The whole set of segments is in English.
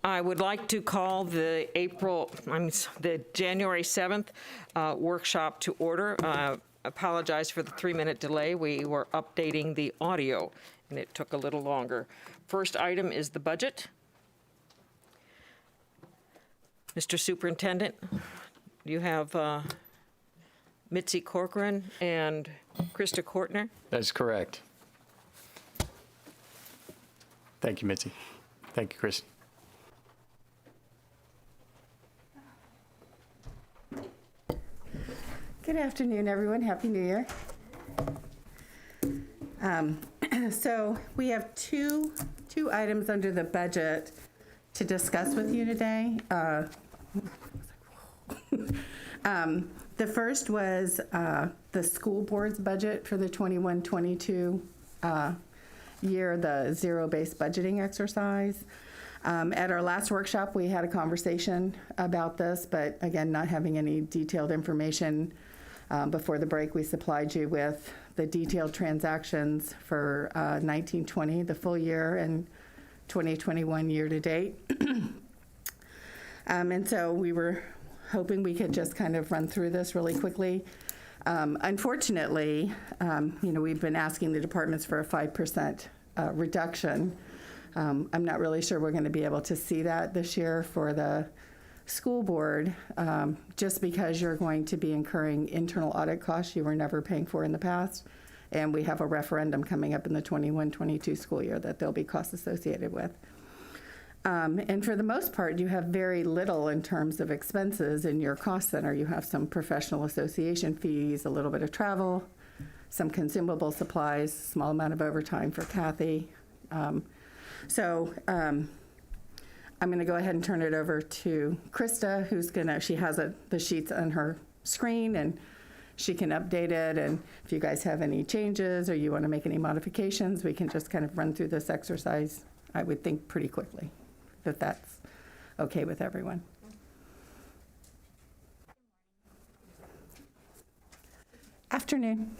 I would like to call the January 7th workshop to order. Apologize for the 3-minute delay. We were updating the audio, and it took a little longer. First item is the budget. Mr. Superintendent, you have MITSI Corcoran and Krista Kortner. That's correct. Thank you, Mitzi. Thank you, Chris. Good afternoon, everyone. Happy New Year. So we have two items under the budget to discuss with you today. The first was the school board's budget for the 21-22 year, the zero-based budgeting exercise. At our last workshop, we had a conversation about this, but again, not having any detailed information before the break, we supplied you with the detailed transactions for 19-20, the full year, and 2021 year to date. And so we were hoping we could just kind of run through this really quickly. Unfortunately, we've been asking the departments for a 5% reduction. I'm not really sure we're going to be able to see that this year for the school board, just because you're going to be incurring internal audit costs you were never paying for in the past. And we have a referendum coming up in the 21-22 school year that there'll be costs associated with. And for the most part, you have very little in terms of expenses in your cost center. You have some professional association fees, a little bit of travel, some consumable supplies, small amount of overtime for Kathy. I'm going to go ahead and turn it over to Krista, she has the sheets on her screen, and she can update it. And if you guys have any changes or you want to make any modifications, we can just kind of run through this exercise, I would think, pretty quickly, if that's okay with everyone. Afternoon.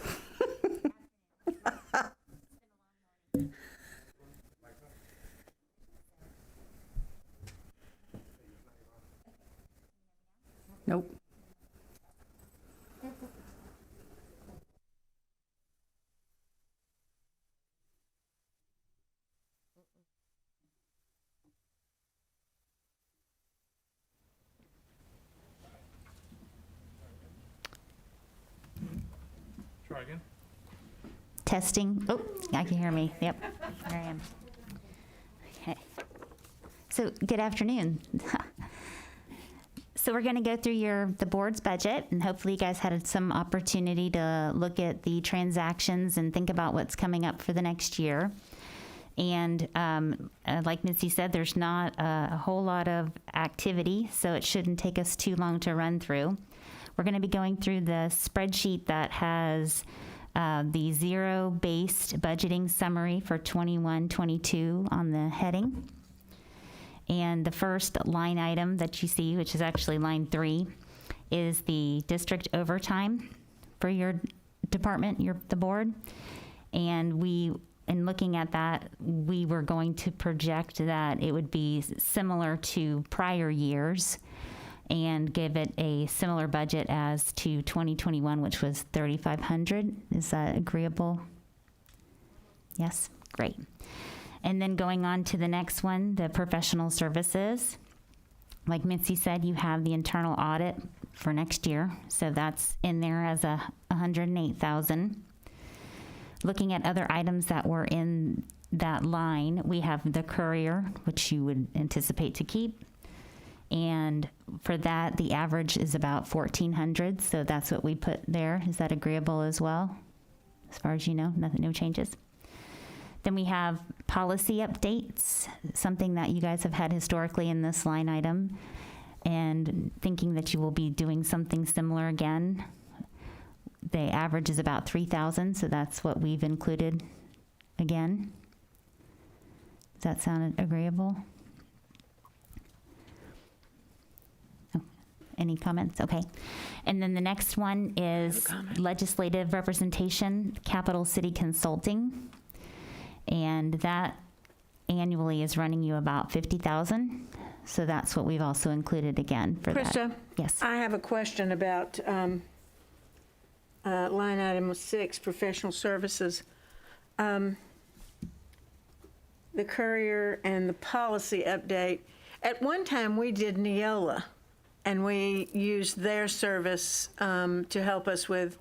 Nope. Try again. Testing. Oh, I can hear me. Yep, there I am. Okay. So, good afternoon. So we're going to go through the board's budget, and hopefully you guys had some opportunity to look at the transactions and think about what's coming up for the next year. And like Mitzi said, there's not a whole lot of activity, so it shouldn't take us too long to run through. We're going to be going through the spreadsheet that has the zero-based budgeting summary for 21-22 on the heading. And the first line item that you see, which is actually line 3, is the district overtime for your department, the board. And in looking at that, we were going to project that it would be similar to prior years and give it a similar budget as to 2021, which was $3,500. Is that agreeable? Yes? Great. And then going on to the next one, the professional services. Like Mitzi said, you have the internal audit for next year, so that's in there as a $108,000. Looking at other items that were in that line, we have the courier, which you would anticipate to keep. And for that, the average is about $1,400, so that's what we put there. Is that agreeable as well? As far as you know, no changes. Then we have policy updates, something that you guys have had historically in this line item, and thinking that you will be doing something similar again. The average is about $3,000, so that's what we've included again. Does that sound agreeable? Oh, any comments? Okay. And then the next one is legislative representation, Capital City Consulting. And that annually is running you about $50,000. So that's what we've also included again for that. Krista? Yes. I have a question about line item 6, professional services. The courier and the policy update. At one time, we did Neola, and we used their service to help us with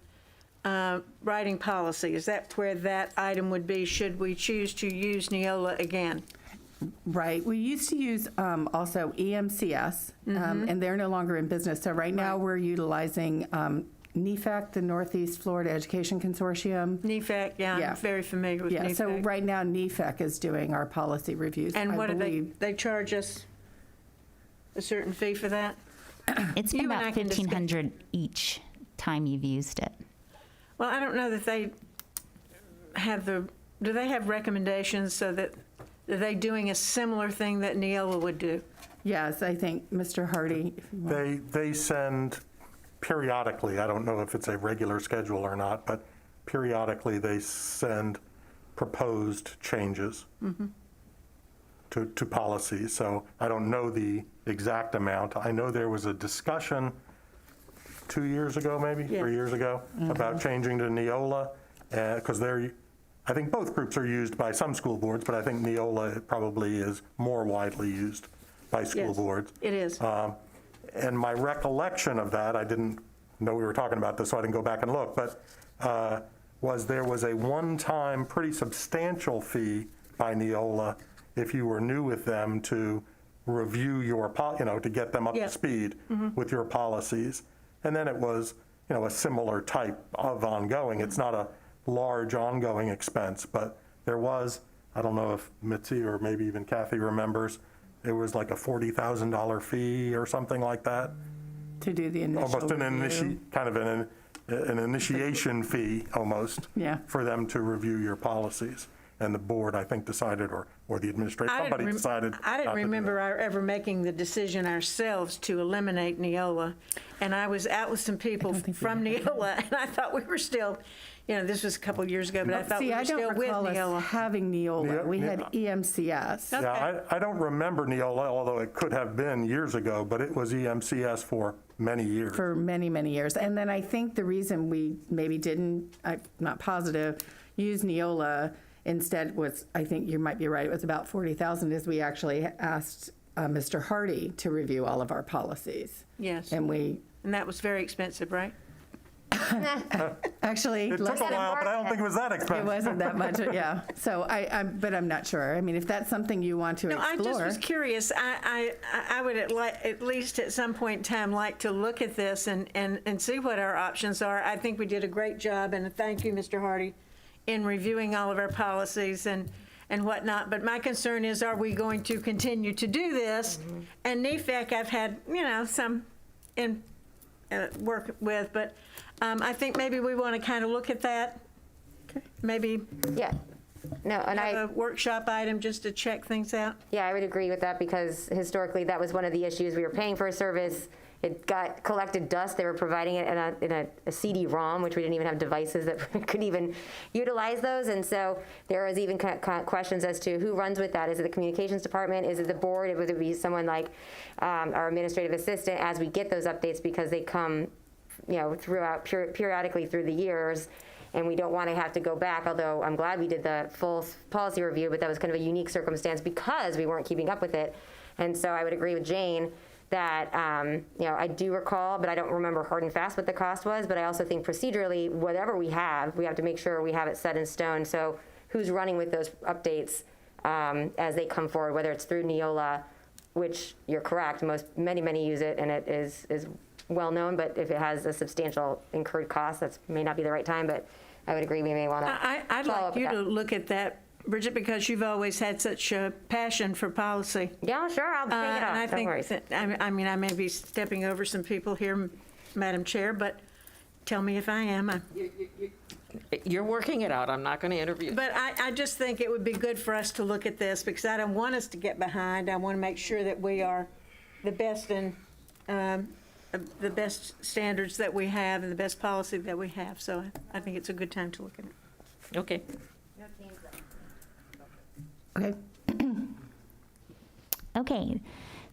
writing policy. Is that where that item would be, should we choose to use Neola again? Right. We used to use also EMCS, and they're no longer in business. So right now we're utilizing NEFAC, the Northeast Florida Education Consortium. NEFAC, yeah, Yeah. I'm very familiar with Yeah, NEFAC. so right now NEFAC is doing our policy reviews. And I what do believe. they charge us a certain fee for that? It's You been and I about can discuss- $1,500 each time you've used it. Well, I don't know that they have do they have recommendations so that, are they doing a similar thing that Neola would do? Yes, I think Mr. Hardy. if you want- They send periodically, I don't know if it's a regular schedule or not, but periodically they send proposed changes to policies. So I don't know the exact amount. I know there was a discussion 2 years ago, maybe, Yeah. 3 years ago, about changing to Neola, because I think both groups are used by some school boards, but I think Neola probably is more widely used by school Yes, boards. It is. And my recollection of that, I didn't know we were talking about this, so I didn't go back and look, but there was a one-time, pretty substantial fee by Neola if you were new with them to review your, to get them up Yeah. to speed with your policies. And then it was, a similar type of ongoing. It's not a large ongoing expense, but there was, I don't know if MITSI or maybe even Kathy remembers, it was like a $40,000 fee or something like that. To do the initial Almost review. kind of an initiation fee, almost. Yeah. For them to review your policies. And the board, I think, decided, or the administration, somebody decided. I not didn't to do remember that. our ever making the decision ourselves to eliminate Neola. And I was out with some people from Neola, and I thought we were still, this was a couple of years ago, but I thought we See, were I don't still with recall Neola. us having Neola. We had EMCS. Okay. Yeah, I don't remember Neola, although it could have been years ago, but it was EMCS for many years. For many, many years. And then I think the reason we maybe didn't, I'm not positive, use Neola instead was, I think you might be right, it was about 40,000, is we actually asked Mr. Hardy to review all of our policies. Yes, And we, and that was very expensive, right? actually, It took a while, but I don't think it was that it expensive. wasn't that much, yeah. So but I'm not sure. I mean, if that's something you want to No, I explore. just was curious. I would at least at some point in time like to look at this and see what our options are. I think we did a great job, and thank you, Mr. Hardy, in reviewing all of our policies and whatnot. But my concern is, are we going to continue to do this? And NEFAC, I've had, some in work with, but I think maybe we want to kind of look at that. Maybe Yeah. No, and have a workshop item just to check things out. I would agree with that because historically that was one of the issues. We were paying for a service. It got collected dust. They were providing it in a CD-ROM, which we didn't even have devices that could even utilize those. And so there was even questions as to who runs with that. Is it the communications department? Is it the board? Would it be someone like our administrative assistant as we get those updates, because they come, throughout periodically through the years. And we don't want to have to go back, although I'm glad we did the full policy review, but that was kind of a unique circumstance because we weren't keeping up with it. And so I would agree with Jane that, I do recall, but I don't remember hard and fast what the cost was, but I also think procedurally, whatever we have to make sure we have it set in stone. So who's running with those updates as they come forward, whether it's through Neola, which you're correct, many use it, and it is well known, but if it has a substantial incurred cost, that may not be the right time, but I would agree we may want to I'd like you to look at that, Bridget, because you've always had such a passion for policy. Yeah, sure, I'll bring it And I up, don't worry. think that, I mean, I may be stepping over some people here, Madam Chair, but tell me if I am. You're working it out. I'm not going to interview. But I just think it would be good for us to look at this because I don't want us to get behind. I want to make sure that we are the best in the best standards that we have and the best policy that we have. So I think it's a good time to look at it. Okay. Okay. Okay,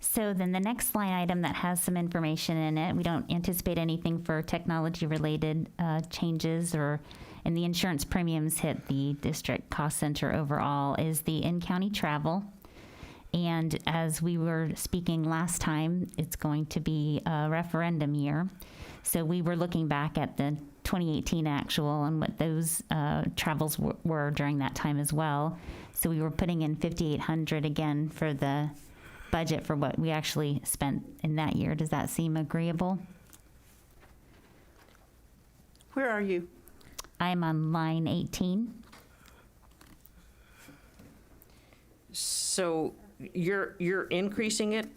So then the next line item that has some information in it, we don't anticipate anything for technology-related changes and the insurance premiums hit the district cost center overall, is the in-county travel. And as we were speaking last time, it's going to be a referendum year. So we were looking back at the 2018 actual and what those travels were during that time as well. So we were putting in $5,800 again for the budget for what we actually spent in that year. Does that seem agreeable? Where are you? I'm on line 18. So you're increasing it?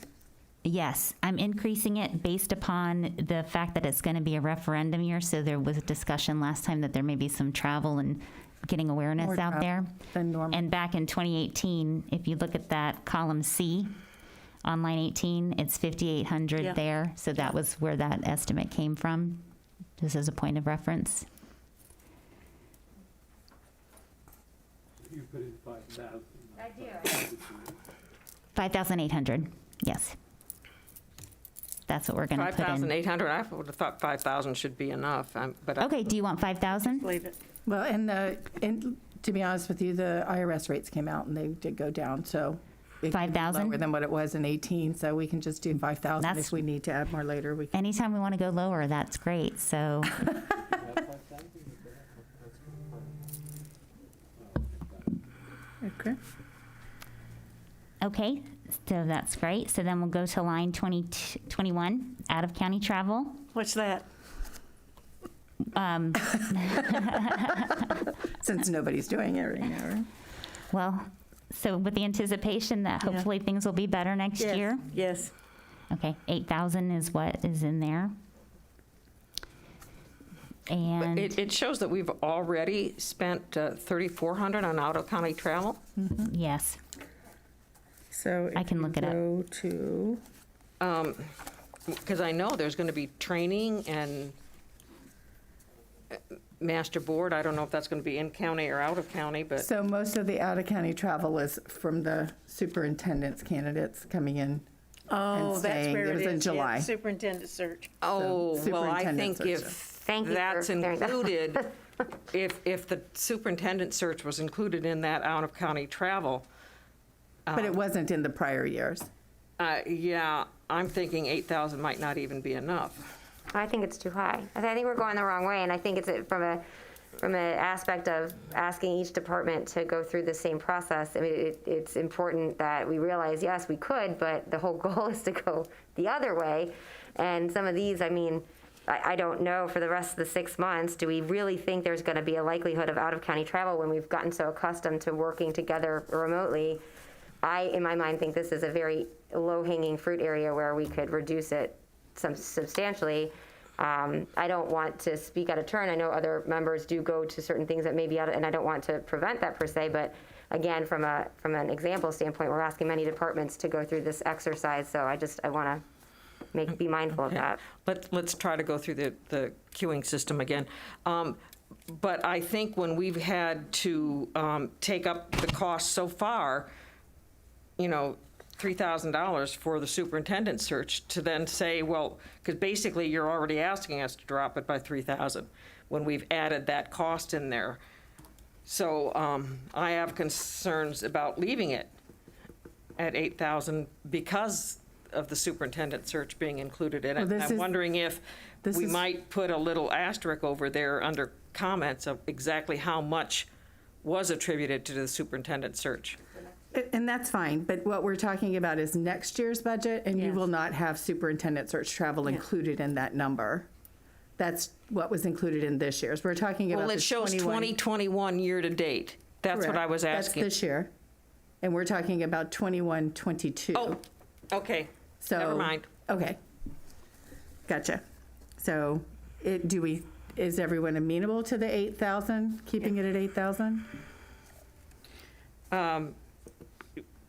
Yes, I'm increasing it based upon the fact that it's going to be a referendum year. So there was a discussion last time that there may be some travel and getting awareness More out travel there. than normal. And back in 2018, if you look at that column C on line 18, it's 5,800 Yeah. there. So that was where that estimate came from, just as a point of reference. You put in 5,000. I do. 5,800, yes. That's what we're going to put in. 5,800, I would have thought 5,000 should be enough, but. Okay, do you want 5,000? Leave it. Well, and to be honest with you, the IRS rates came out and they did go down, so. it could be 5,000? Lower than what it was in 18, so we can just do 5,000. That's- If we need to add more later, we can. Anytime we want to go lower, that's great. So, Okay. okay, so that's great. So then we'll go to line 21, out of county travel. What's that? Since nobody's doing it right now, right? Well, so with the anticipation that Yeah. hopefully things will be better next Yes, year. Yes. Okay, 8,000 is what is in there. And It shows that we've already spent 3,400 on out-of-county travel. yes, So I can look it up. Go to, Because I know there's going to be training and master board. I don't know if that's going to be in county or out of county, but so most of the out-of-county travel is from the superintendent's candidates coming in. Oh, that's staying. where It it was in is. Yeah, July. Superintendent search. oh, well, I superintendent think search. if Thank you for that's sharing that. included, if the superintendent search was included in that out-of-county travel, But it wasn't in the prior years. yeah, I'm thinking 8,000 might not even be enough. I think it's too high. I think we're going the wrong way, and I think it's from an aspect of asking each department to go through the same process. I mean, it's important that we realize, yes, we could, but the whole goal is to go the other way. And some of these, I mean, I don't know for the rest of the 6 months, do we really think there's going to be a likelihood of out-of-county travel when we've gotten so accustomed to working together remotely? I, in my mind, think this is a very low-hanging fruit area where we could reduce it substantially. I don't want to speak out of turn. I know other members do go to certain things that may be out, and I don't want to prevent that per se, but again, from an example standpoint, we're asking many departments to go through this exercise, so I want to be mindful of that. Let's try to go through the queuing system again. But I think when we've had to take up the cost so far, you know, $3,000 for the superintendent search, to then say, well, because basically you're already asking us to drop it by 3,000 when we've added that cost in there. So I have concerns about leaving it at 8,000 because of the superintendent search being included in it. Well, this I'm is- wondering if this we is- might put a little asterisk over there under comments of exactly how much was attributed to the superintendent search. And that's fine, but what we're talking about is next year's budget, and you Yes. will not have superintendent search travel included in that number. That's what was included in this year's. We're talking about Well, the it shows 21 2021 year-to-date. That's what Correct. I was asking. That's this year. And we're talking about 21, 22. Oh, okay. So- Never mind. Okay. Gotcha. So is everyone amenable to the 8,000, keeping it at 8,000?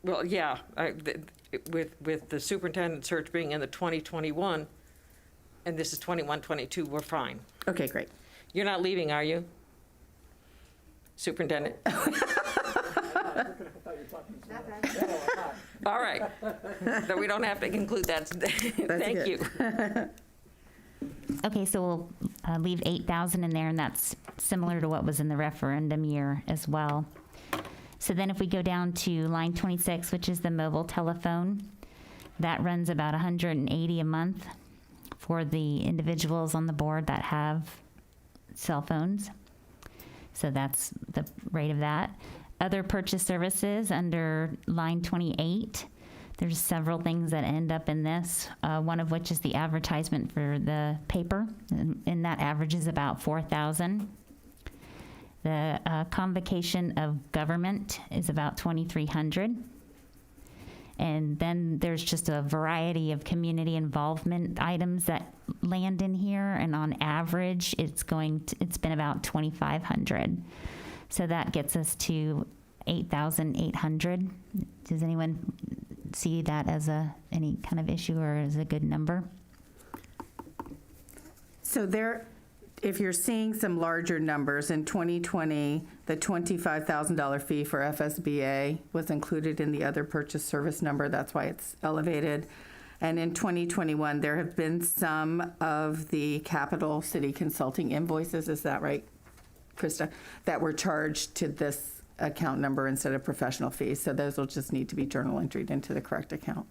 Well, yeah, with the superintendent search being in the 2021, and this is 21, 22, we're fine. Okay, great. You're not leaving, are you? Superintendent? All right. Then we don't have to conclude that. Thank good. you. Okay, so we'll leave 8,000 in there, and that's similar to what was in the referendum year as well. So then if we go down to line 26, which is the mobile telephone, that runs about 180 a month for the individuals on the board that have cell phones. So that's the rate of that. Other purchase services under line 28, there's several things that end up in this, one of which is the advertisement for the paper, and that averages about 4,000. The convocation of government is about 2,300. And then there's just a variety of community involvement items that land in here, and on average, it's been about 2,500. So that gets us to 8,800. Does anyone see that as any kind of issue or as a good number? So if you're seeing some larger numbers, in 2020, the $25,000 fee for FSBA was included in the other purchase service number. That's why it's elevated. And in 2021, there have been some of the capital city consulting invoices, is that right, Krista, that were charged to this account number instead of professional fees. So those will just need to be journal entered into the correct account.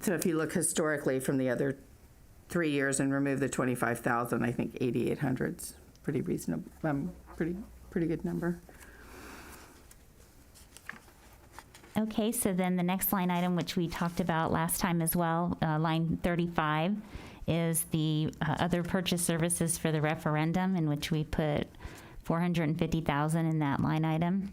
So if you look historically from the other 3 years and remove the 25,000, I think 8,800's pretty reasonable, pretty good number. Okay, so then the next line item, which we talked about last time as well, line 35, is the other purchase services for the referendum, in which we put 450,000 in that line item.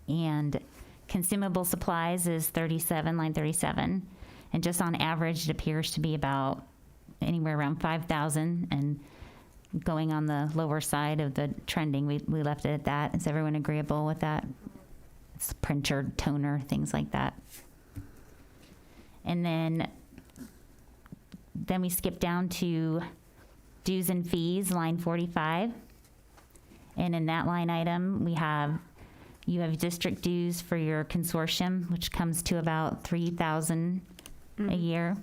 And consumable supplies is 37, line 37. And just on average, it appears to be about anywhere around 5,000 and going on the lower side of the trending. We left it at that. Is everyone agreeable with that? It's printer, toner, things like that. And then we skip down to dues and fees, line 45. And in that line item, you have district dues for your consortium, which comes to about 3,000 a year.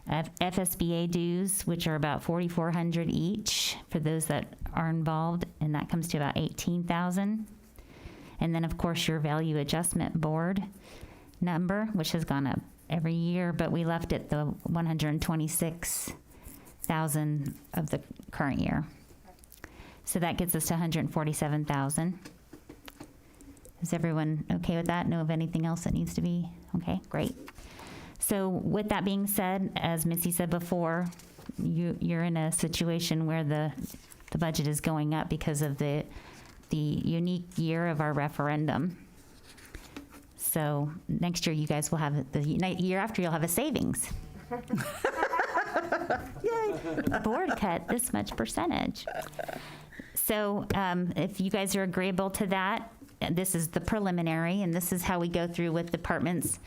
FSBA dues, which are about 4,400 each for those that are involved, and that comes to about 18,000. And then, of course, your value adjustment board number, which has gone up every year, but we left it the 126,000 of the current year. So that gets us to 147,000. Is everyone okay with that? Know of anything else that needs to be? Okay, great. So with that being said, as Mitzi said before, you're in a situation where the budget is going up because of the unique year of our referendum. So next year you guys will have, the year after you'll have a savings. Yay! Board cut this much percentage. So if you guys are agreeable to that, this is the preliminary, and this is how we go through with departments.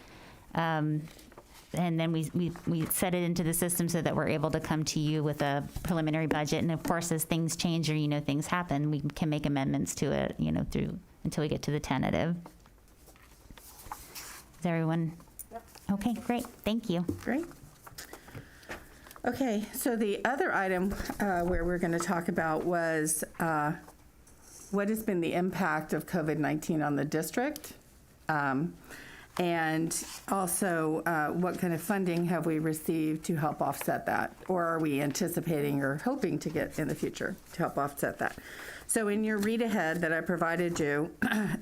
And then we set it into the system so that we're able to come to you with a preliminary budget. And of course, as things change or, things happen, we can make amendments to it, through until we get to the tentative. Is everyone? Yep. Okay, great. Thank you. Great. Okay, so the other item where we're going to talk about was what has been the impact of COVID-19 on the district? And also, what kind of funding have we received to help offset that? Or are we anticipating or hoping to get in the future to help offset that? So in your read ahead that I provided you,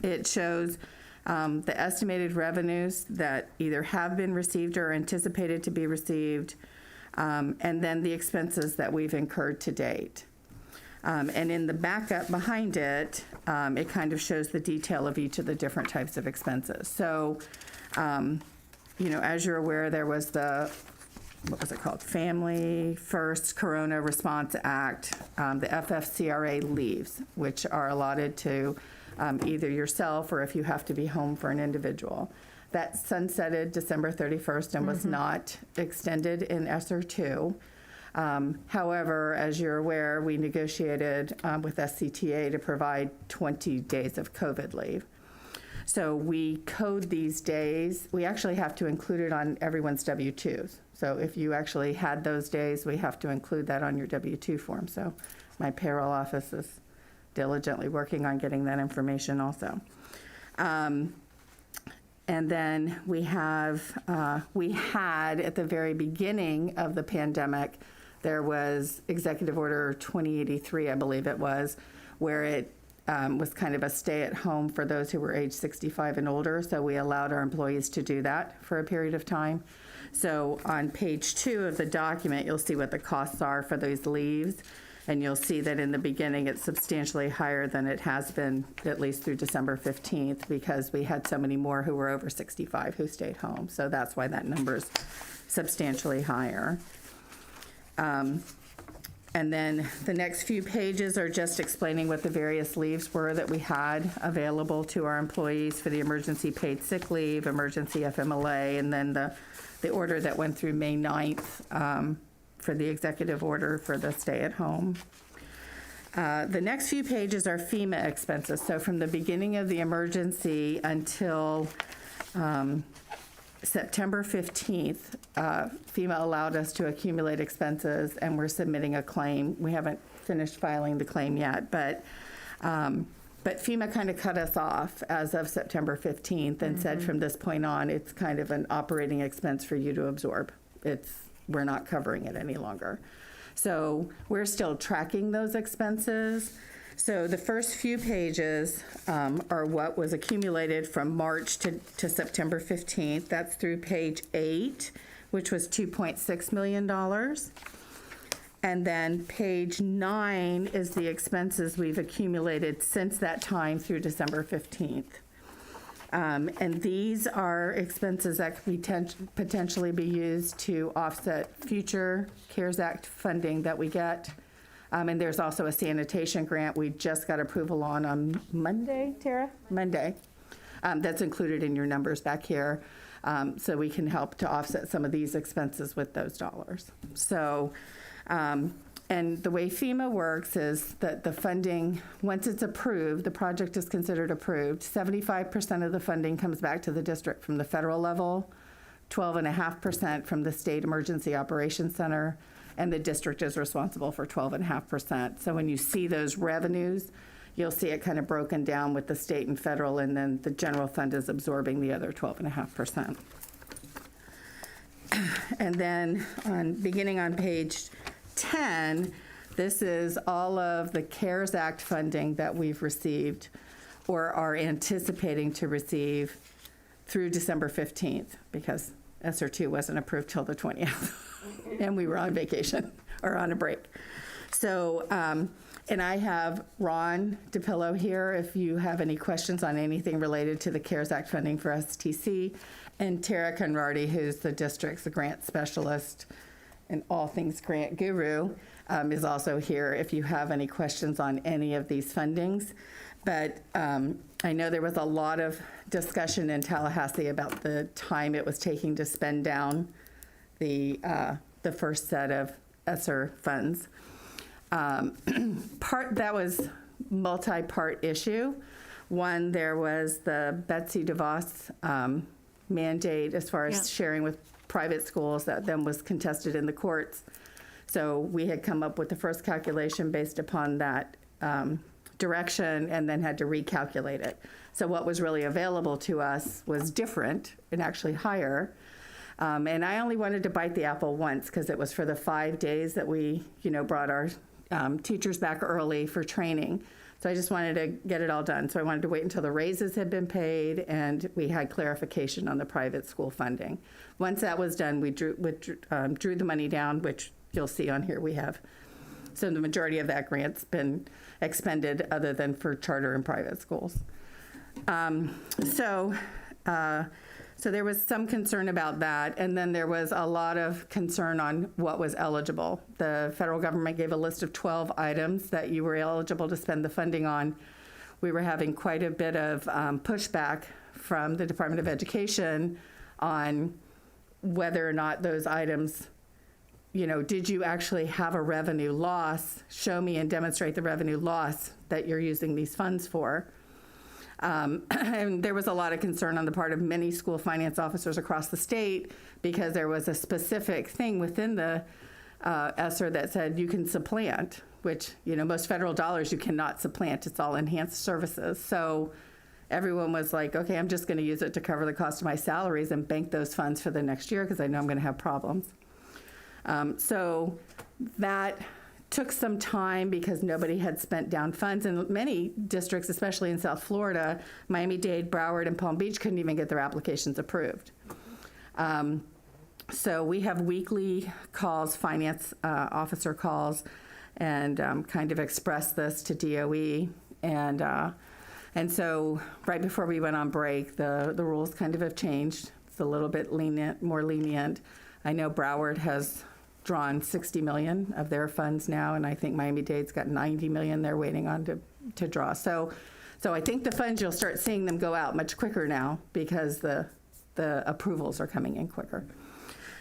it shows the estimated revenues that either have been received or anticipated to be received, and then the expenses that we've incurred to date. And in the backup behind it, it kind of shows the detail of each of the different types of expenses. So, as you're aware, there was what was it called? Family First Corona Response Act, the FFCRA leaves, which are allotted to either yourself or if you have to be home for an individual. That sunsetted December 31st and was not extended in ESSER 2. However, as you're aware, we negotiated with SCTA to provide 20 days of COVID leave. So we code these days. We actually have to include it on everyone's W-2s. So if you actually had those days, we have to include that on your W-2 form. So my payroll office is diligently working on getting that information also. And then we had at the very beginning of the pandemic, there was Executive Order 2083, I believe it was, where it was kind of a stay-at-home for those who were age 65 and older. So we allowed our employees to do that for a period of time. So on page 2 of the document, you'll see what the costs are for those leaves. And you'll see that in the beginning, it's substantially higher than it has been, at least through December 15th, because we had so many more who were over 65 who stayed home. So that's why that number's substantially higher. And then the next few pages are just explaining what the various leaves were that we had available to our employees for the emergency paid sick leave, emergency FMLA, and then the order that went through May 9th for the executive order for the stay-at-home. The next few pages are FEMA expenses. So from the beginning of the emergency until September 15th, FEMA allowed us to accumulate expenses, and we're submitting a claim. We haven't finished filing the claim yet, but FEMA kind of cut us off as of September 15th and said from this point on, it's kind of an operating expense for you to absorb. We're not covering it any longer. So we're still tracking those expenses. So the first few pages are what was accumulated from March to September 15th. That's through page 8, which was $2.6 million. And then page 9 is the expenses we've accumulated since that time through December 15th. And these are expenses that could potentially be used to offset future CARES Act funding that we get. And there's also a sanitation grant we just got approval on Monday, Tara? Monday. That's included in your numbers back here. So we can help to offset some of these expenses with those dollars. So, and the way FEMA works is that the funding, once it's approved, the project is considered approved, 75% of the funding comes back to the district from the federal level, 12.5% from the State Emergency Operations Center, and the district is responsible for 12.5%. So when you see those revenues, you'll see it kind of broken down with the state and federal, and then the general fund is absorbing the other 12.5%. And then beginning on page 10, this is all of the CARES Act funding that we've received or are anticipating to receive through December 15th, because ESSER 2 wasn't approved till the 20th, and we were on vacation or on a break. So, and I have Ron DiPillo here if you have any questions on anything related to the CARES Act funding for STC, and Tara Conradi, who's the district's grant specialist and all things grant guru, is also here if you have any questions on any of these fundings. But I know there was a lot of discussion in Tallahassee about the time it was taking to spend down the first set of ESSER funds. That was multi-part issue. One, there was the Betsy DeVos mandate as far as sharing with private schools that then was contested in the courts. So we had come up with the first calculation based upon that direction and then had to recalculate it. So what was really available to us was different and actually higher. And I only wanted to bite the apple once because it was for the 5 days that we, brought our teachers back early for training. So I just wanted to get it all done. So I wanted to wait until the raises had been paid and we had clarification on the private school funding. Once that was done, we drew the money down, which you'll see on here we have. So the majority of that grant's been expended other than for charter and private schools. So there was some concern about that, and then there was a lot of concern on what was eligible. The federal government gave a list of 12 items that you were eligible to spend the funding on. We were having quite a bit of pushback from the Department of Education on whether or not those items did you actually have a revenue loss? Show me and demonstrate the revenue loss that you're using these funds for. And there was a lot of concern on the part of many school finance officers across the state because there was a specific thing within the ESSER that said you can supplant, which, most federal dollars you cannot supplant. It's all enhanced services. So everyone was like, okay, I'm just going to use it to cover the cost of my salaries and bank those funds for the next year because I know I'm going to have problems. So that took some time because nobody had spent down funds, and many districts, especially in South Florida, Miami-Dade, Broward, and Palm Beach, couldn't even get their applications approved. So we have weekly calls, finance officer calls, and kind of express this to DOE. And so right before we went on break, the rules kind of have changed. It's a little bit more lenient. I know Broward has drawn 60 million of their funds now, and I think Miami-Dade's got 90 million they're waiting on to draw. So I think the funds, you'll start seeing them go out much quicker now because the approvals are coming in quicker.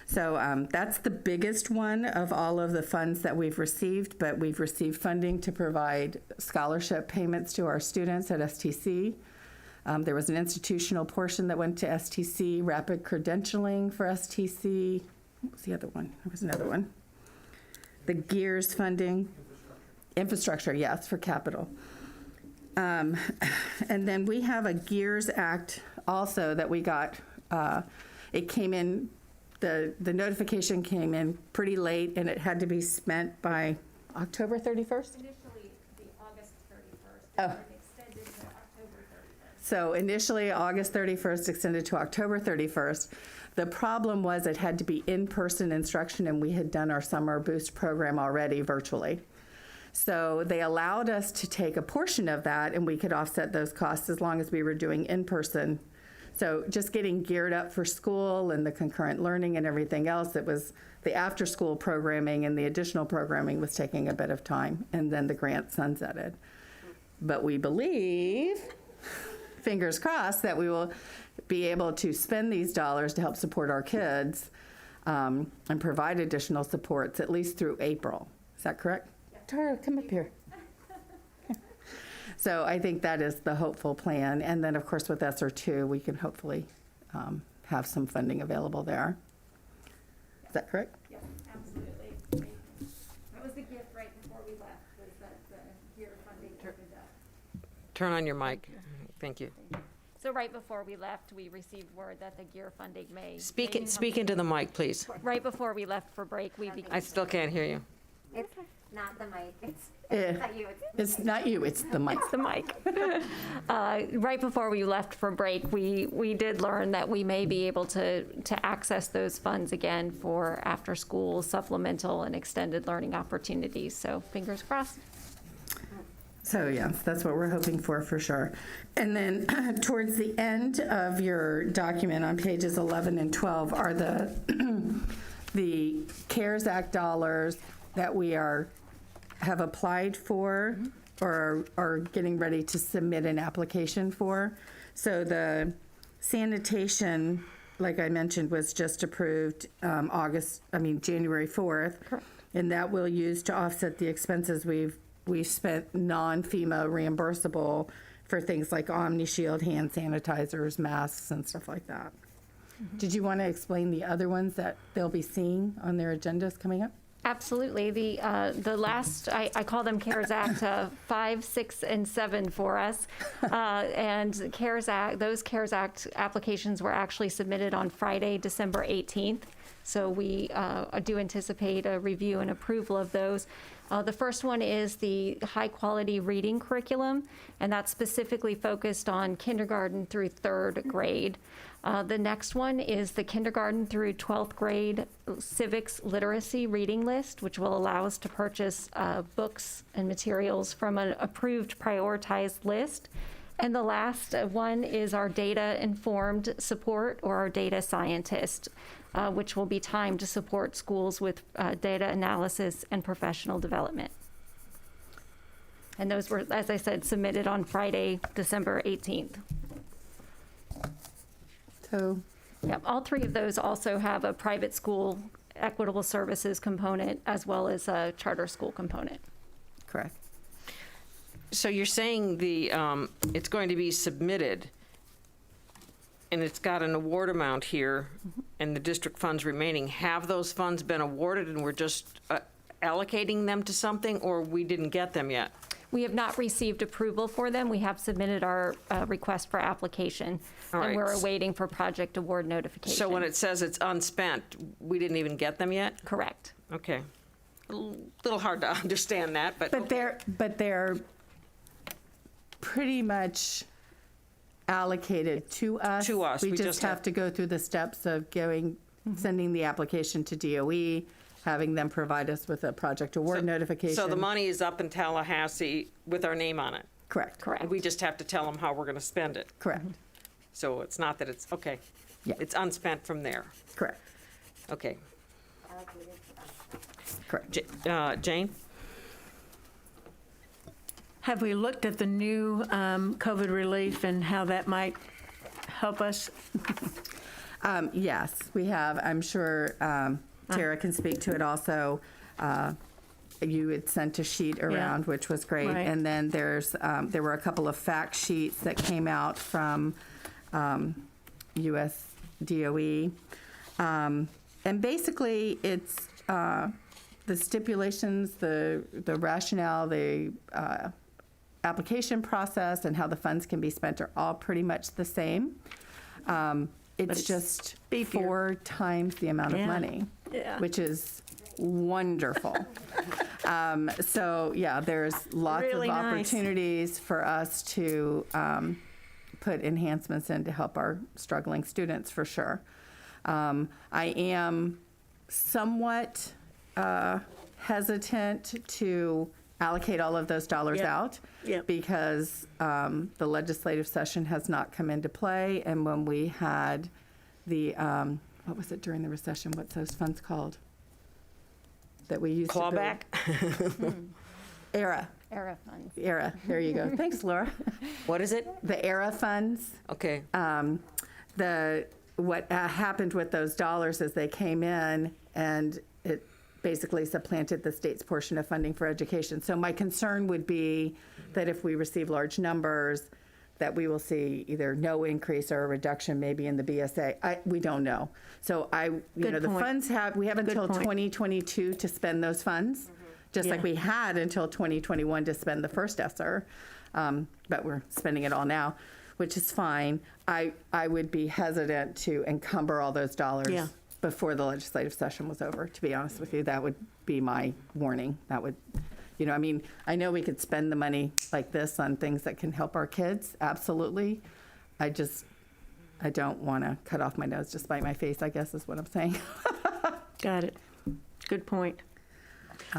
So that's the biggest one of all of the funds that we've received, but we've received funding to provide scholarship payments to our students at STC. There was an institutional portion that went to STC, rapid credentialing for STC. What was the other one? There was another one. The GEARS funding. Infrastructure, yes, for capital. And then we have a GEARS Act also that we got. It came in, the notification came in pretty late, and it had to be spent by October 31st? Initially, the August 31st. Oh. And extended to October 31st. So initially, August 31st, extended to October 31st. The problem was it had to be in-person instruction, and we had done our summer boost program already virtually. So they allowed us to take a portion of that, and we could offset those costs as long as we were doing in-person. So just getting geared up for school and the concurrent learning and everything else, it was the after-school programming and the additional programming was taking a bit of time, and then the grant sunsetted. But we believe, fingers crossed, that we will be able to spend these dollars to help support our kids and provide additional supports at least through April. Is that correct? Yep. Tara, come up here. So I think that is the hopeful plan. And then, of course, with ESSER 2, we can hopefully have some funding available there. Is that correct? Yes, absolutely. That was the gift right before we left, was that the GEAR funding opened up. Turn on your mic. Thank you. So right before we left, we received word that the GEAR funding may. Speak may into the mic, please. Right before we left for break, we began. I still can't hear you. It's not the mic. It's not you. It's not you. It's the mic. The mic. Right before we left for break, we did learn that we may be able to access those funds again for after-school supplemental and extended learning opportunities. So fingers crossed. So yes, that's what we're hoping for sure. And then towards the end of your document on pages 11 and 12 are the CARES Act dollars that we have applied for or are getting ready to submit an application for. So the sanitation, like I mentioned, was just approved January 4th. Correct. And that we'll use to offset the expenses we've spent non-FEMA reimbursable for things like OmniShield, hand sanitizers, masks, and stuff like that. Mm-hmm. Did you want to explain the other ones that they'll be seeing on their agendas coming up? Absolutely. The last, I call them CARES Act 5, 6, and 7 for us. And those CARES Act applications were actually submitted on Friday, December 18th. So we do anticipate a review and approval of those. The first one is the high-quality reading curriculum, and that's specifically focused on kindergarten through 3rd grade. The next one is the kindergarten through 12th grade civics literacy reading list, which will allow us to purchase books and materials from an approved prioritized list. And the last one is our data-informed support, or our data scientist, which will be timed to support schools with data analysis and professional development. And those were, as I said, submitted on Friday, December 18th. So, Yep, all three of those also have a private school equitable services component as well as a charter school component. Correct. So you're saying it's going to be submitted, and it's got an award amount here, and the district funds remaining. Have those funds been awarded and we're just allocating them to something, or we didn't get them yet? We have not received approval for them. We have submitted our request for application, All and right. we're awaiting for project award notification. So when it says it's unspent, we didn't even get them yet? Correct. Okay. A little hard to understand that, but But okay. they're pretty much allocated to us. To us. We We just just have have- to go through the steps of sending the application to DOE, having them provide us with a project award notification. So the money is up in Tallahassee with our name on it. Correct. Correct. And we just have to tell them how we're going to spend it. Correct. So it's not that it's, okay. Yeah. It's unspent from there. Correct. Okay. Correct. Jane? Have we looked at the new COVID relief and how that might help us? Yes, we have. I'm sure Tara can speak to it also. You had sent a sheet around, which was great. Right. And then there were a couple of fact sheets that came out from US DOE. And basically, it's the stipulations, the rationale, the application process, and how the funds can be spent are all pretty much the same. It's it's just beefier. 4 times the amount of Yeah. money, Yeah. which is wonderful. So, yeah, there's lots Really of nice. opportunities for us to put enhancements in to help our struggling students, for sure. I am somewhat hesitant to allocate all of those dollars Yep. out Yep. because the legislative session has not come into play. And when we had the, what was it during the recession? What's those funds called? That we used to build? Clawback? ERA. ERA funds. ERA. There you go. Thanks, Laura. What is it? The ERA funds. Okay. What happened with those dollars is they came in and it basically supplanted the state's portion of funding for education. So my concern would be that if we receive large numbers, that we will see either no increase or a reduction maybe in the BSA. We don't know. So Good the point. funds we have Good until point. 2022 to spend those funds, just like Yeah. we had until 2021 to spend the first ESSER, but we're spending it all now, which is fine. I would be hesitant to encumber all those dollars Yeah. before the legislative session was over, to be honest with you. That would be my warning. That would, I know we could spend the money like this on things that can help our kids, absolutely. I don't want to cut off my nose to spite my face, I guess is what I'm saying. Got it. Good point.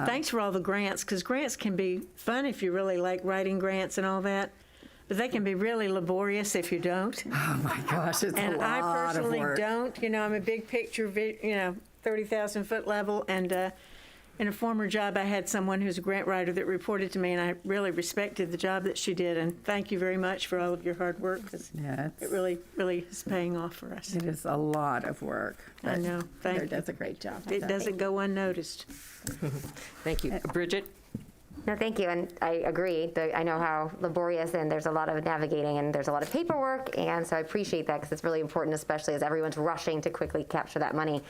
Thanks for all the grants, because grants can be fun if you really like writing grants and all that, but they can be really laborious if you don't. Oh my gosh, it's a And I lot of personally work. don't. I'm a big picture, 30,000 foot level. And in a former job, I had someone who's a grant writer that reported to me, and I really respected the job that she did. And thank you very much for all of your hard work, because Yeah, it really, really is paying off for us. it is a lot of work. I but know. Thank Heather you. does a great job. with It that. doesn't go unnoticed. Thank you. Bridget? No, thank you, and I agree. I know how laborious, and there's a lot of navigating, and there's a lot of paperwork, and so I appreciate that because it's really important, especially as everyone's rushing to quickly capture that money.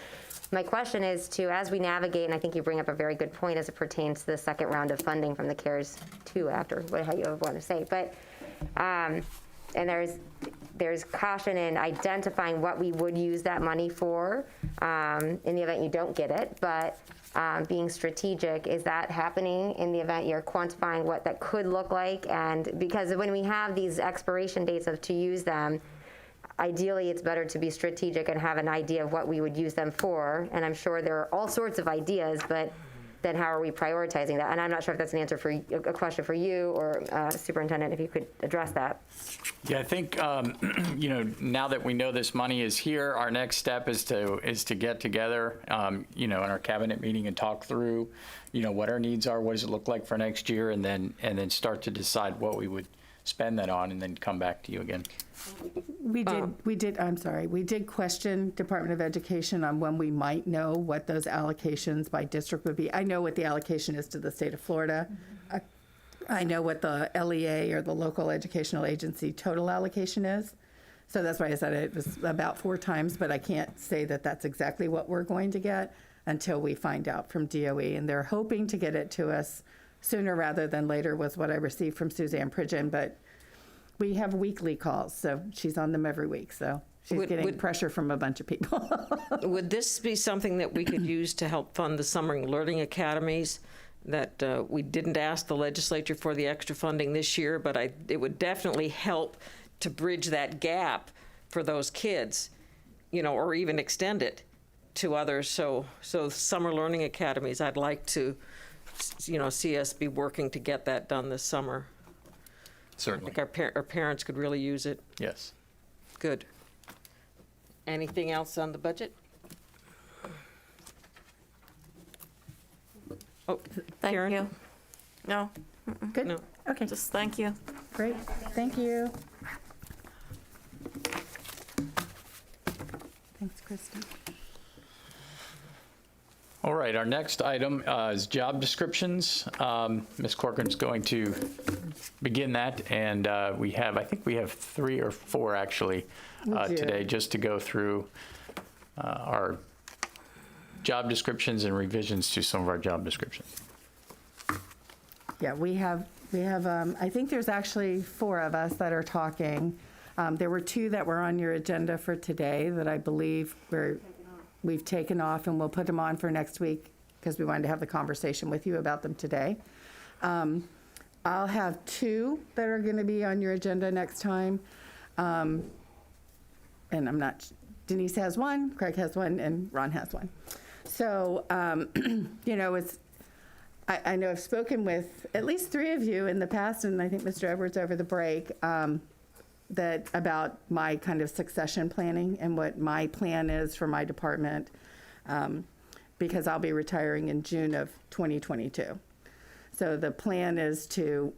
My question is as we navigate, and I think you bring up a very good point as it pertains to the second round of funding from the CARES 2 after, how you want to say, but, and there's caution in identifying what we would use that money for in the event you don't get it, but being strategic, is that happening in the event you're quantifying what that could look like? And because when we have these expiration dates to use them, ideally it's better to be strategic and have an idea of what we would use them for. And I'm sure there are all sorts of ideas, but then how are we prioritizing that? And I'm not sure if that's an answer for a question for you or Superintendent, if you could address that. Yeah, I think, now that we know this money is here, our next step is to get together, in our cabinet meeting and talk through, what our needs are, what does it look like for next year, and then start to decide what we would spend that on and then come back to you again. We did question Department of Education on when we might know what those allocations by district would be. I know what the allocation is to the state of Florida. I know what the LEA, or the local educational agency, total allocation is. So that's why I said it was about 4 times, but I can't say that that's exactly what we're going to get until we find out from DOE. And they're hoping to get it to us sooner rather than later, was what I received from Suzanne Pridgeon, but we have weekly calls, so she's on them every week, so she's getting pressure from a bunch of people. Would this be something that we could use to help fund the summer learning academies? That we didn't ask the legislature for the extra funding this year, but it would definitely help to bridge that gap for those kids, or even extend it to others. So summer learning academies, I'd like to, see us be working to get that done this summer. Certainly. I think our parents could really use it. Yes. Good. Anything else on the budget? Oh, Thank Karen? you. No, Good? No. Okay, just thank you. great. Thank you. Thanks, Krista. All right, our next item is job descriptions. Ms. Corcoran's going to begin that, and I think we have 3 or 4 actually We do. today, just to go through our job descriptions and revisions to some of our job descriptions. Yeah, we have, I think there's actually 4 of us that are talking. There were 2 that were on your agenda for today that I believe we've taken off, and we'll put them on for next week because we wanted to have the conversation with you about them today. I'll have 2 that are going to be on your agenda next time. And Denise has 1, Craig has 1, and Ron has 1. So, I know I've spoken with at least 3 of you in the past, and I think Mr. Edwards over the break, that about my kind of succession planning and what my plan is for my department, because I'll be retiring in June of 2022. So the plan is to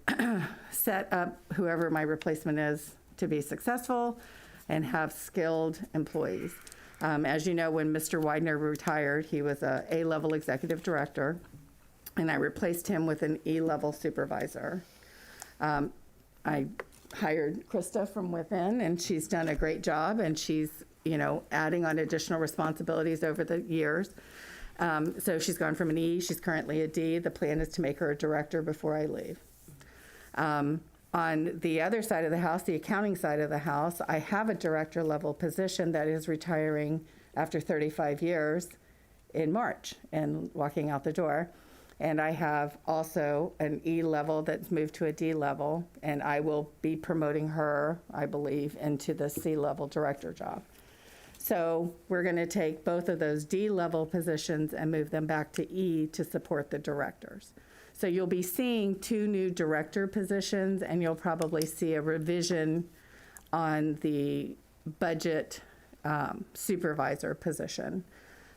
set up whoever my replacement is to be successful and have skilled employees. As you know, when Mr. Widener retired, he was a A-level executive director, and I replaced him with an E-level supervisor. I hired Krista from within, and she's done a great job, and she's, adding on additional responsibilities over the years. So she's gone from an E, she's currently a D. The plan is to make her a director before I leave. On the other side of the house, the accounting side of the house, I have a director level position that is retiring after 35 years in March and walking out the door. And I have also an E level that's moved to a D level, and I will be promoting her, I believe, into the C level director job. So we're going to take both of those D level positions and move them back to E to support the directors. So you'll be seeing 2 new director positions, and you'll probably see a revision on the budget supervisor position,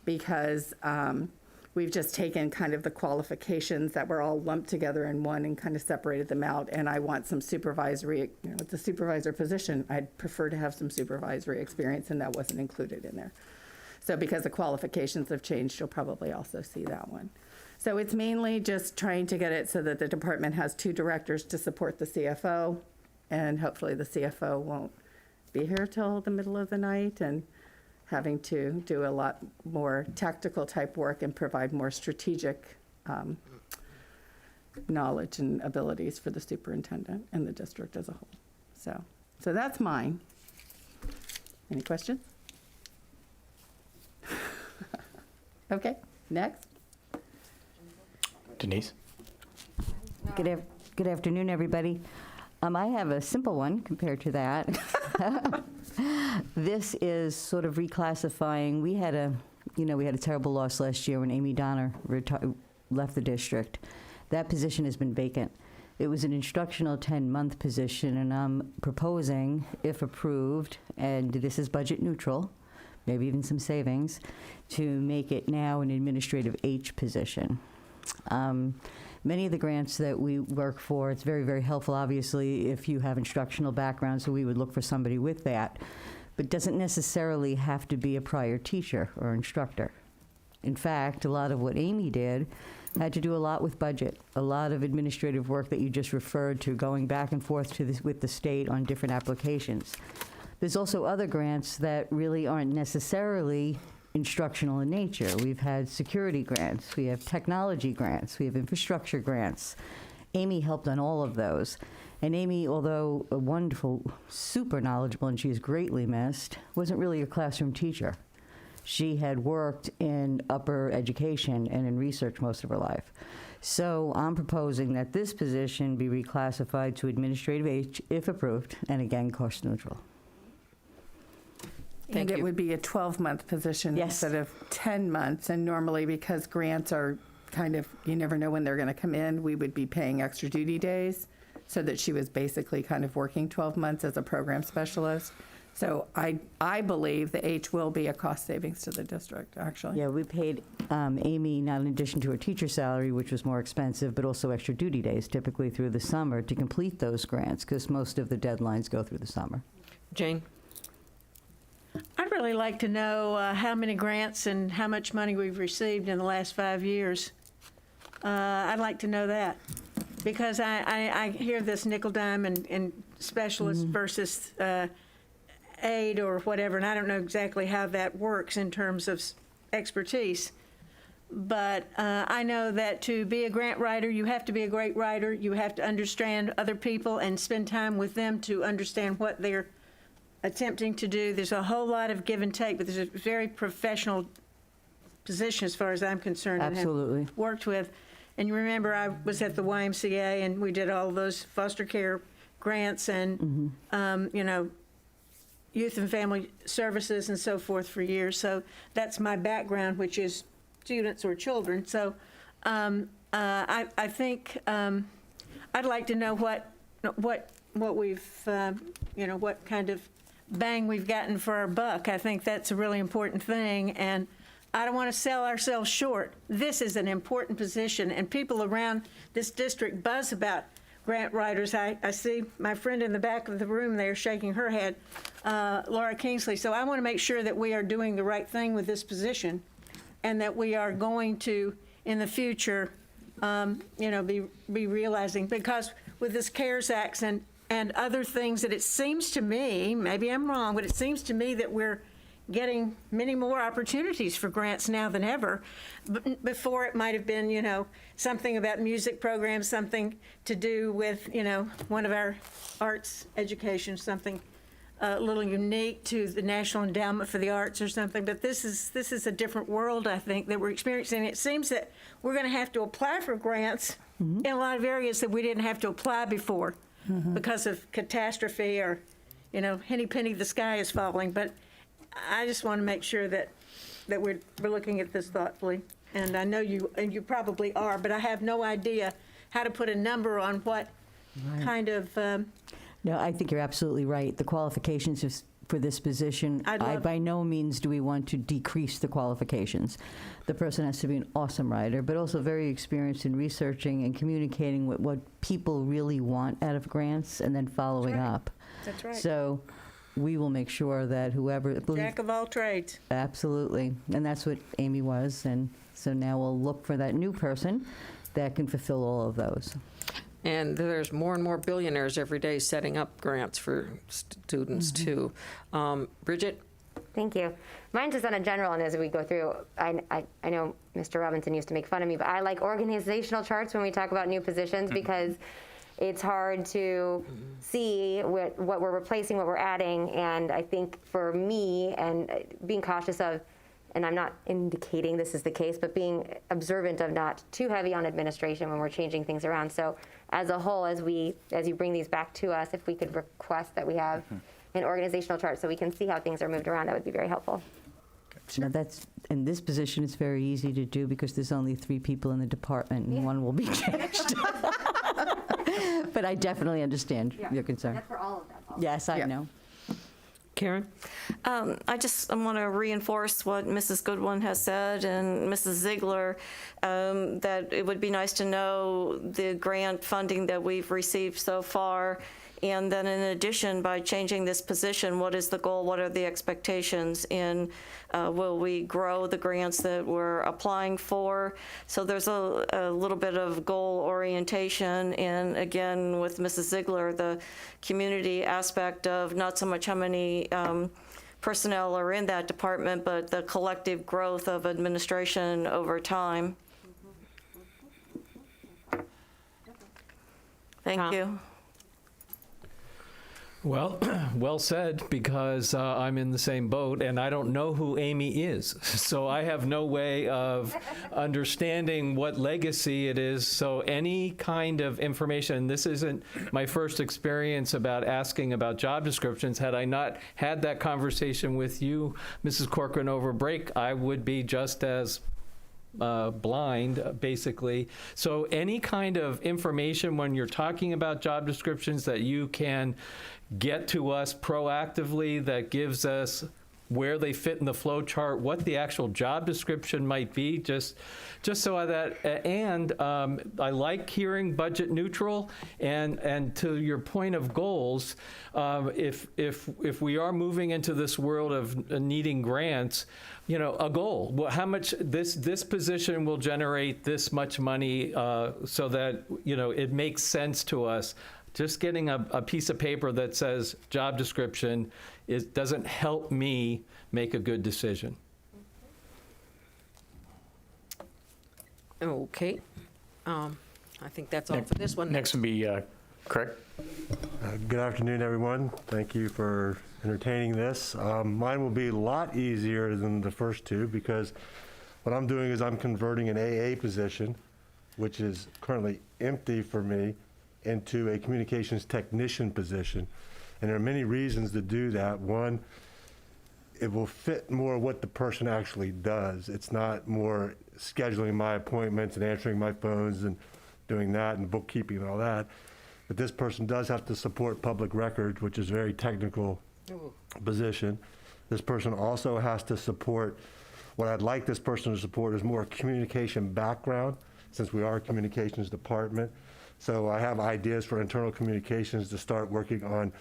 because we've just taken kind of the qualifications that were all lumped together in one and kind of separated them out. And I want some supervisory, with the supervisor position, I'd prefer to have some supervisory experience, and that wasn't included in there. So because the qualifications have changed, you'll probably also see that one. So it's mainly just trying to get it so that the department has 2 directors to support the CFO, and hopefully the CFO won't be here till the middle of the night and having to do a lot more tactical type work and provide more strategic knowledge and abilities for the superintendent and the district as a whole. So that's mine. Any questions? Okay, next. Denise? Good afternoon, everybody. I have a simple one compared to that. This is sort of reclassifying. We had a terrible loss last year when Amy Donner left the district. That position has been vacant. It was an instructional 10-month position, and I'm proposing, if approved, and this is budget neutral, maybe even some savings, to make it now an administrative H position. Many of the grants that we work for, it's very, very helpful, obviously, if you have instructional background, so we would look for somebody with that, but doesn't necessarily have to be a prior teacher or instructor. In fact, a lot of what Amy did had to do a lot with budget, a lot of administrative work that you just referred to, going back and forth to with the state on different applications. There's also other grants that really aren't necessarily instructional in nature. We've had security grants, we have technology grants, we have infrastructure grants. Amy helped on all of those. And Amy, although a wonderful, super knowledgeable, and she is greatly missed, wasn't really a classroom teacher. She had worked in upper education and in research most of her life. So I'm proposing that this position be reclassified to administrative age, if approved, and again, cost neutral. And it would be a 12-month position Yes. instead of 10 months. And normally, because grants are kind of, you never know when they're going to come in, we would be paying extra duty days, so that she was basically kind of working 12 months as a program specialist. So I believe the H will be a cost savings to the district, actually. Yeah, we paid Amy, not in addition to her teacher salary, which was more expensive, but also extra duty days, typically through the summer, to complete those grants, because most of the deadlines go through the summer. Jane? I'd really like to know how many grants and how much money we've received in the last 5 years. I'd like to know that, because I hear this nickel dime and specialist versus aid or whatever, and I don't know exactly how that works in terms of expertise. But I know that to be a grant writer, you have to be a great writer. You have to understand other people and spend time with them to understand what they're attempting to do. There's a whole lot of give and take, but there's a very professional position as far as I'm concerned. Absolutely. And have worked with. And you remember I was at the YMCA and we did all those foster care grants and, youth and family services and so forth for years. So that's my background, which is students or children. So I think I'd like to know what we've, what kind of bang we've gotten for our buck. I think that's a really important thing. And I don't want to sell ourselves short. This is an important position, and people around this district buzz about grant writers. I see my friend in the back of the room there shaking her head, Laura Kingsley. So I want to make sure that we are doing the right thing with this position, and that we are going to, in the future, be realizing, because with this CARES Act and other things that it seems to me, maybe I'm wrong, but it seems to me that we're getting many more opportunities for grants now than ever. Before it might have been, something about music programs, something to do with, one of our arts education, something a little unique to the National Endowment for the Arts or something. But this is a different world, I think, that we're experiencing. It seems that we're going to have to apply for grants in a lot of areas that we didn't have to apply before because of catastrophe or, henny penny, the sky is falling. But I just want to make sure that we're looking at this thoughtfully. And I know you probably are, but I have no idea how to put a number on what kind of... No, I think you're absolutely right. The qualifications for this position, by no means do we want to decrease the qualifications. The person has to be an awesome writer, but also very experienced in researching and communicating what people really want out of grants and then following up. That's right. So we will make sure that whoever... Jack of all trades. Absolutely. And that's what Amy was. And so now we'll look for that new person that can fulfill all of those. And there's more and more billionaires every day setting up grants for students, too. Bridget? Thank you. Mine's just on a general, and as we go through, I know Mr. Robinson used to make fun of me, but I like organizational charts when we talk about new positions because it's hard to see what we're replacing, what we're adding, and I think for me, and being cautious of, and I'm not indicating this is the case, but being observant of not too heavy on administration when we're changing things around. So as a whole, as you bring these back to us, if we could request that we have an organizational chart so we can see how things are moved around, that would be very helpful. Now in this position, it's very easy to do because there's only 3 people in the department and one will be changed. But I definitely understand your concern. That's for all of them. Yes, I know. Karen? I want to reinforce what Mrs. Goodwin has said and Mrs. Ziegler, that it would be nice to know the grant funding that we've received so far. And then in addition, by changing this position, what is the goal? What are the expectations? And will we grow the grants that we're applying for? So there's a little bit of goal orientation. And again, with Mrs. Ziegler, the community aspect of not so much how many personnel are in that department, but the collective growth of administration over time. Thank you. Well, well said, because I'm in the same boat, and I don't know who Amy is. So I have no way of understanding what legacy it is. So any kind of information, and this isn't my first experience about asking about job descriptions. Had I not had that conversation with you, Mrs. Corcoran, over break, I would be just as blind, basically. So any kind of information when you're talking about job descriptions that you can get to us proactively, that gives us where they fit in the flow chart, what the actual job description might be, just so that, and I like hearing budget neutral, and to your point of goals, if we are moving into this world of needing grants, you know, a goal. Well, how much this position will generate this much money, so that, you know, it makes sense to us. Just getting a piece of paper that says job description doesn't help me make a good decision. Okay. I think that's all for this one. Next would be Craig. Good afternoon, everyone. Thank you for entertaining this. Mine will be a lot easier than the first two, because what I'm doing is I'm converting an AA position, which is currently empty for me, into a communications technician position. And there are many reasons to do that. One, it will fit more what the person actually does. It's not more scheduling my appointments and answering my phones and doing that and bookkeeping and all that. But this person does have to support public records, which is a very technical position. This person also has to support, what I'd like this person to support is more communication background, since we are a communications department. So I have ideas for internal communications to start working on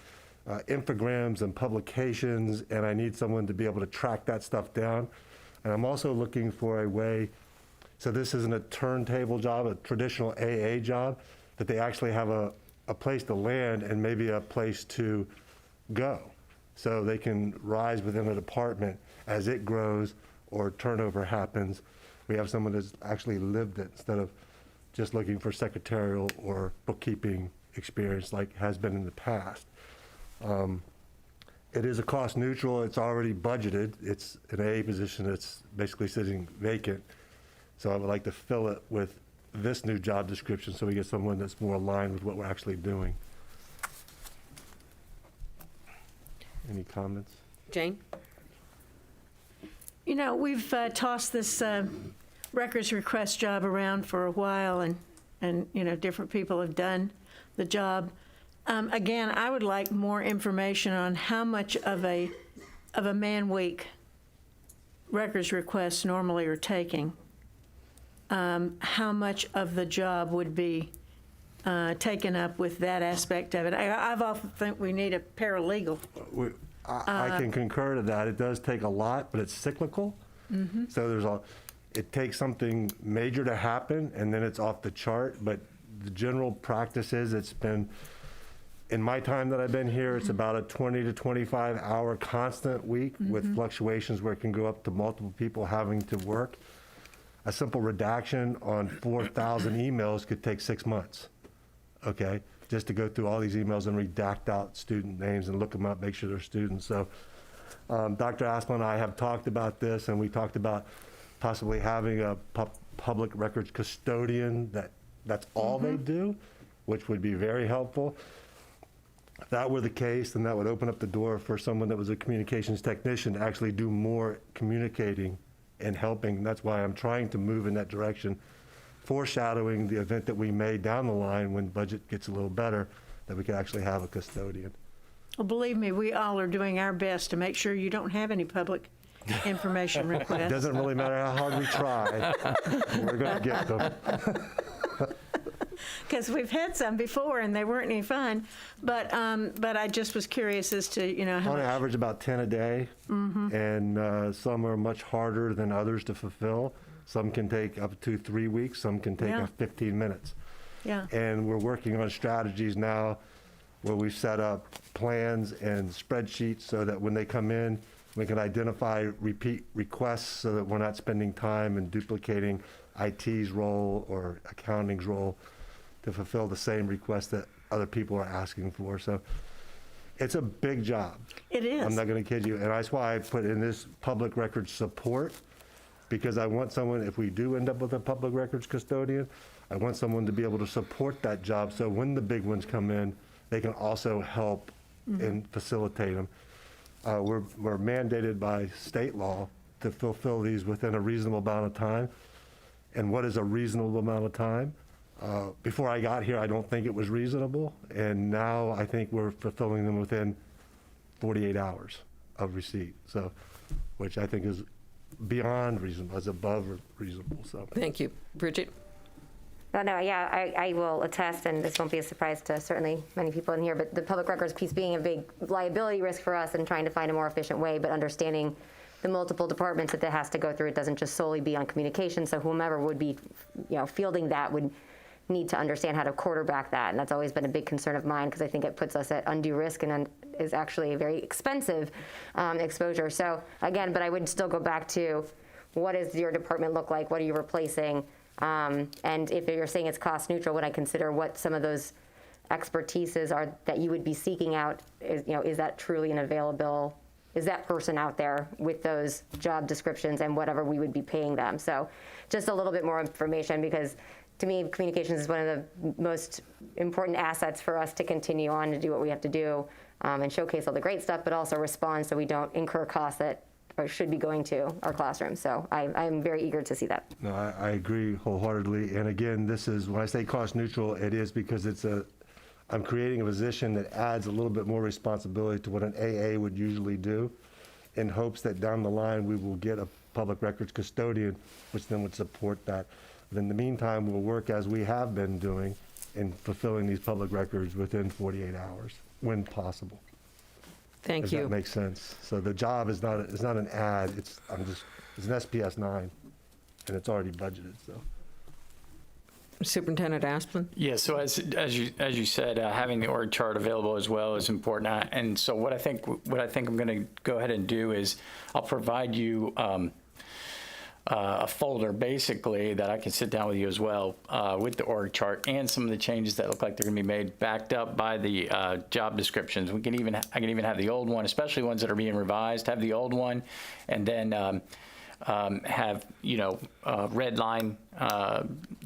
infograms and publications, and I need someone to be able to track that stuff down. And I'm also looking for a way, so this isn't a turntable job, a traditional AA job, that they actually have a place to land and maybe a place to go. So they can rise within a department as it grows or turnover happens. We have someone that's actually lived it instead of just looking for secretarial or bookkeeping experience like has been in the past. It is a cost neutral, it's already budgeted. It's an AA position that's basically sitting vacant. So I would like to fill it with this new job description so we get someone that's more aligned with what we're actually doing. Any comments? Jane? You know, we've tossed this records request job around for a while, and you know, different people have done the job. Again, I would like more information on how much of a man week records requests normally are taking. How much of the job would be taken up with that aspect of it? I've often think we need a paralegal. I can concur to that. It does take a lot, but it's cyclical. Mm-hmm. So it takes something major to happen, and then it's off the chart. But the general practice is it's been, in my time that I've been here, it's about a 20 to 25 hour constant week with fluctuations where it can go up to multiple people having to work. A simple redaction on 4,000 emails could take 6 months, okay? Just to go through all these emails and redact out student names and look them up, make sure they're students. So Dr. Aspel and I have talked about this, and we talked about possibly having a public records custodian that's all they do, which would be very helpful. If that were the case, then that would open up the door for someone that was a communications technician to actually do more communicating and helping. That's why I'm trying to move in that direction, foreshadowing the event that we may down the line when budget gets a little better, that we could actually have a custodian. Well, believe me, we all are doing our best to make sure you don't have any public information It requests. doesn't really matter how hard we try, we're going to get them. Because we've had some before and they weren't any fun. But I just was curious as to, how On much. average, about 10 a day, and some are much harder than others to fulfill. Some can take up to 3 weeks, some can take Yeah. 15 minutes. Yeah. And we're working on strategies now where we've set up plans and spreadsheets so that when they come in, we can identify repeat requests so that we're not spending time and duplicating IT's role or accounting's role to fulfill the same requests that other people are asking for. So it's a big job. It is. I'm not going to kid you. And that's why I put in this public records support, because I want someone, if we do end up with a public records custodian, I want someone to be able to support that job so when the big ones come in, they can also help and facilitate them. We're mandated by state law to fulfill these within a reasonable amount of time. And what is a reasonable amount of time? Before I got here, I don't think it was reasonable. And now I think we're fulfilling them within 48 hours of receipt. So, which I think is beyond reasonable, is above reasonable. So. Thank you. Bridget? I will attest, and this won't be a surprise to certainly many people in here, but the public records piece being a big liability risk for us and trying to find a more efficient way, but understanding the multiple departments that has to go through. It doesn't just solely be on communication, so whomever would be, fielding that would need to understand how to quarterback that, and that's always been a big concern of mine because I think it puts us at undue risk and is actually a very expensive exposure. So again, but I would still go back to what does your department look like? What are you replacing? And if you're saying it's cost neutral, would I consider what some of those expertises are that you would be seeking out? Is that truly an available? Is that person out there with those job descriptions and whatever we would be paying them? So just a little bit more information, because to me, communications is one of the most important assets for us to continue on to do what we have to do and showcase all the great stuff, but also respond so we don't incur costs that should be going to our classrooms. So I'm very eager to see that. No, I agree wholeheartedly. And again, this is, when I say cost neutral, it is because I'm creating a position that adds a little bit more responsibility to what an AA would usually do, in hopes that down the line we will get a public records custodian, which then would support that. But in the meantime, we'll work as we have been doing in fulfilling these public records within 48 hours, when possible. Thank If you. that makes sense. So the job is not an ad. It's an SPS 9, and it's already budgeted. So. Superintendent Asplin? Yeah, so as you said, having the org chart available as well is important. And so what I think I'm going to go ahead and do is I'll provide you a folder basically that I can sit down with you as well with the org chart and some of the changes that look like they're going to be made, backed up by the job descriptions. I can even have the old one, especially ones that are being revised. Have the old one, and then have red line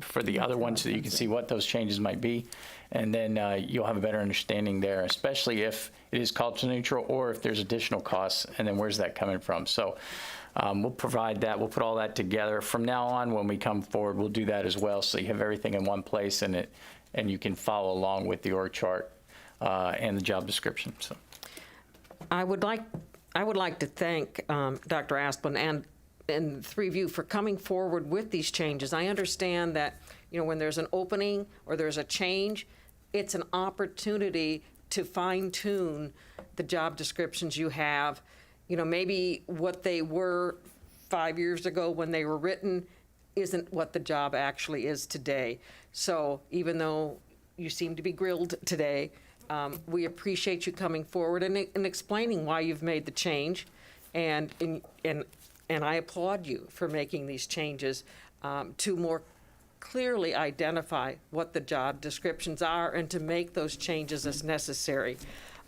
for the other one so that you can see what those changes might be, and then you'll have a better understanding there, especially if it is cost neutral or if there's additional costs, and then where's that coming from. So we'll provide that. We'll put all that together. From now on, when we come forward, we'll do that as well, so you have everything in one place and you can follow along with the org chart and the job description. So I would like to thank Dr. Asplin and the three of you for coming forward with these changes. I understand that, when there's an opening or there's a change, it's an opportunity to fine-tune the job descriptions you have. Maybe what they were 5 years ago when they were written isn't what the job actually is today. So even though you seem to be grilled today, we appreciate you coming forward and explaining why you've made the change. And I applaud you for making these changes to more clearly identify what the job descriptions are and to make those changes as necessary.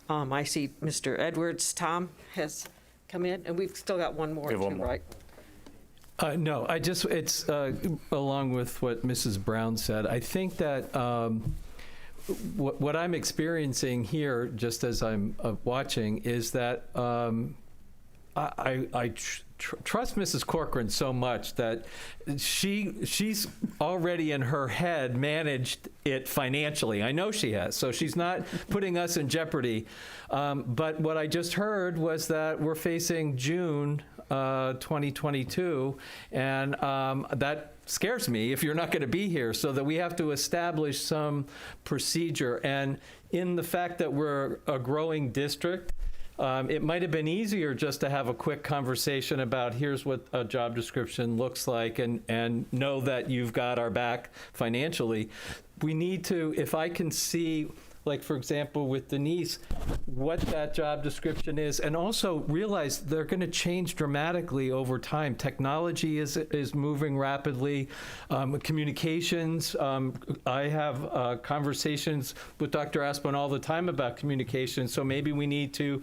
I see Mr. Edwards, Tom has come in, and we've still got one more, We have one too, more. right? No, it's along with what Mrs. Brown said. I think that what I'm experiencing here, just as I'm watching, is that I trust Mrs. Corcoran so much that she's already in her head managed it financially. I know she has, so she's not putting us in jeopardy. But what I just heard was that we're facing June 2022, and that scares me if you're not going to be here, so that we have to establish some procedure. And in the fact that we're a growing district, it might have been easier just to have a quick conversation about here's what a job description looks like, and know that you've got our back financially. We need to, if I can see, like, for example, with Denise, what that job description is, and also realize they're going to change dramatically over time. Technology is moving rapidly. Communications, I have conversations with Dr. Aspen all the time about communication, so maybe we need to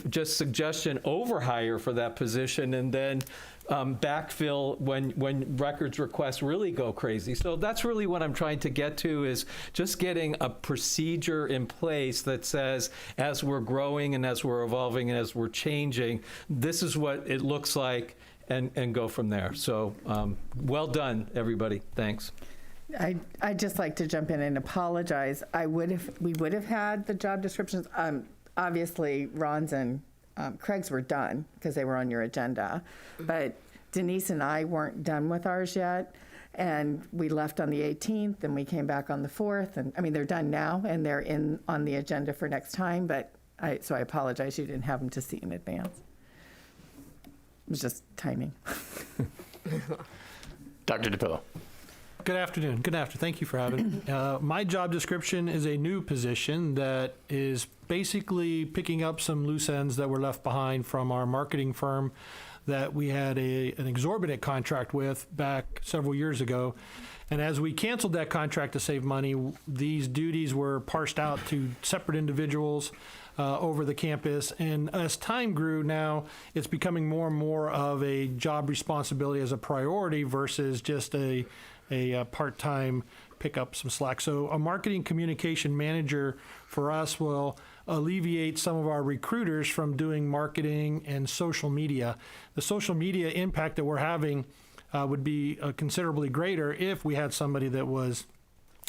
just suggestion overhire for that position, and then backfill when records requests really go crazy. So that's really what I'm trying to get to, is just getting a procedure in place that says, as we're growing and as we're evolving and as we're changing, this is what it looks like, and go from there. So well done, everybody. Thanks. I'd just like to jump in and apologize. We would have had the job descriptions. Obviously, Ron's and Craig's were done because they were on your agenda, but Denise and I weren't done with ours yet, and we left on the 18th, and we came back on the 4th, and I mean, they're done now, and they're on the agenda for next time, but so I apologize you didn't have them to see in advance. It was just timing. Dr. DePillo. Good afternoon. Good afternoon. Thank you for having me. My job description is a new position that is basically picking up some loose ends that were left behind from our marketing firm that we had an exorbitant contract with back several years ago. And as we canceled that contract to save money, these duties were parsed out to separate individuals over the campus. And as time grew, now it's becoming more and more of a job responsibility as a priority versus just a part-time pick up some slack. So a marketing communication manager for us will alleviate some of our recruiters from doing marketing and social media. The social media impact that we're having would be considerably greater if we had somebody that was,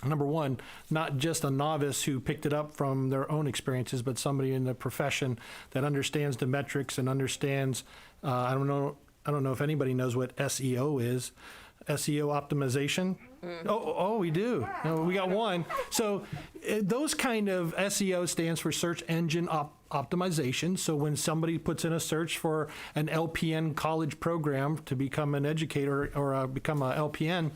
number one, not just a novice who picked it up from their own experiences, but somebody in the profession that understands the metrics and understands, I don't know if anybody knows what SEO is. SEO optimization. Oh, we do. No, we got one. So those kind of SEO stands for search engine optimization. So when somebody puts in a search for an LPN college program to become an educator or become a LPN,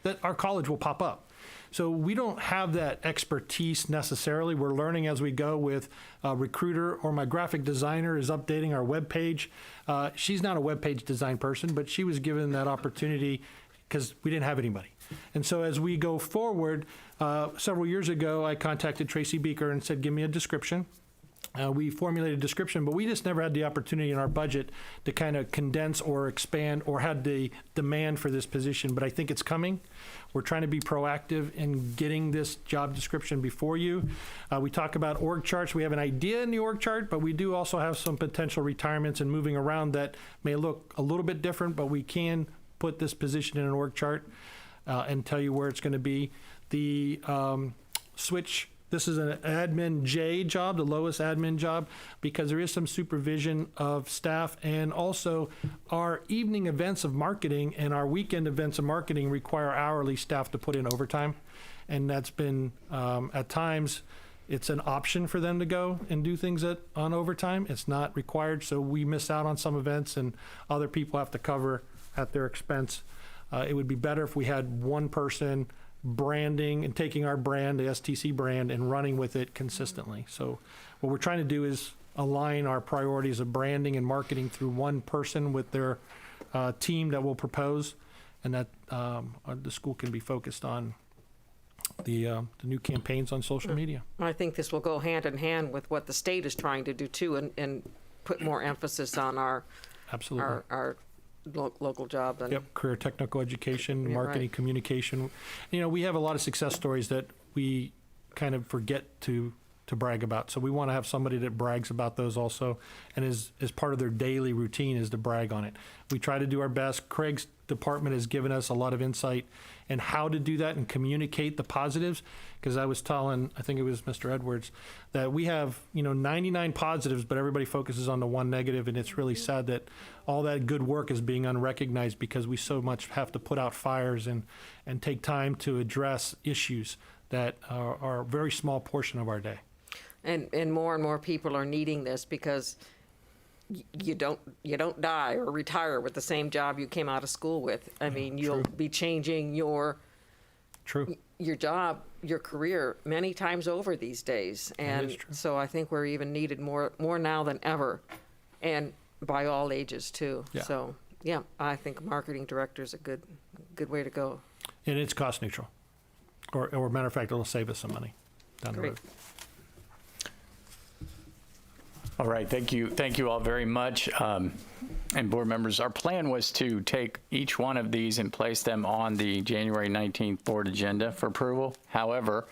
that our college will pop up. So we don't have that expertise necessarily. We're learning as we go with a recruiter, or my graphic designer is updating our webpage. She's not a webpage design person, but she was given that opportunity because we didn't have anybody. And so as we go forward, several years ago, I contacted Tracy Beaker and said, give me a description. We formulated a description, but we just never had the opportunity in our budget to kind of condense or expand or had the demand for this position. But I think it's coming. We're trying to be proactive in getting this job description before you. We talk about org charts. We have an idea in the org chart, but we do also have some potential retirements and moving around that may look a little bit different, but we can put this position in an org chart and tell you where it's going to be. The switch, this is an admin J job, the lowest admin job, because there is some supervision of staff, and also our evening events of marketing and our weekend events of marketing require hourly staff to put in overtime. And that's been, at times, it's an option for them to go and do things on overtime. It's not required, so we miss out on some events and other people have to cover at their expense. It would be better if we had one person branding and taking our brand, the STC brand, and running with it consistently. So what we're trying to do is align our priorities of branding and marketing through one person with their team that will propose, and that the school can be focused on the new campaigns on social media. I think this will go hand in hand with what the state is trying to do too, and put more emphasis on our Absolutely. our local job. And Yep, career technical education, Yeah, marketing, right. communication. You know, we have a lot of success stories that we kind of forget to to brag about. So we want to have somebody that brags about those also, and is part of their daily routine is to brag on it. We try to do our best. Craig's department has given us a lot of insight in how to do that and communicate the positives, because I was telling, I think it was Mr. Edwards, that we have 99 positives, but everybody focuses on the one negative, and it's really sad that all that good work is being unrecognized because we so much have to put out fires and take time to address issues that are a very small portion of our day. And more people are needing this because you don't die or retire with the same job you came out of school with. I mean, you'll be changing your job, your career many times over these days. And so I think we're even needed more now than ever, and by all ages too. Yeah. So yeah, I think marketing director is a good way to go. And it's cost neutral, or matter of fact, it'll save us some money down the road. All right, thank you all very much. And board members, our plan was to take each one of these and place them on the January 19th board agenda for approval. However,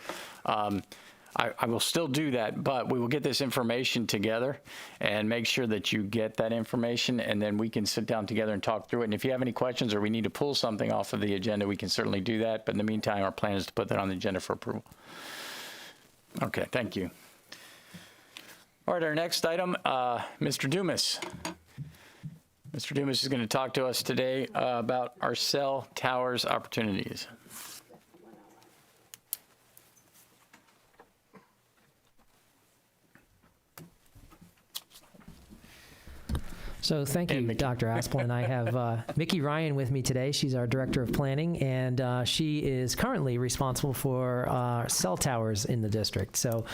I will still do that, but we will get this information together and make sure that you get that information, and then we can sit down together and talk through it. And if you have any questions or we need to pull something off of the agenda, we can certainly do that. But in the meantime, our plan is to put that on the agenda for approval. Okay, thank you. All right, our next item, Mr. Dumas. Mr. Dumas is going to talk to us today about our cell towers opportunities. So thank you, Dr. Asplin. I have Mickey Ryan with me today. She's our Director of Planning, and she is currently responsible for cell towers in the district. So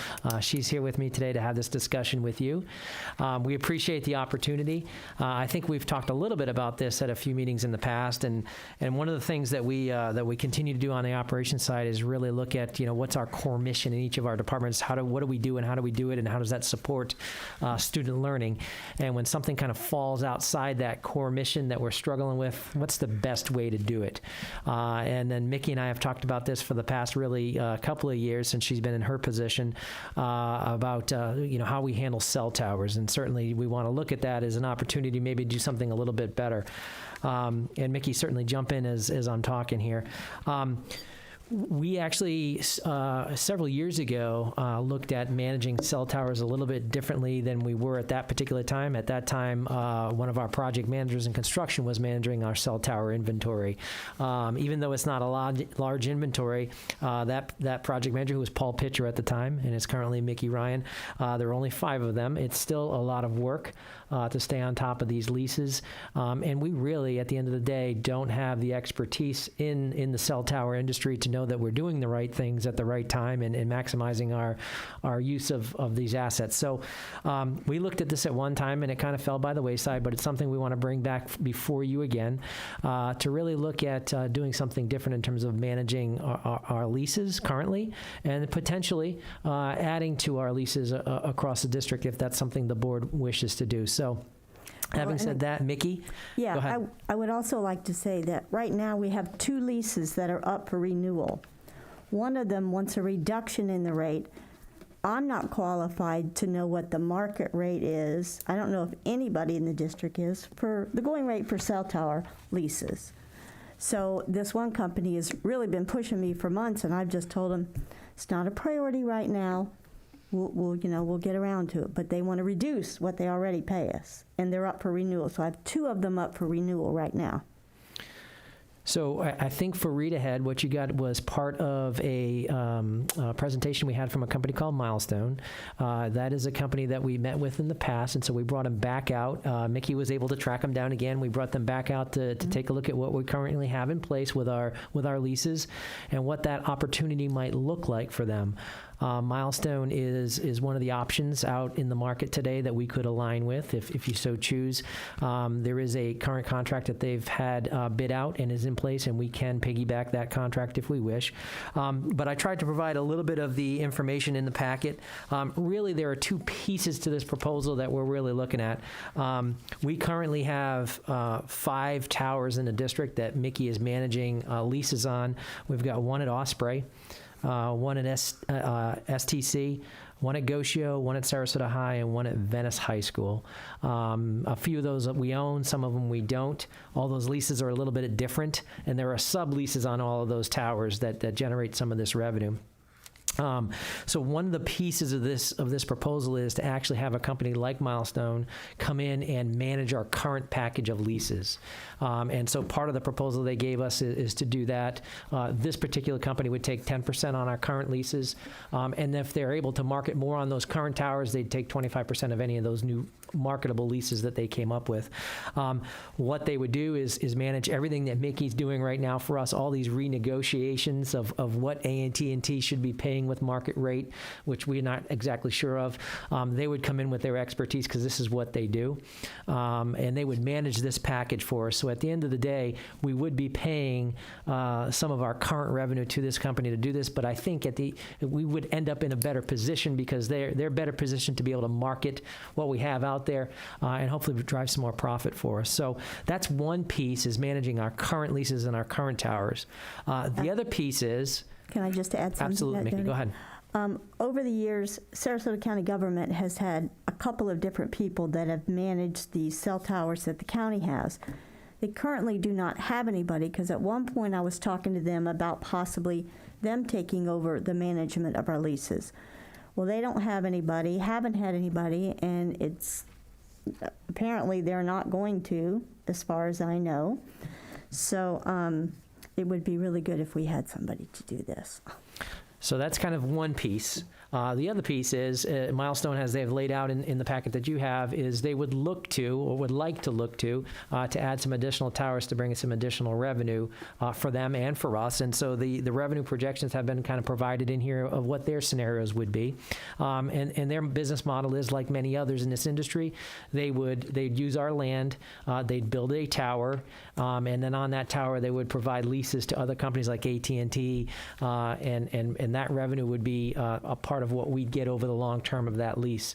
she's here with me today to have this discussion with you. We appreciate the opportunity. I think we've talked a little bit about this at a few meetings in the past, and one of the things that we continue to do on the operations side is really look at what's our core mission in each of our departments. What do we do, and how do we do it, and how does that support student learning? And when something kind of falls outside that core mission that we're struggling with, what's the best way to do it? And then Mickey and I have talked about this for the past really couple of years since she's been in her position about how we handle cell towers, and certainly we want to look at that as an opportunity to maybe do something a little bit better. And Mickey, certainly jump in as I'm talking here. We actually, several years ago, looked at managing cell towers a little bit differently than we were at that particular time. At that time, one of our project managers in construction was managing our cell tower inventory. Even though it's not a large inventory, that project manager, who was Paul Pitcher at the time, and is currently Mickey Ryan, there are only 5 of them. It's still a lot of work to stay on top of these leases. And we really, at the end of the day, don't have the expertise in the cell tower industry to know that we're doing the right things at the right time and maximizing our use of these assets. So we looked at this at one time, and it kind of fell by the wayside, but it's something we want to bring back before you again to really look at doing something different in terms of managing our leases currently, and potentially adding to our leases across the district if that's something the board wishes to do. So having said that, Mickey, go ahead. I would also like to say that right now we have 2 leases that are up for renewal. One of them wants a reduction in the rate. I'm not qualified to know what the market rate is. I don't know if anybody in the district is for the going rate for cell tower leases. So this one company has really been pushing me for months, and I've just told them it's not a priority right now. We'll get around to it, but they want to reduce what they already pay us, and they're up for renewal. So I have 2 of them up for renewal right now. So I think for Read Ahead, what you got was part of a presentation we had from a company called Milestone. That is a company that we met with in the past, and so we brought them back out. Mickey was able to track them down again. We brought them back out to take a look at what we currently have in place with our leases and what that opportunity might look like for them. Milestone is one of the options out in the market today that we could align with if you so choose. There is a current contract that they've had bid out and is in place, and we can piggyback that contract if we wish. But I tried to provide a little bit of the information in the packet. Really, there are 2 pieces to this proposal that we're really looking at. We currently have 5 towers in the district that Mickey is managing leases on. We've got one at Osprey, one at STC, one at Gosio, one at Sarasota High, and one at Venice High School. A few of those that we own, some of them we don't. All those leases are a little bit different, and there are sub-leases on all of those towers that generate some of this revenue. So one of the pieces of this proposal is to actually have a company like Milestone come in and manage our current package of leases. And so part of the proposal they gave us is to do that. This particular company would take 10% on our current leases. And if they're able to market more on those current towers, they'd take 25% of any of those new marketable leases that they came up with. What they would do is manage everything that Mickey's doing right now for us, all these renegotiations of what AT&T should be paying with market rate, which we're not exactly sure of. They would come in with their expertise because this is what they do. And they would manage this package for us. So at the end of the day, we would be paying some of our current revenue to this company to do this, but I think we would end up in a better position because they're better positioned to be able to market what we have out there and hopefully drive some more profit for us. So that's one piece, is managing our current leases and our current towers. The other piece is... Can I just add something? Absolutely, Mickey, go ahead. Over the years, Sarasota County government has had a couple of different people that have managed the cell towers that the county has. They currently do not have anybody, because at one point I was talking to them about possibly them taking over the management of our leases. Well, they don't have anybody, haven't had anybody, and it's apparently they're not going to, as far as I know. So it would be really good if we had somebody to do this. So that's kind of one piece. The other piece is Milestone, as they've laid out in the packet that you have, is they would look to, or would like to look to add some additional towers to bring some additional revenue for them and for us. And so the revenue projections have been kind of provided in here of what their scenarios would be. And their business model is like many others in this industry. They'd use our land, they'd build a tower, and then on that tower they would provide leases to other companies like AT&T, and that revenue would be a part of what we'd get over the long term of that lease.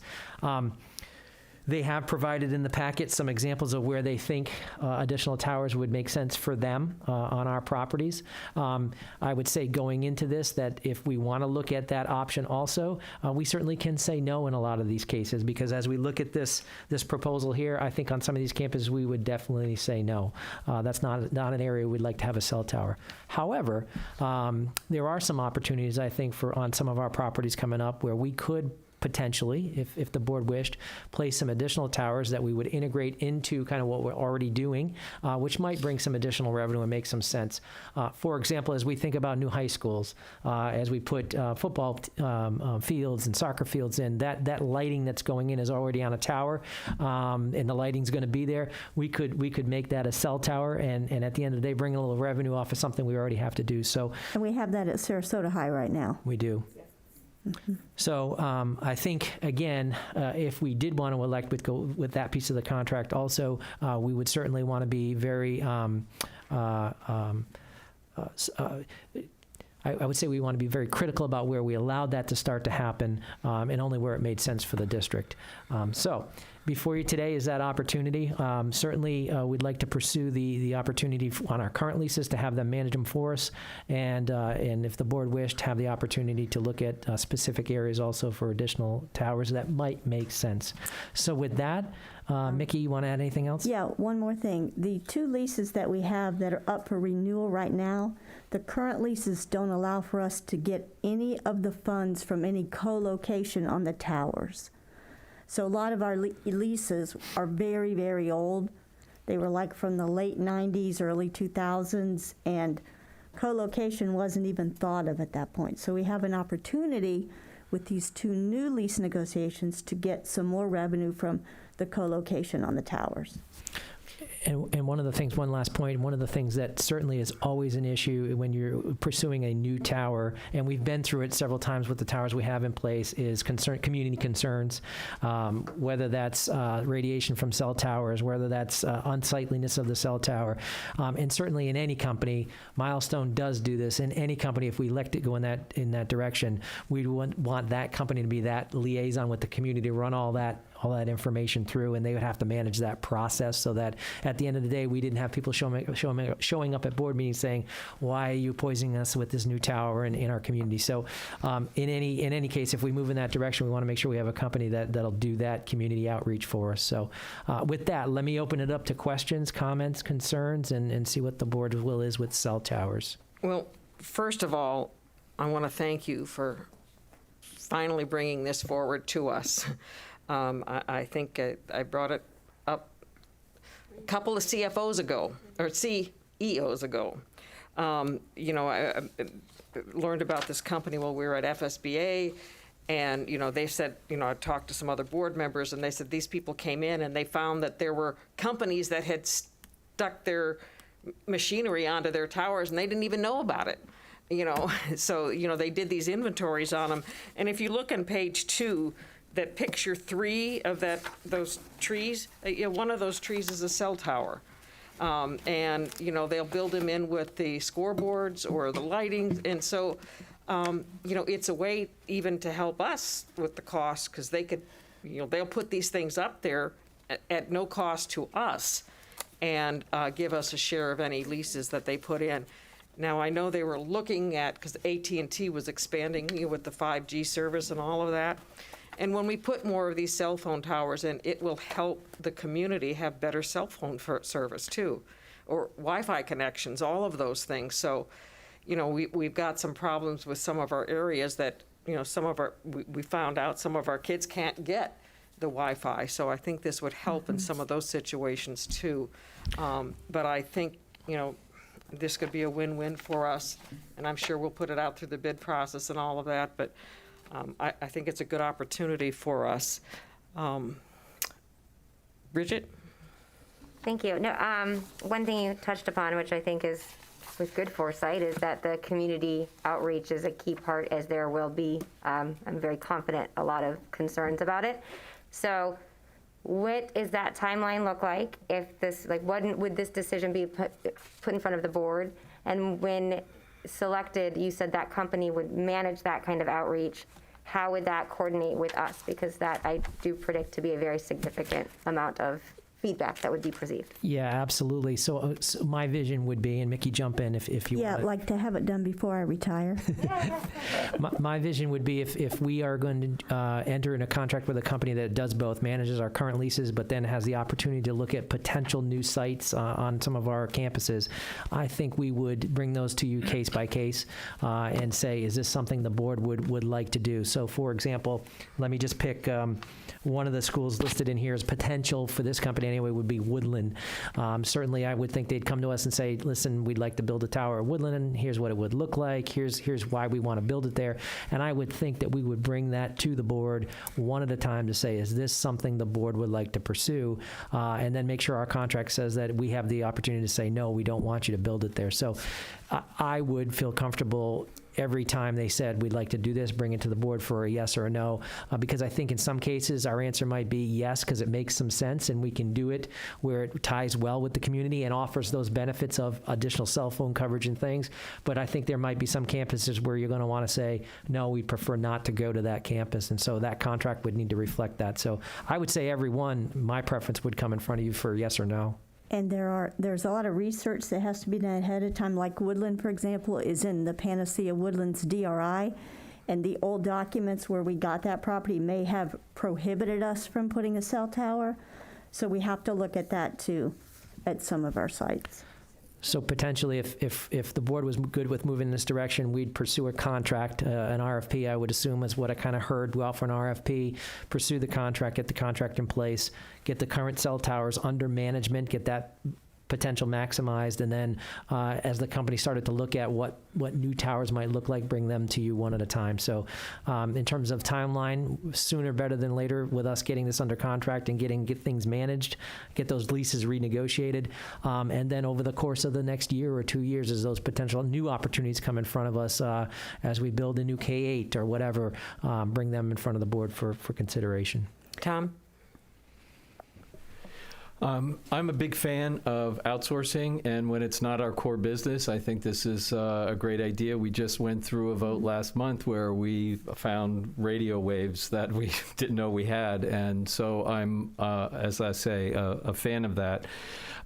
They have provided in the packet some examples of where they think additional towers would make sense for them on our properties. I would say going into this that if we want to look at that option also, we certainly can say no in a lot of these cases, because as we look at this proposal here, I think on some of these campuses we would definitely say no. That's not an area we'd like to have a cell tower. However, there are some opportunities, I think, on some of our properties coming up where we could potentially, if the board wished, place some additional towers that we would integrate into kind of what we're already doing, which might bring some additional revenue and make some sense. For example, as we think about new high schools, as we put football fields and soccer fields in, that lighting that's going in is already on a tower, and the lighting's going to be there. We could make that a cell tower, and at the end of the day, bring a little revenue off of something we already have to do. So, and we have that at Sarasota High right now. We do. Mm-hmm. So I think, again, if we did want to elect with that piece of the contract also, we would certainly want to be very, I would say we want to be very critical about where we allowed that to start to happen, and only where it made sense for the district. So before you today is that opportunity. Certainly, we'd like to pursue the opportunity on our current leases to have them manage them for us, and if the board wished, have the opportunity to look at specific areas also for additional towers that might make sense. So with that, Mickey, you want to add anything else? Yeah, one more thing. The two leases that we have that are up for renewal right now, the current leases don't allow for us to get any of the funds from any co-location on the towers. So a lot of our leases are very, very old. They were like from the late 90s, early 2000s, and co-location wasn't even thought of at that point. So we have an opportunity with these two new lease negotiations to get some more revenue from the co-location on the towers. And one of the things, one last point, one of the things that certainly is always an issue when you're pursuing a new tower, and we've been through it several times with the towers we have in place, is community concerns, whether that's radiation from cell towers, whether that's unsightliness of the cell tower. And certainly in any company, Milestone does do this. In any company, if we elect to go in that direction, we want that company to be that liaison with the community to run all that information through, and they would have to manage that process so that at at the end of the day, we didn't have people showing up at board meetings saying, why are you poisoning us with this new tower in our community? So in any case, if we move in that direction, we want to make sure we have a company that'll do that community outreach for us. So with that, let me open it up to questions, comments, concerns, and see what the board's will is with cell towers. Well, first of all, I want to thank you for finally bringing this forward to us. I think I brought it up a couple of CFOs ago, or CEOs ago. You know, I learned about this company while we were at FSBA, and, you know, they said, you know, I talked to some other board members, and they said these people came in and they found that there were companies that had stuck their machinery onto their towers, and they didn't even know about it. You know, so, you know, they did these inventories on them. And if you look on page 2, that picture 3 of those trees, you know, one of those trees is a cell tower. And, you know, they'll build them in with the scoreboards or the lighting. And so, you know, it's a way even to help us with the cost, because they could, you know, they'll put these things up there at no cost to us and give us a share of any leases that they put in. Now, I know they were looking at, because AT&T was expanding, you know, with the 5G service and all of that. And when we put more of these cell phone towers in, it will help the community have better cell phone service too, or Wi-Fi connections, all of those things. So, you know, we've got some problems with some of our areas that, you know, we found out some of our kids can't get the Wi-Fi. So I think this would help in some of those situations too. But I think, you know, this could be a win-win for us, and I'm sure we'll put it out through the bid process and all of that, but I think it's a good opportunity for us. Bridget? Thank you. No, one thing you touched upon, which I think is with good foresight, is that the community outreach is a key part, as there will be, I'm very confident, a lot of concerns about it. So what is that timeline look like? If this, like, when would this decision be put in front of the board? And when selected, you said that company would manage that kind of outreach. How would that coordinate with us? Because that I do predict to be a very significant amount of feedback that would be perceived. Yeah, absolutely. So my vision would be, and Mickey, jump in if you want. Yeah, like to have it done before I retire. My vision would be if we are going to enter in a contract with a company that does both, manages our current leases, but then has the opportunity to look at potential new sites on some of our campuses, I think we would bring those to you case by case and say, is this something the board would like to do? So, for example, let me just pick one of the schools listed in here as potential for this company anyway would be Woodland. Certainly, I would think they'd come to us and say, listen, we'd like to build a tower at Woodland, and here's what it would look like. Here's why we want to build it there. And I would think that we would bring that to the board one at a time to say, is this something the board would like to pursue? And then make sure our contract says that we have the opportunity to say, no, we don't want you to build it there. So I would feel comfortable every time they said, we'd like to do this, bring it to the board for a yes or a no, because I think in some cases our answer might be yes, because it makes some sense and we can do it where it ties well with the community and offers those benefits of additional cell phone coverage and things. But I think there might be some campuses where you're going to want to say, no, we prefer not to go to that campus. And so that contract would need to reflect that. So I would say every one, my preference would come in front of you for yes or no. And there's a lot of research that has to be done ahead of time. Like Woodland, for example, is in the Panacea Woodlands DRI, and the old documents where we got that property may have prohibited us from putting a cell tower. So we have to look at that too at some of our sites. So potentially, if the board was good with moving in this direction, we'd pursue a contract, an RFP, I would assume is what I kind of heard. We offer an RFP, pursue the contract, get the contract in place, get the current cell towers under management, get that potential maximized, and then as the company started to look at what new towers might look like, bring them to you one at a time. So in terms of timeline, sooner better than later with us getting this under contract and get things managed, get those leases renegotiated, and then over the course of the next year or 2 years as those potential new opportunities come in front of us as we build a new K-8 or whatever, bring them in front of the board for consideration. Tom? I'm a big fan of outsourcing, and when it's not our core business, I think this is a great idea. We just went through a vote last month where we found radio waves that we didn't know we had, and so I'm, as I say, a fan of that.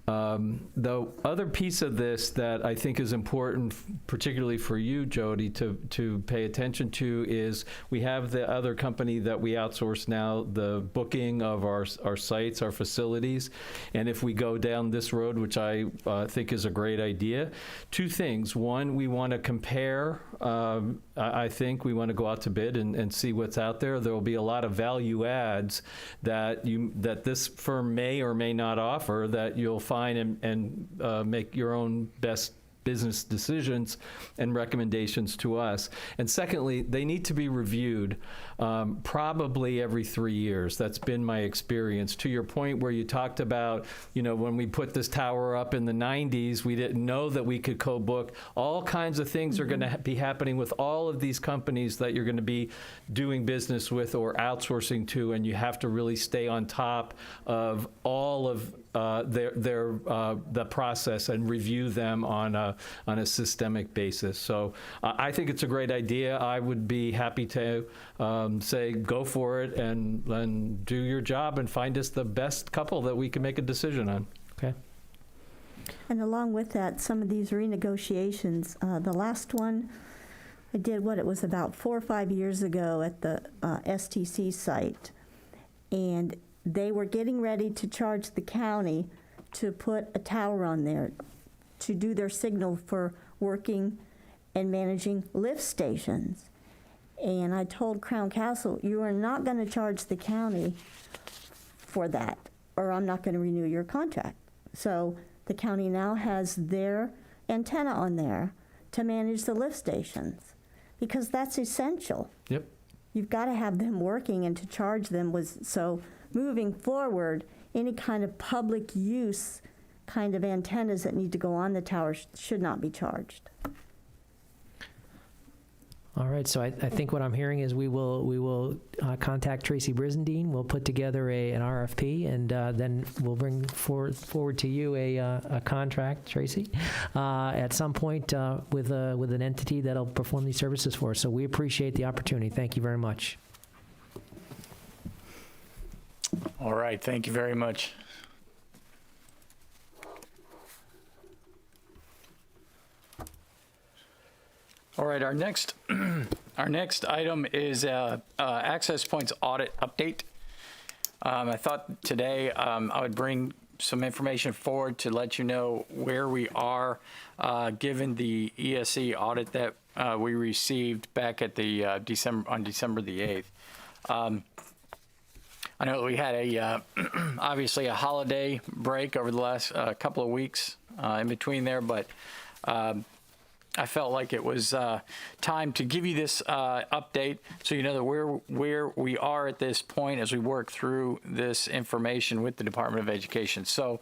The other piece of this that I think is important, particularly for you, Jody, to pay attention to is we have the other company that we outsource now, the booking of our sites, our facilities. And if we go down this road, which I think is a great idea, two things. One, we want to compare. I think we want to go out to bid and see what's out there. There will be a lot of value adds that this firm may or may not offer that you'll find and make your own best business decisions and recommendations to us. And secondly, they need to be reviewed probably every 3 years. That's been my experience. To your point where you talked about, when we put this tower up in the 90s, we didn't know that we could co-book. All kinds of things are going to be happening with all of these companies that you're going to be doing business with or outsourcing to, and you have to really stay on top of all of the process and review them on a systemic basis. So I think it's a great idea. I would be happy to say go for it and do your job and find us the best couple that we can make a decision on. Okay. And along with that, some of these renegotiations, the last one I did, it was about 4 or 5 years ago at the STC site. And they were getting ready to charge the county to put a tower on there to do their signal for working and managing lift stations. And I told Crown Castle, you are not going to charge the county for that, or I'm not going to renew your contract. So the county now has their antenna on there to manage the lift stations, because that's essential. Yep. You've got to have them working, and to charge them was so. Moving forward, any kind of public use kind of antennas that need to go on the tower should not be charged. All right, so I think what I'm hearing is we will contact Tracy Brizendine. We'll put together an RFP, and then we'll bring forward to you a contract, Tracy, at some point with an entity that'll perform these services for us. So we appreciate the opportunity. Thank you very much. All right, thank you very much. All right, our next item is Access Points audit update. I thought today I would bring some information forward to let you know where we are given the ESE audit that we received back at the December the 8th. I know we had obviously a holiday break over the last couple of weeks in between there, but I felt like it was time to give you this update so you know that where we are at this point as we work through this information with the Department of Education. So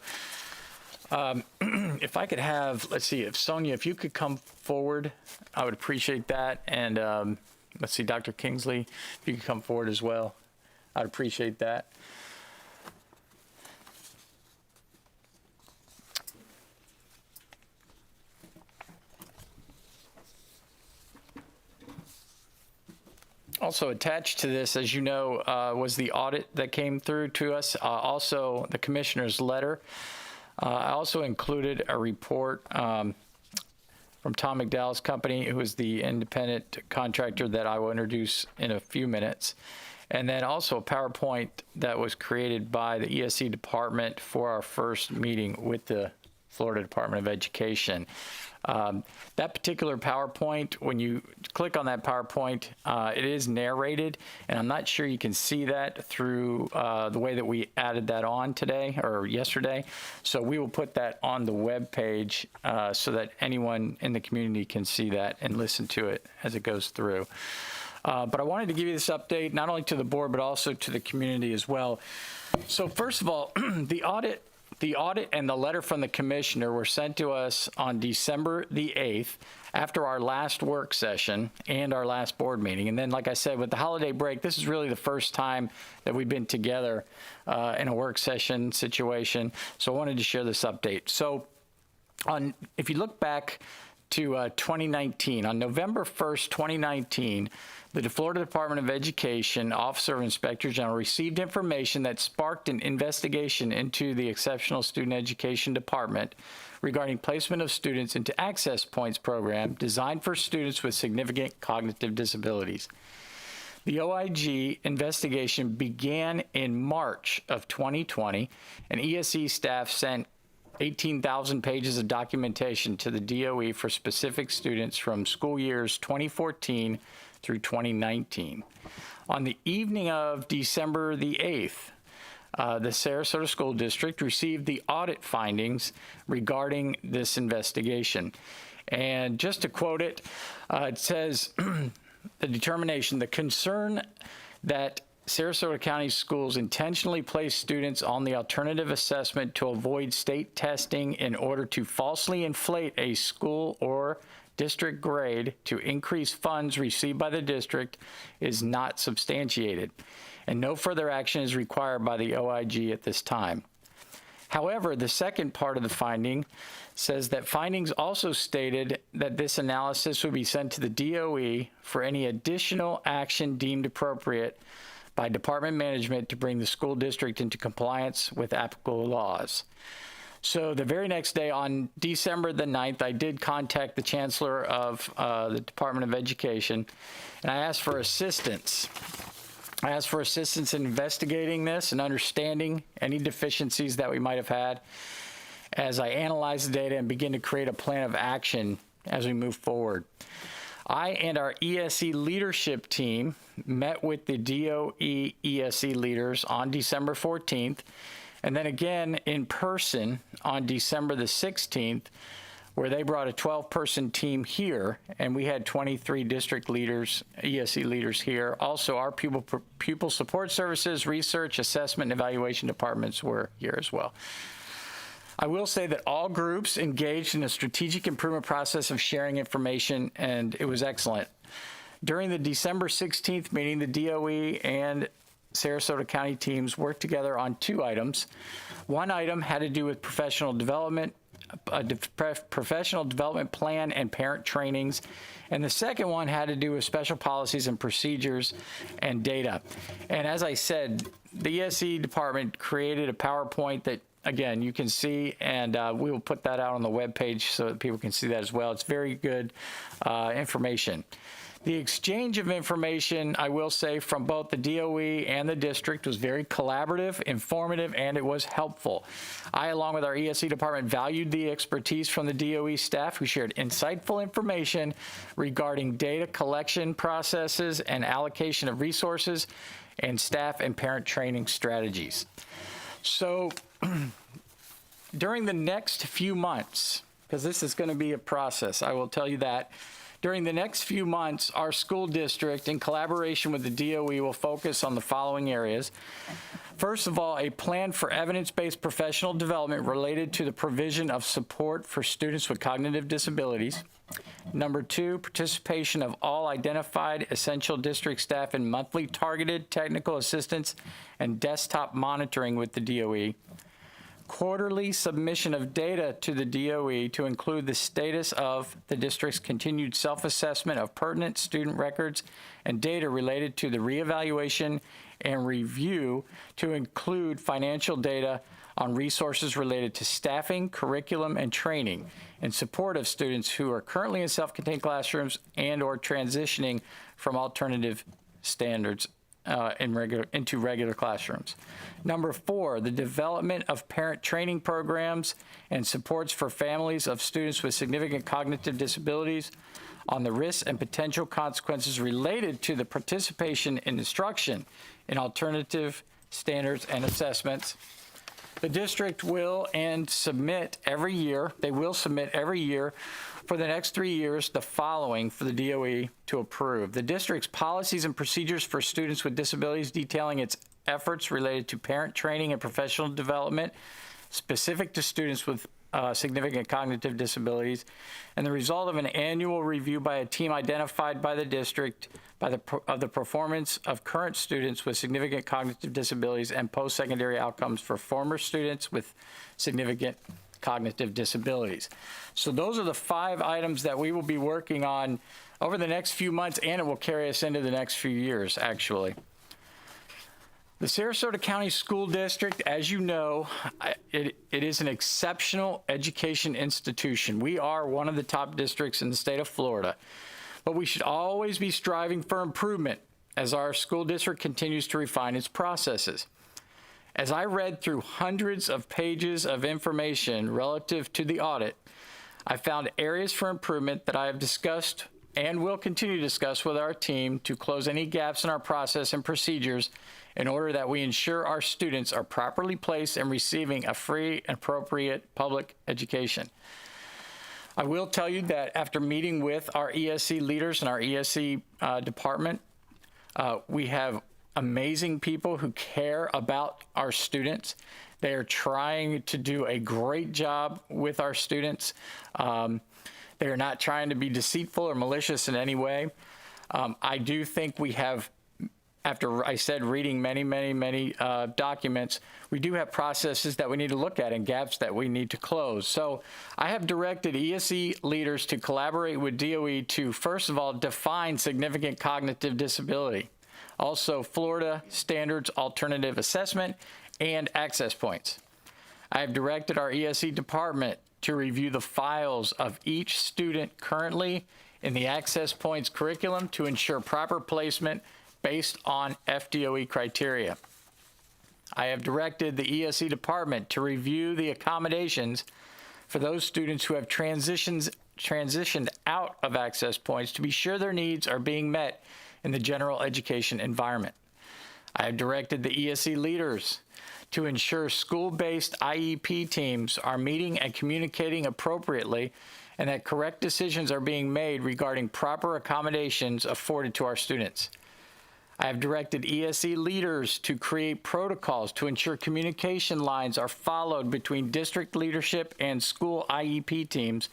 if I could have, let's see, if Sonia, if you could come forward, I would appreciate that. And let's see, Dr. Kingsley, if you could come forward as well. I'd appreciate that. Also attached to this, as you know, was the audit that came through to us. Also, the commissioner's letter. I also included a report from Tom McDowell's company, who is the independent contractor that I will introduce in a few minutes. And then also a PowerPoint that was created by the ESE department for our first meeting with the Florida Department of Education. That particular PowerPoint, when you click on that PowerPoint, it is narrated, and I'm not sure you can see that through the way that we added that on today or yesterday. So we will put that on the web page so that anyone in the community can see that and listen to it as it goes through. But I wanted to give you this update, not only to the board, but also to the community as well. So first of all, the audit and the letter from the commissioner were sent to us on December the 8th after our last work session and our last board meeting. And then, like I said, with the holiday break, this is really the first time that we've been together in a work session situation. So I wanted to share this update. So if you look back to 2019. On November 1st, 2019, the Florida Department of Education Office of Inspector General received information that sparked an investigation into the Exceptional Student Education Department regarding placement of students into Access Points program designed for students with significant cognitive disabilities. The OIG investigation began in March of 2020, and ESE staff sent 18,000 pages of documentation to the DOE for specific students from school years 2014 through 2019. On the evening of December the 8th, the Sarasota School District received the audit findings regarding this investigation. And just to quote it, it says, the determination, the concern that Sarasota County schools intentionally place students on the alternative assessment to avoid state testing in order to falsely inflate a school or district grade to increase funds received by the district is not substantiated, and no further action is required by the OIG at this time. However, the second part of the finding says that findings also stated that this analysis would be sent to the DOE for any additional action deemed appropriate by department management to bring the school district into compliance with applicable laws. So the very next day, on December the 9th, I did contact the chancellor of the Department of Education, and I asked for assistance. I asked for assistance in investigating this and understanding any deficiencies that we might have had as I analyze the data and begin to create a plan of action as we move forward. I and our ESE leadership team met with the DOE ESE leaders on December 14th, and then again in person on December the 16th, where they brought a 12-person team here, and we had 23 district leaders, ESE leaders here. Also, our pupil support services, research, assessment, and evaluation departments were here as well. I will say that all groups engaged in a strategic improvement process of sharing information, and it was excellent. During the December 16th meeting, the DOE and Sarasota County teams worked together on two items. One item had to do with professional development, a professional development plan and parent trainings, and the second one had to do with special policies and procedures and data. And as I said, the ESE department created a PowerPoint that, again, you can see, and we will put that out on the webpage so that people can see that as well. It's very good information. The exchange of information, I will say, from both the DOE and the district was very collaborative, informative, and it was helpful. I, along with our ESE department, valued the expertise from the DOE staff who shared insightful information regarding data collection processes and allocation of resources and staff and parent training strategies. So during the next few months, because this is going to be a process, I will tell you that, during the next few months, our school district, in collaboration with the DOE, will focus on the following areas. First of all, a plan for evidence-based professional development related to the provision of support for students with cognitive disabilities. Number two, participation of all identified essential district staff in monthly targeted technical assistance and desktop monitoring with the DOE. Quarterly submission of data to the DOE to include the status of the district's continued self-assessment of pertinent student records and data related to the reevaluation and review, to include financial data on resources related to staffing, curriculum, and training in support of students who are currently in self-contained classrooms and or transitioning from alternative standards into regular classrooms. Number four, the development of parent training programs and supports for families of students with significant cognitive disabilities on the risks and potential consequences related to the participation in instruction in alternative standards and assessments. The district will submit every year for the next 3 years the following for the DOE to approve: the district's policies and procedures for students with disabilities, detailing its efforts related to parent training and professional development specific to students with significant cognitive disabilities, and the result of an annual review by a team identified by the district of the performance of current students with significant cognitive disabilities and post-secondary outcomes for former students with significant cognitive disabilities. So those are the 5 items that we will be working on over the next few months, and it will carry us into the next few years, actually. The Sarasota County School District, as you know, it is an exceptional education institution. We are one of the top districts in the state of Florida, but we should always be striving for improvement as our school district continues to refine its processes. As I read through hundreds of pages of information relative to the audit, I found areas for improvement that I have discussed and will continue to discuss with our team to close any gaps in our process and procedures in order that we ensure our students are properly placed and receiving a free and appropriate public education. I will tell you that after meeting with our ESC leaders and our ESC department, we have amazing people who care about our students. They are trying to do a great job with our students. They are not trying to be deceitful or malicious in any way. I do think we have, after I said reading many documents, we do have processes that we need to look at and gaps that we need to close. So I have directed ESC leaders to collaborate with DOE to, first of all, define significant cognitive disability. Also, Florida Standards Alternative Assessment and access points. I have directed our ESC department to review the files of each student currently in the access points curriculum to ensure proper placement based on FDOE criteria. I have directed the ESC department to review the accommodations for those students who have transitioned out of access points to be sure their needs are being met in the general education environment. I have directed the ESC leaders to ensure school-based IEP teams are meeting and communicating appropriately and that correct decisions are being made regarding proper accommodations afforded to our students. I have directed ESC leaders to create protocols to ensure communication lines are followed between district leadership and school IEP teams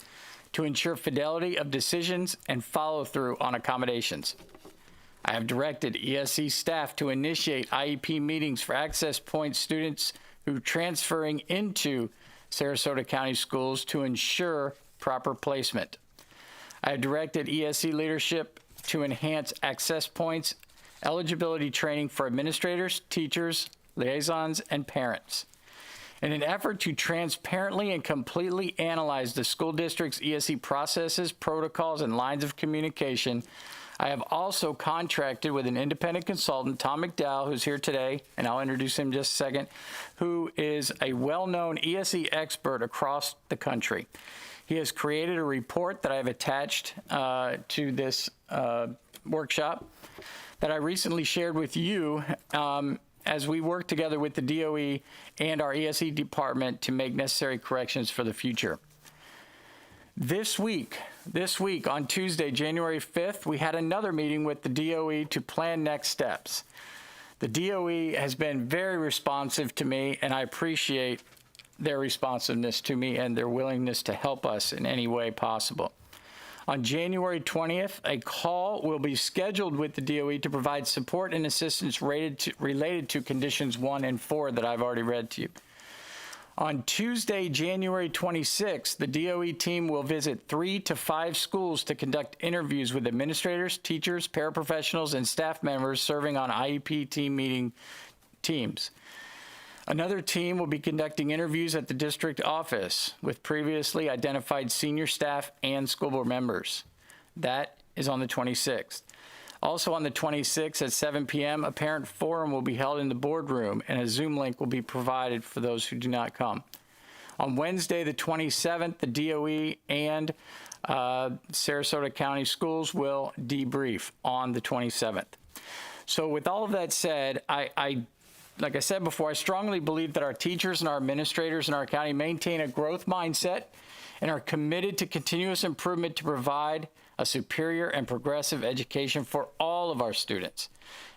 to ensure fidelity of decisions and follow-through on accommodations. I have directed ESC staff to initiate IEP meetings for access point students who are transferring into Sarasota County schools to ensure proper placement. I have directed ESC leadership to enhance access points eligibility training for administrators, teachers, liaisons, and parents. In an effort to transparently and completely analyze the school district's ESC processes, protocols, and lines of communication, I have also contracted with an independent consultant, Tom McDowell, who's here today, and I'll introduce him in just a second, who is a well-known ESC expert across the country. He has created a report that I've attached to this workshop that I recently shared with you as we work together with the DOE and our ESC department to make necessary corrections for the future. This week, on Tuesday, January 5th, we had another meeting with the DOE to plan next steps. The DOE has been very responsive to me, and I appreciate their responsiveness to me and their willingness to help us in any way possible. On January 20th, a call will be scheduled with the DOE to provide support and assistance related to conditions 1 and 4 that I've already read to you. On Tuesday, January 26th, the DOE team will visit 3 to 5 schools to conduct interviews with administrators, teachers, paraprofessionals, and staff members serving on IEP teams. Another team will be conducting interviews at the district office with previously identified senior staff and school board members. That is on the 26th. Also on the 26th at 7 p.m., a parent forum will be held in the boardroom and a Zoom link will be provided for those who do not come. On Wednesday, the 27th, the DOE and Sarasota County Schools will debrief on the 27th. So with all of that said, like I said before, I strongly believe that our teachers and our administrators in our county maintain a growth mindset and are committed to continuous improvement to provide a superior and progressive education for all of our students.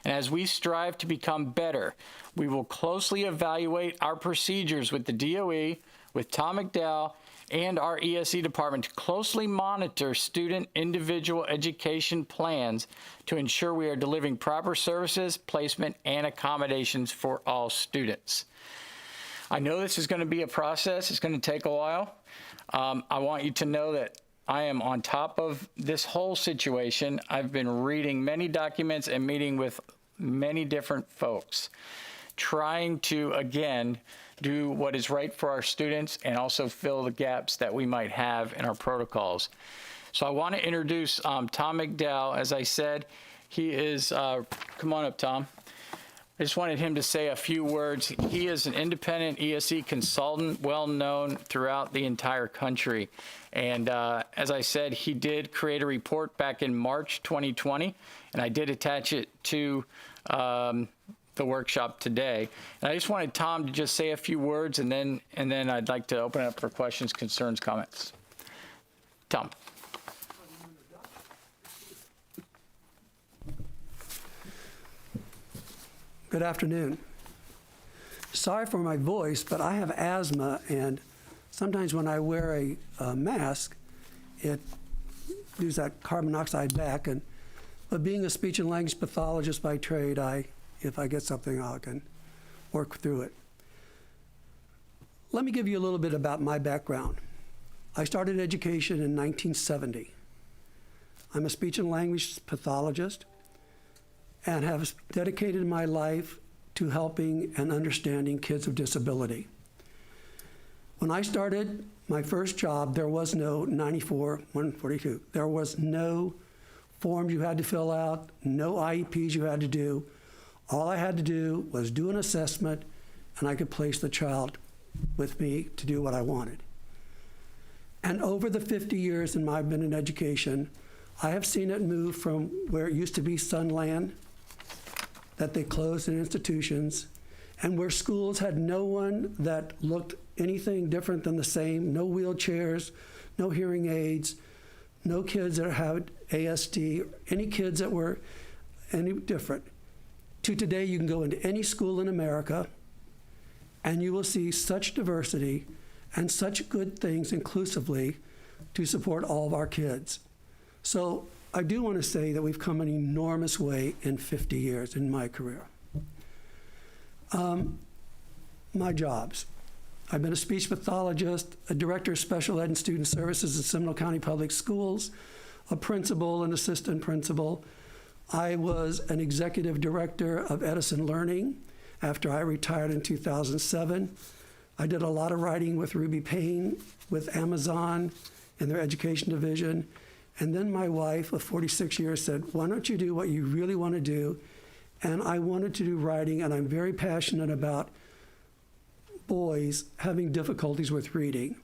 And as we strive to become better, we will closely evaluate our procedures with the DOE, with Tom McDowell, and our ESC department to closely monitor student individual education plans to ensure we are delivering proper services, placement, and accommodations for all students. I know this is going to be a process. It's going to take a while. I want you to know that I am on top of this whole situation. I've been reading many documents and meeting with many different folks, trying to, again, do what is right for our students and also fill the gaps that we might have in our protocols. So I want to introduce Tom McDowell. As I said, he is, come on up, Tom. I just wanted him to say a few words. He is an independent ESE consultant, well known throughout the entire country. And as I said, he did create a report back in March 2020, and I did attach it to the workshop today. And I just wanted Tom to just say a few words, and then I'd like to open it up for questions, concerns, comments. Tom. Good afternoon. Sorry for my voice, but I have asthma, and sometimes when I wear a mask, it leaves that carbon monoxide back. But being a speech and language pathologist by trade, if I get something, I can work through it. Let me give you a little bit about my background. I started education in 1970. I'm a speech and language pathologist and have dedicated my life to helping and understanding kids with disability. When I started my first job, there was no 94-142. There was no forms you had to fill out, no IEPs you had to do. All I had to do was do an assessment, and I could place the child with me to do what I wanted. And over the 50 years I've been in education, I have seen it move from where it used to be Sunland, that they closed in institutions, and where schools had no one that looked anything different than the same, no wheelchairs, no hearing aids, no kids that had ASD, any kids that were any different. To today, you can go into any school in America, and you will see such diversity and such good things inclusively to support all of our kids. So I do want to say that we've come an enormous way in 50 years in my career. My jobs. I've been a speech pathologist, a director of special ed and student services in Seminole County Public Schools, a principal and assistant principal. I was an executive director of Edison Learning after I retired in 2007. I did a lot of writing with Ruby Payne, with Amazon in their education division. And then my wife of 46 years said, why don't you do what you really want to do? And I wanted to do writing, and I'm very passionate about boys having difficulties with reading.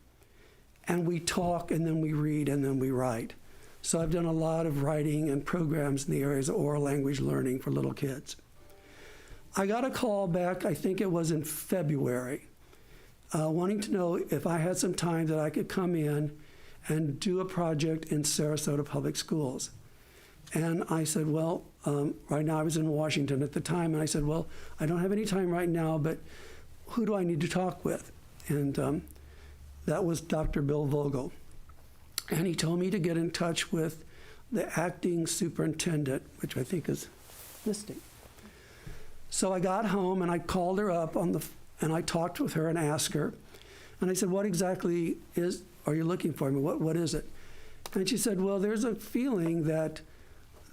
And we talk, and then we read, and then we write. So I've done a lot of writing and programs in the areas of oral language learning for little kids. I got a call back, I think it was in February, wanting to know if I had some time that I could come in and do a project in Sarasota Public Schools. And I said, well, right now I was in Washington at the time, and I said, well, I don't have any time right now, but who do I need to talk with? And that was Dr. Bill Vogel. And he told me to get in touch with the acting superintendent, which I think is Misty. So I got home, and I called her up and I talked with her and asked her. And I said, what exactly are you looking for me? What is it? And she said, well, there's a feeling that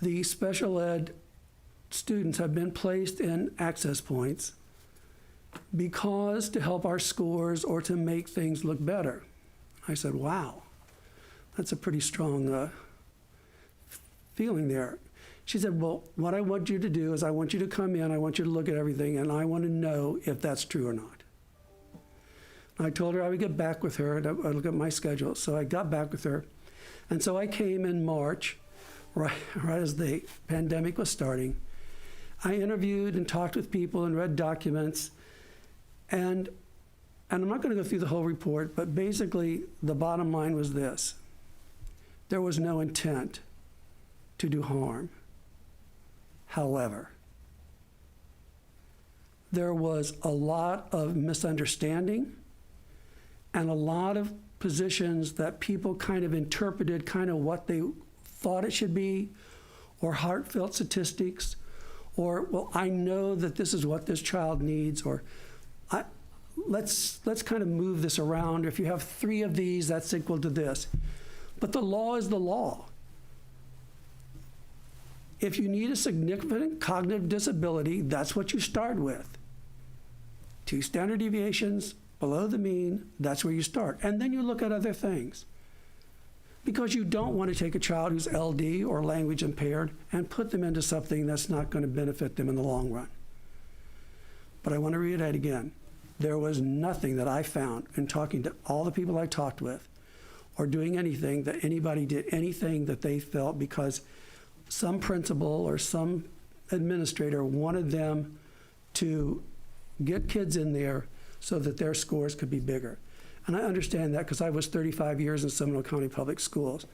the special ed students have been placed in access points because to help our scores or to make things look better. I said, wow, that's a pretty strong feeling there. She said, well, what I want you to do is I want you to come in, I want you to look at everything, and I want to know if that's true or not. I told her I would get back with her, and I'd look at my schedule. So I got back with her. And so I came in March, right as the pandemic was starting. I interviewed and talked with people and read documents. And I'm not going to go through the whole report, but basically the bottom line was this. There was no intent to do harm. However, there was a lot of misunderstanding and a lot of positions that people kind of interpreted kind of what they thought it should be, or heartfelt statistics, or, well, I know that this is what this child needs, or let's kind of move this around. If you have 3 of these, that's equal to this. But the law is the law. If you need a significant cognitive disability, that's what you start with. 2 standard deviations below the mean, that's where you start. And then you look at other things. Because you don't want to take a child who's LD or language impaired and put them into something that's not going to benefit them in the long run. But I want to read that again. There was nothing that I found in talking to all the people I talked with or doing anything that anybody did anything that they felt because some principal or some administrator wanted them to get kids in there so that their scores could be bigger. And I understand that because I was 35 years in Seminole County Public Schools.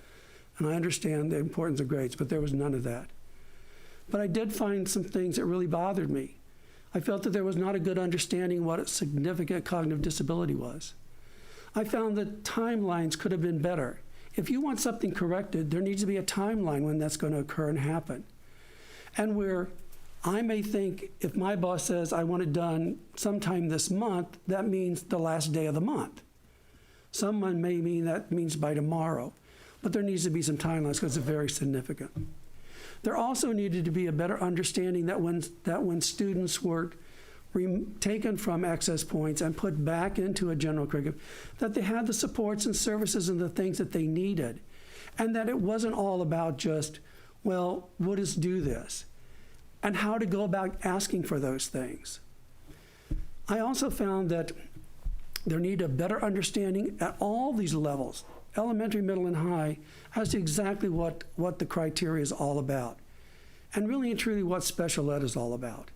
And I understand the importance of grades, but there was none of that. But I did find some things that really bothered me. I felt that there was not a good understanding what a significant cognitive disability was. I found that timelines could have been better. If you want something corrected, there needs to be a timeline when that's going to occur and happen. And where I may think if my boss says I want it done sometime this month, that means the last day of the month. Someone may mean that means by tomorrow, but there needs to be some timelines because it's very significant. There also needed to be a better understanding that when students were taken from access points and put back into a general curriculum, that they had the supports and services and the things that they needed, and that it wasn't all about just, well, we'll just do this, and how to go about asking for those things. I also found that there needed a better understanding at all these levels, elementary, middle, and high, as to exactly what the criteria is all about, and really and truly what special ed is all about.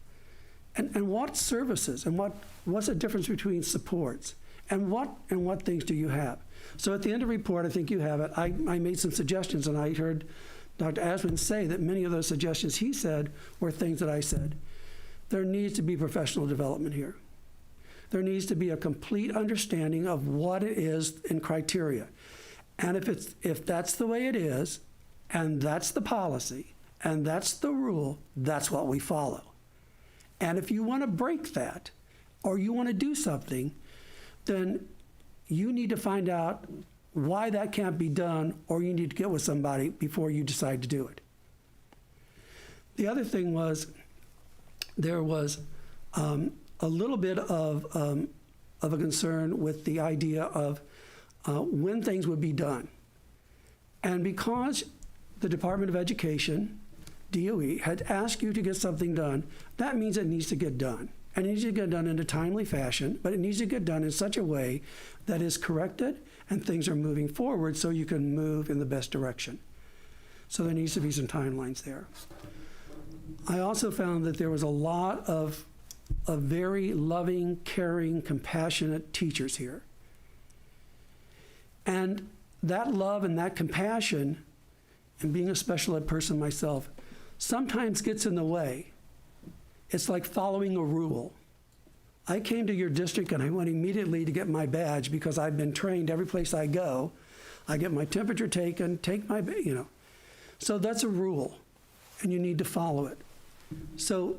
And what services, and what's the difference between supports, and what things do you have? So at the end of the report, I think you have it, I made some suggestions, and I heard Dr. Asman say that many of those suggestions he said were things that I said. There needs to be professional development here. There needs to be a complete understanding of what it is in criteria. And if that's the way it is, and that's the policy, and that's the rule, that's what we follow. And if you want to break that, or you want to do something, then you need to find out why that can't be done, or you need to get with somebody before you decide to do it. The other thing was, there was a little bit of a concern with the idea of when things would be done. And because the Department of Education, DOE, had asked you to get something done, that means it needs to get done. And it needs to get done in a timely fashion, but it needs to get done in such a way that is corrected and things are moving forward so you can move in the best direction. So there needs to be some timelines there. I also found that there was a lot of very loving, caring, compassionate teachers here. And that love and that compassion, and being a special ed person myself, sometimes gets in the way. It's like following a rule. I came to your district and I went immediately to get my badge because I've been trained every place I go. I get my temperature taken, take my, So that's a rule, and you need to follow it. So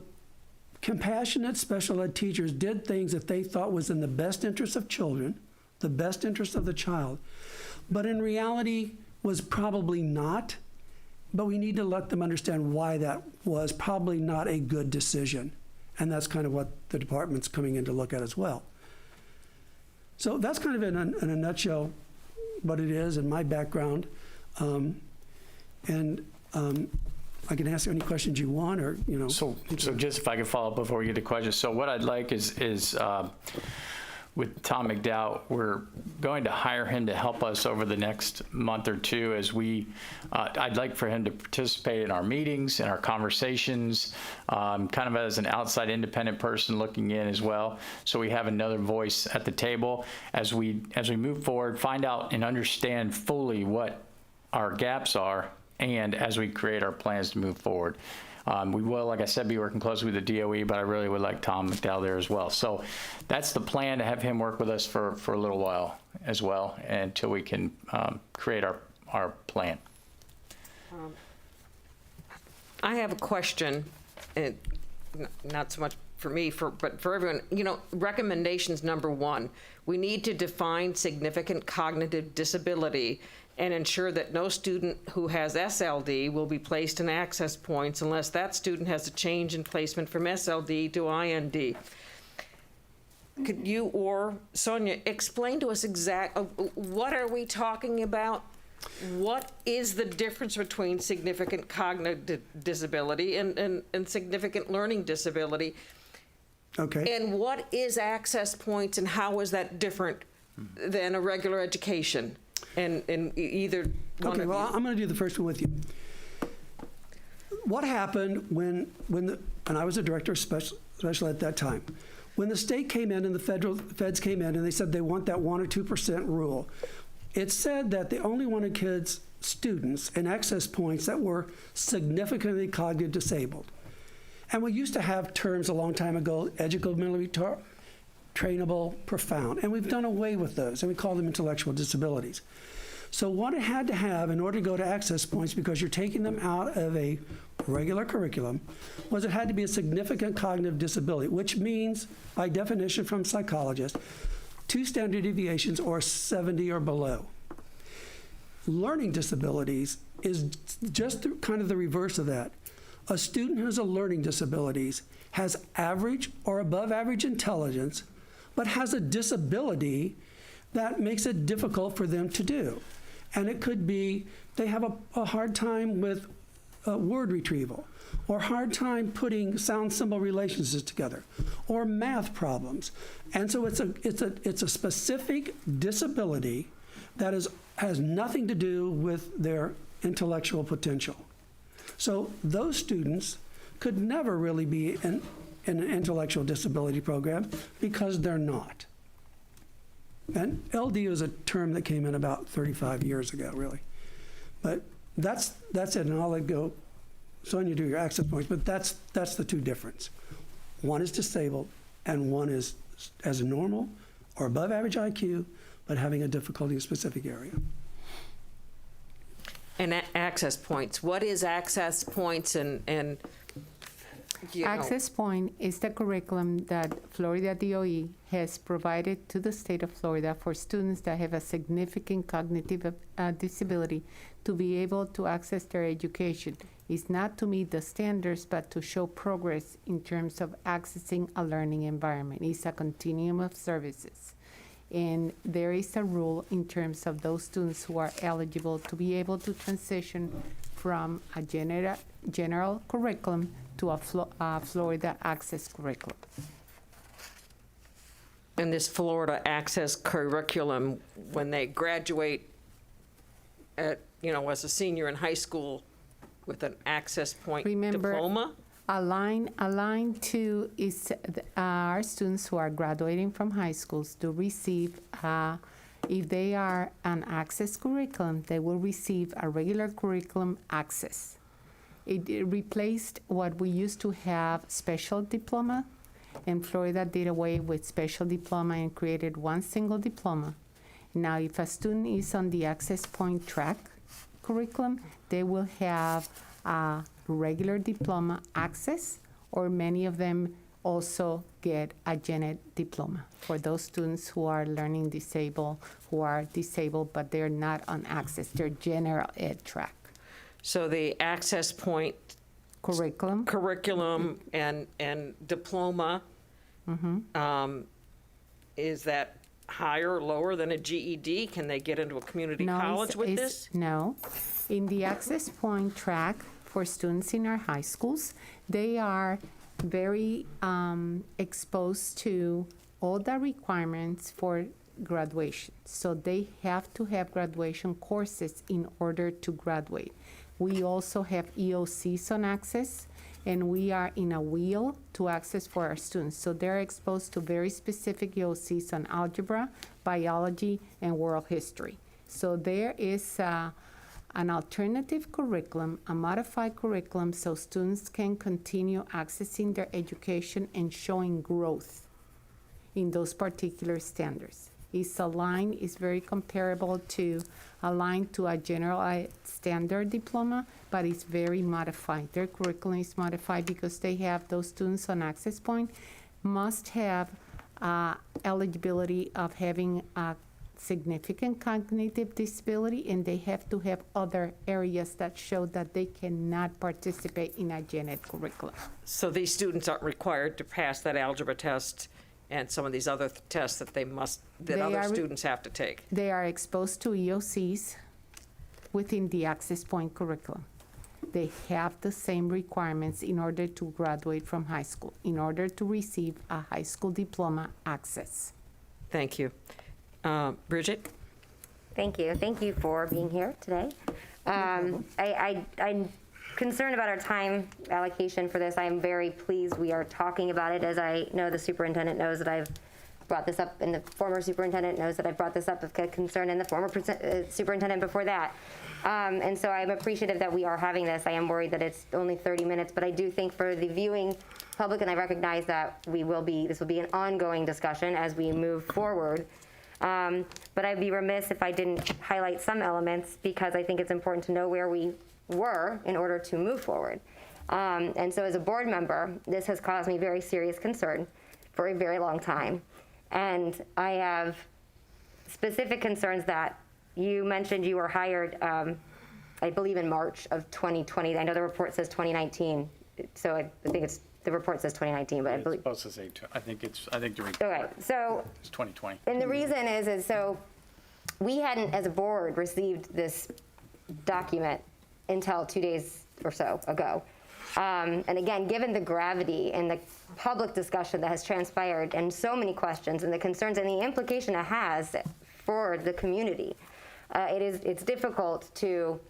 compassionate special ed teachers did things that they thought was in the best interest of children, the best interest of the child, but in reality was probably not. But we need to let them understand why that was probably not a good decision. And that's kind of what the department's coming in to look at as well. So that's kind of in a nutshell what it is and my background. I can answer any questions you want, or So just if I could follow up before we get to questions. So what I'd like is with Tom McDowell, we're going to hire him to help us over the next month or two as I'd like for him to participate in our meetings and our conversations, kind of as an outside independent person looking in as well. So we have another voice at the table as we move forward, find out and understand fully what our gaps are, and as we create our plans to move forward. We will, like I said, be working closely with the DOE, but I really would like Tom McDowell there as well. So that's the plan, to have him work with us for a little while as well, until we can create our plan. I have a question, not so much for me, but for everyone, recommendations number one, we need to define significant cognitive disability and ensure that no student who has SLD will be placed in access points unless that student has a change in placement from SLD to IND. Could you or Sonia explain to us what are we talking about? What is the difference between significant cognitive disability and significant learning disability? Okay. And what is access points and how is that different than a regular education? And either one Okay, of well, you. I'm going to do the first one with you. What happened and I was a director of special ed at that time, when the state came in and the feds came in and they said they want that 1 or 2% rule, it said that they only wanted students in access points that were significantly cognitively disabled. And we used to have terms a long time ago, educationally trainable, profound, and we've done away with those, and we call them intellectual disabilities. So what it had to have in order to go to access points, because you're taking them out of a regular curriculum, was it had to be a significant cognitive disability, which means, by definition from psychologists, 2 standard deviations or 70 or below. Learning disabilities is just kind of the reverse of that. A student who has a learning disabilities has average or above average intelligence, but has a disability that makes it difficult for them to do. And it could be they have a hard time with word retrieval, or hard time putting sound symbol relationships together, or math problems. And so it's a specific disability that has nothing to do with their intellectual potential. So those students could never really be in an intellectual disability program because they're not. And LD is a term that came in about 35 years ago, really. But that's it, and I'll let go. Sonia, do your access points, but that's the 2 difference. One is disabled, and one is as a normal or above average IQ, but having a difficulty in a specific area. And access points. What is access points and Access Point is the curriculum that Florida DOE has provided to the state of Florida for students that have a significant cognitive disability to be able to access their education. It's not to meet the standards, but to show progress in terms of accessing a learning environment. It's a continuum of services. And there is a rule in terms of those students who are eligible to be able to transition from a general curriculum to a Florida Access curriculum. And this Florida Access curriculum, when they graduate as a senior in high school with an access point diploma? Align 2 is our students who are graduating from high schools to receive, if they are an access curriculum, they will receive a regular curriculum access. It replaced what we used to have special diploma, and Florida did away with special diploma and created one single diploma. Now, if a student is on the access point track curriculum, they will have a regular diploma access, or many of them also get a gen ed diploma for those students who are learning disabled, but they're not on access, they're general ed track. So the access point curriculum and diploma, is that higher or lower than a GED? Can they get into a community college with this? No. In the access point track for students in our high schools, they are very exposed to all the requirements for graduation. So they have to have graduation courses in order to graduate. We also have EOCs on access, and we are in a wheel to access for our students. So they're exposed to very specific EOCs on algebra, biology, and world history. So there is an alternative curriculum, a modified curriculum, so students can continue accessing their education and showing growth in those particular standards. It's aligned, it's very comparable to aligned to a general standard diploma, but it's very modified. Their curriculum is modified because they have those students on access point must have eligibility of having a significant cognitive disability, and they have to have other areas that show that they cannot participate in a gen ed curriculum. So these students aren't required to pass that algebra test and some of these other tests that They other are- students have to take? They are exposed to EOCs within the access point curriculum. They have the same requirements in order to graduate from high school, in order to receive a high school diploma access. Thank you. Bridget? Thank you. Thank you for being here today. I'm concerned about our time allocation for this. I'm very pleased we are talking about it, as I know the superintendent knows that I've brought this up, and the former superintendent knows that I've brought this up of concern, and the former superintendent before that. And so I'm appreciative that we are having this. I am worried that it's only 30 minutes, but I do think for the viewing public, and I recognize that this will be an ongoing discussion as we move forward. But I'd be remiss if I didn't highlight some elements, because I think it's important to know where we were in order to move forward. And so as a board member, this has caused me very serious concern for a very long time. And I have specific concerns that you mentioned you were hired, I believe in March of 2020. I know the report says 2019, so I think the report says 2019, but I believe. It's supposed to say, I think the report. Okay, so. It's 2020. And the reason is so we hadn't, as a board, received this document until 2 days or so ago. And again, given the gravity and the public discussion that has transpired and so many questions and the concerns and the implication it has for the community, it's difficult to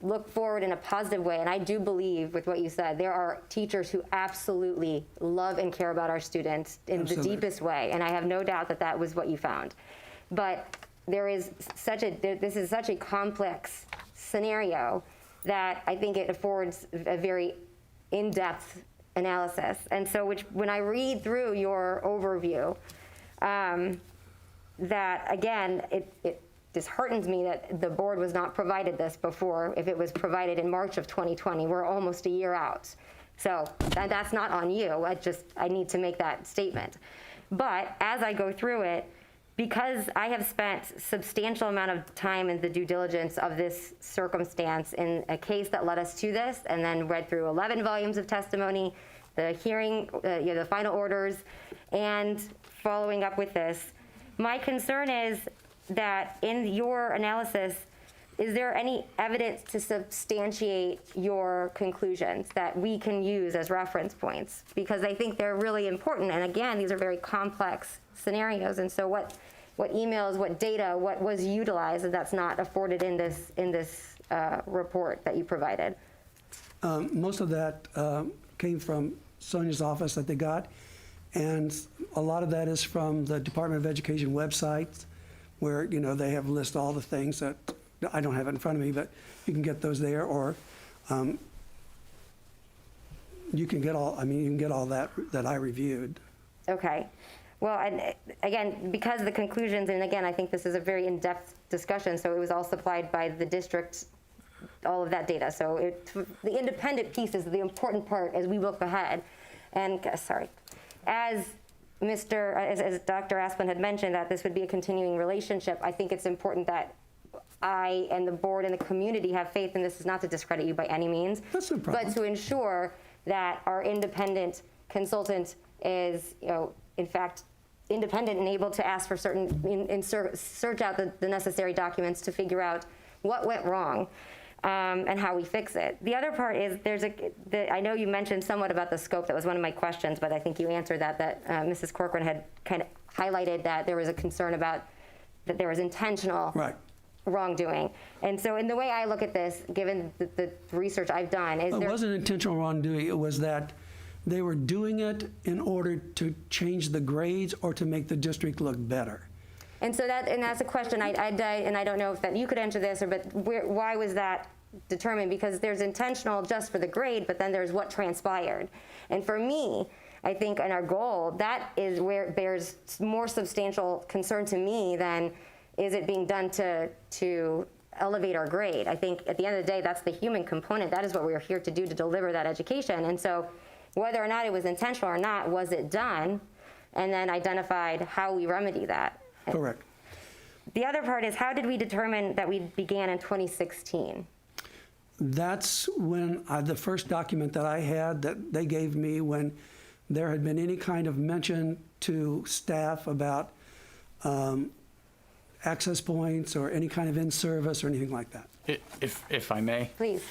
look forward in a positive way. And I do believe, with what you said, there are teachers who absolutely love and care about our students in the deepest way. And I have no doubt that that was what you found. But this is such a complex scenario that I think it affords a very in-depth analysis. And so when I read through your overview, that again, it disheartens me that the board was not provided this before. If it was provided in March of 2020, we're almost a year out. So that's not on you. I need to make that statement. But as I go through it, because I have spent substantial amount of time in the due diligence of this circumstance in a case that led us to this, and then read through 11 volumes of testimony, the hearing, the final orders, and following up with this, my concern is that in your analysis, is there any evidence to substantiate your conclusions that we can use as reference points? Because I think they're really important. And again, these are very complex scenarios. And so what emails, what data, what was utilized, and that's not afforded in this report that you provided? Most of that came from Sonia's office that they got. And a lot of that is from the Department of Education website, where they have listed all the things that I don't have it in front of me, but you can get those there, or you can get all that I reviewed. Okay. Well, and again, because of the conclusions, and again, I think this is a very in-depth discussion, so it was all supplied by the district, all of that data. So the independent piece is the important part as we look ahead. And as Dr. Asplund had mentioned, that this would be a continuing relationship, I think it's important that I and the board and the community have faith, and this is not to discredit you by any means, that's no problem, but to ensure that our independent consultant is, in fact, independent and able to ask for certain, search out the necessary documents to figure out what went wrong and how we fix it. The other part is I know you mentioned somewhat about the scope. That was one of my questions, but I think you answered that Mrs. Corcoran had kind of highlighted that there was a concern about that there was intentional wrongdoing. And so in the way I look at this, given the research I've done, It wasn't intentional wrongdoing. It was that they were doing it in order to change the grades or to make the district look better. And so that's a question, and I don't know if that you could answer this, but why was that determined? Because there's intentional just for the grade, but then there's what transpired. And for me, I think in our goal, that is where it bears more substantial concern to me than is it being done to elevate our grade. I think at the end of the day, that's the human component. That is what we're here to do, to deliver that education. And so whether or not it was intentional or not, was it done? And then identified how we remedy that. Correct. The other part is, how did we determine that we began in 2016? That's when the first document that I had that they gave me, when there had been any kind of mention to staff about access points or any kind of in-service or anything like that. If I may. Please.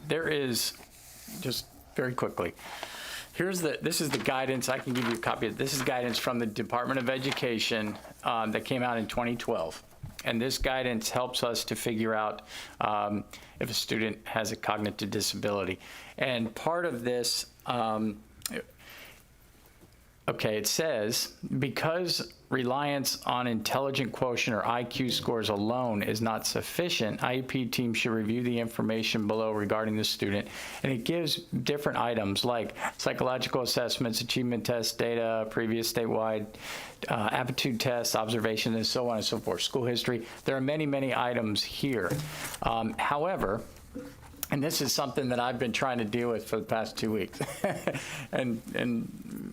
There is, just very quickly, this is the guidance. I can give you a copy of it. This is guidance from the Department of Education that came out in 2012. And this guidance helps us to figure out if a student has a cognitive disability. And part of this, it says, because reliance on intelligent quotient or IQ scores alone is not sufficient, IEP teams should review the information below regarding the student. And it gives different items like psychological assessments, achievement test data, previous statewide aptitude tests, observations, and so on and so forth, school history. There are many, many items here. However, and this is something that I've been trying to deal with for the past 2 weeks. and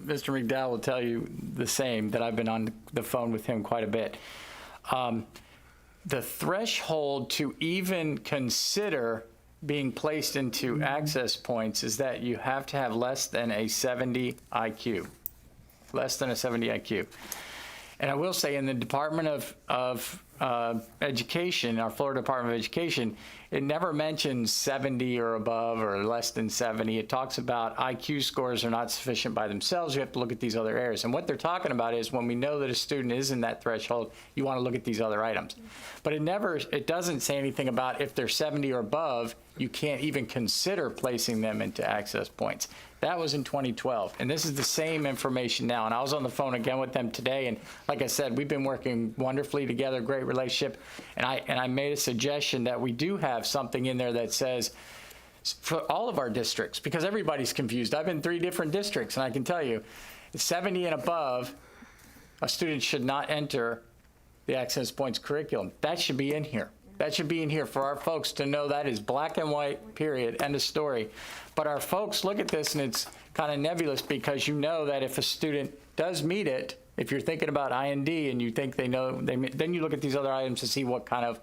Mr. McDowell will tell you the same, that I've been on the phone with him quite a bit. The threshold to even consider being placed into access points is that you have to have less than a 70 IQ. Less than a 70 IQ. And I will say, in the Department of Education, our Florida Department of Education, it never mentions 70 or above or less than 70. It talks about IQ scores are not sufficient by themselves. You have to look at these other areas. And what they're talking about is, when we know that a student is in that threshold, you want to look at these other items. But it doesn't say anything about if they're 70 or above, you can't even consider placing them into access points. That was in 2012, and this is the same information now. And I was on the phone again with them today, and like I said, we've been working wonderfully together, great relationship. And I made a suggestion that we do have something in there that says, for all of our districts, because everybody's confused. I've been in 3 different districts, and I can tell you, 70 and above, a student should not enter the access points curriculum. That should be in here. That should be in here for our folks to know. That is black and white, period, end of story. But our folks look at this and it's kind of nebulous, because you know that if a student does meet it, if you're thinking about IND and you think they know, then you look at these other items to see what kind of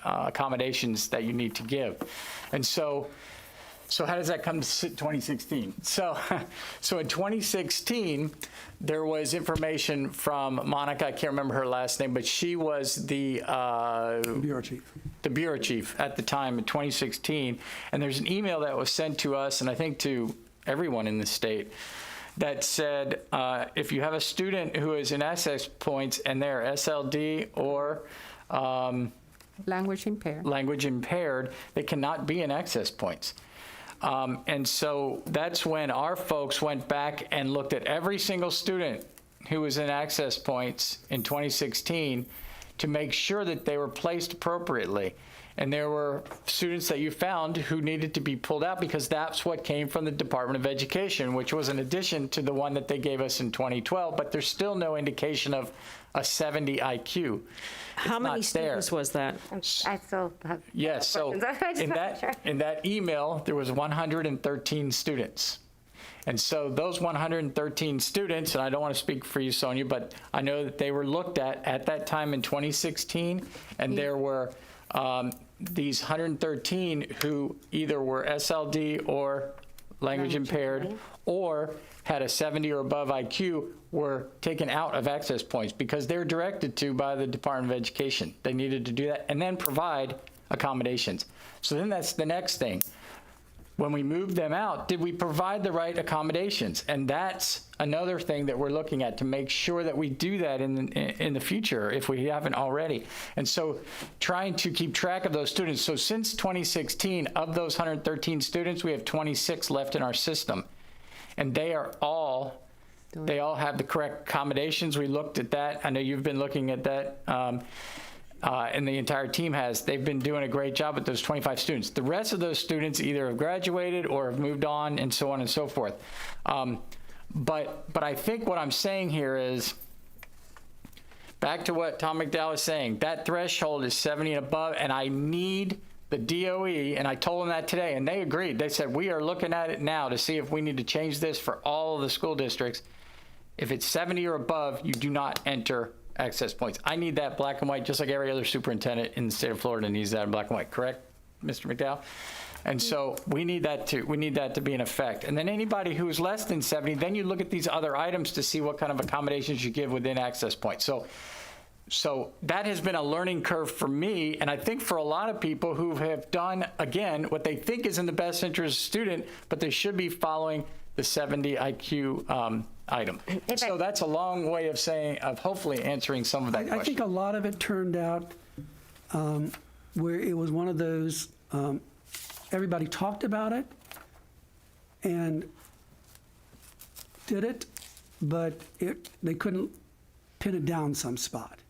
accommodations that you need to give. And so how does that come to 2016? So in 2016, there was information from Monica. I can't remember her last name, but she was the Bureau chief. The bureau chief at the time in 2016. And there's an email that was sent to us, and I think to everyone in the state, that said, if you have a student who is in access points and they're SLD or Language impaired, they cannot be in access points. And so that's when our folks went back and looked at every single student who was in access points in 2016 to make sure that they were placed appropriately. And there were students that you found who needed to be pulled out, because that's what came from the Department of Education, which was an addition to the one that they gave us in 2012, but there's still no indication of a 70 IQ. How many students was that? I still have Yes, so in that email, there was 113 students. And so those 113 students, and I don't want to speak for you, Sonia, but I know that they were looked at that time in 2016, and there were these 113 who either were SLD or language impaired or had a 70 or above IQ were taken out of access points because they're directed to by the Department of Education. They needed to do that and then provide accommodations. So then that's the next thing. When we moved them out, did we provide the right accommodations? And that's another thing that we're looking at to make sure that we do that in the future if we haven't already. And so trying to keep track of those students. So since 2016, of those 113 students, we have 26 left in our system. And they all have the correct accommodations. We looked at that. I know you've been looking at that. and the entire team has, they've been doing a great job with those 25 students. The rest of those students either have graduated or have moved on, and so on and so forth. But I think what I'm saying here is, back to what Tom McDowell is saying, that threshold is 70 and above, and I need the DOE, and I told them that today, and they agreed. They said, we are looking at it now to see if we need to change this for all of the school districts. If it's 70 or above, you do not enter access points. I need that black and white, just like every other superintendent in the state of Florida needs that in black and white, correct, Mr. McDowell? And so we need that to be in effect. And then anybody who's less than 70, then you look at these other items to see what kind of accommodations you give within access points. So that has been a learning curve for me, and I think for a lot of people who have done, again, what they think is in the best interest of the student, but they should be following the 70 IQ item. So that's a long way of saying, of hopefully answering some of that question. I think a lot of it turned out where it was one of those, everybody talked about it and did it, but they couldn't pin it down some spot.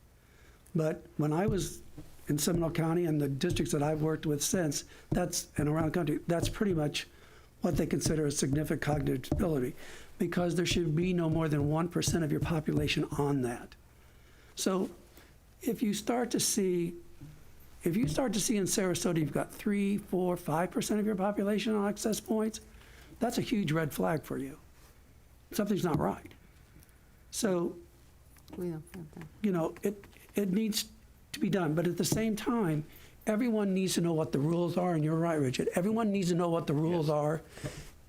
But when I was in Seminole County and the districts that I've worked with since, and around the country, that's pretty much what they consider a significant cognitive disability, because there should be no more than 1% of your population on that. So if you start to see in Sarasota, you've got 3, 4, 5% of your population on access points, that's a huge red flag for you. Something's not right. So, it needs to be done. But at the same time, everyone needs to know what the rules are, and you're right, Richard. Everyone needs to know what the rules are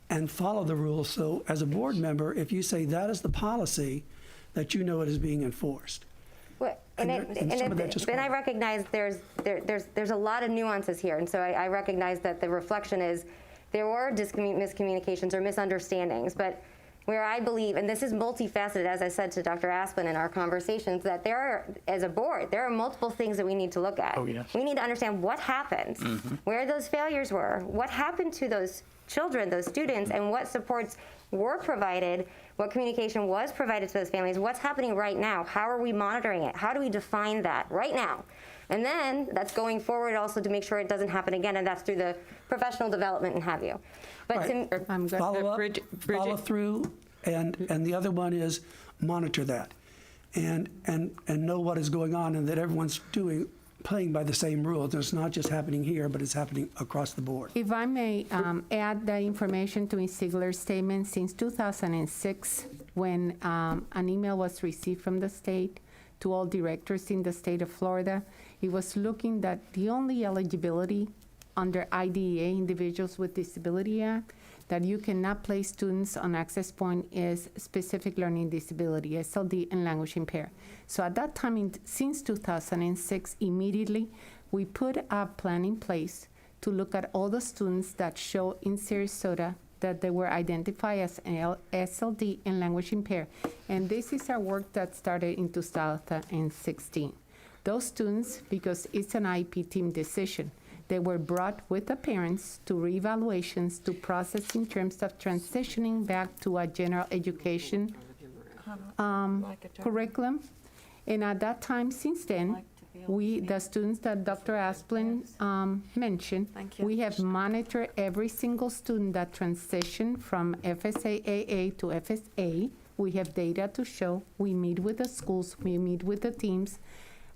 and follow the rules. So as a board member, if you say that is the policy, that you know it is being enforced. Well, and I recognize there's a lot of nuances here, and so I recognize that the reflection is there were miscommunications or misunderstandings, but where I believe, and this is multifaceted, as I said to Dr. Asplin in our conversations, that as a board, there are multiple things that we need to look at. Oh, yes. We need to understand what happened, where those failures were, what happened to those children, those students, and what supports were provided, what communication was provided to those families, what's happening right now, how are we monitoring it, how do we define that right now? And then that's going forward also to make sure it doesn't happen again, and that's through the professional development and have you. But right. Follow up, follow through, and the other one is monitor that, and know what is going on, and that everyone's playing by the same rules. It's not just happening here, but it's happening across the board. If I may add the information to Ms. Ziegler's statement, since 2006, when an email was received from the state to all directors in the state of Florida, it was looking that the only eligibility under IDEA, Individuals with Disability Act, that you cannot place students on access point is specific learning disability, SLD, and language impaired. So at that time, since 2006, immediately, we put a plan in place to look at all the students that show in Sarasota that they were identified as SLD and language impaired. And this is our work that started in 2016. Those students, because it's an IEP team decision, they were brought with the parents to reevaluations to process in terms of transitioning back to a general education curriculum. And at that time, since then, the students that Dr. Asplin mentioned, we have monitored every single student that transitioned from FSA-AA to FSA. We have data to show. We meet with the schools. We meet with the teams.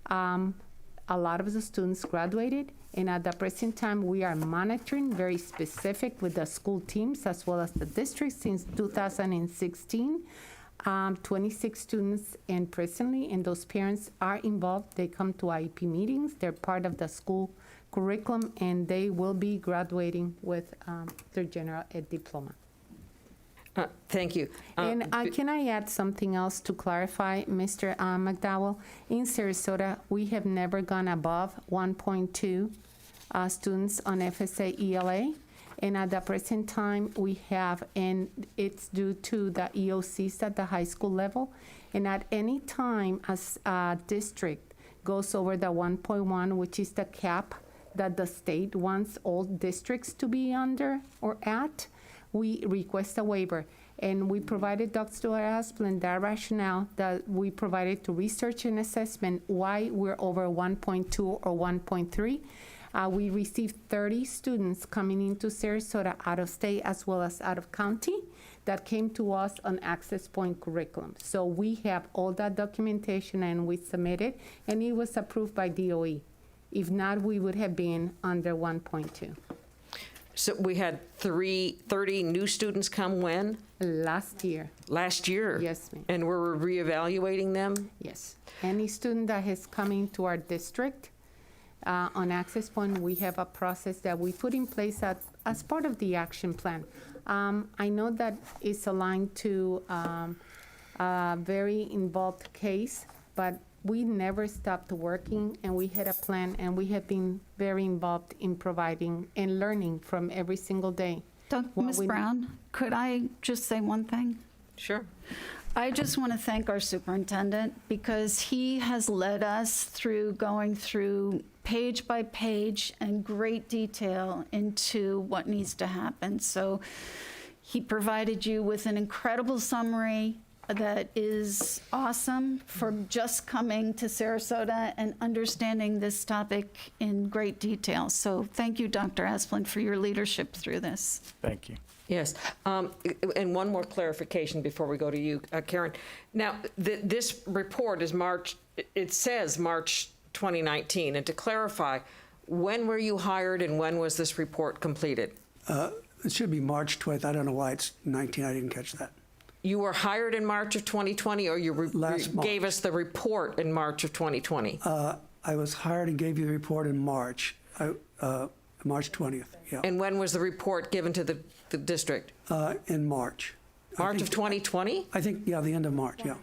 A lot of the students graduated, and at the present time, we are monitoring very specific with the school teams as well as the district since 2016. 26 students, and presently, and those parents are involved. They come to IEP meetings. They're part of the school curriculum, and they will be graduating with their general ed diploma. Thank you. And can I add something else to clarify, Mr. McDowell? In Sarasota, we have never gone above 1.2 students on FSA ELA. And at the present time, we have, and it's due to the EOCs at the high school level. And at any time, as a district goes over the 1.1, which is the cap that the state wants all districts to be under or at, we request a waiver. And we provided Dr. Asplin that rationale that we provided to research and assessment why we're over 1.2 or 1.3. We received 30 students coming into Sarasota out of state as well as out of county that came to us on access point curriculum. So we have all that documentation and we submitted, and it was approved by DOE. If not, we would have been under 1.2. So we had 30 new students come when? Last year. Last year? Yes, ma'am. And we're reevaluating them? Yes. Any student that has come into our district on access point, we have a process that we put in place as part of the action plan. I know that it's aligned to a very involved case, but we never stopped working, and we had a plan, and we have been very involved in providing and learning from every single day. Ms. Brown, could I just say one thing? Sure. I just want to thank our superintendent because he has led us through going through page by page and great detail into what needs to happen. So he provided you with an incredible summary that is awesome for just coming to Sarasota and understanding this topic in great detail. So thank you, Dr. Asplin, for your leadership through this. Thank you. Yes, and one more clarification before we go to you, Karen. Now, this report is it says March 2019, and to clarify, when were you hired and when was this report completed? It should be March 12th. I don't know why it's 19. I didn't catch that. You were hired in March of 2020, or you gave us the report in March of 2020? I was hired and gave you the report in March, March 20th, yeah. And when was the report given to the district? In March. March of 2020? I think, yeah, the end of March, yeah.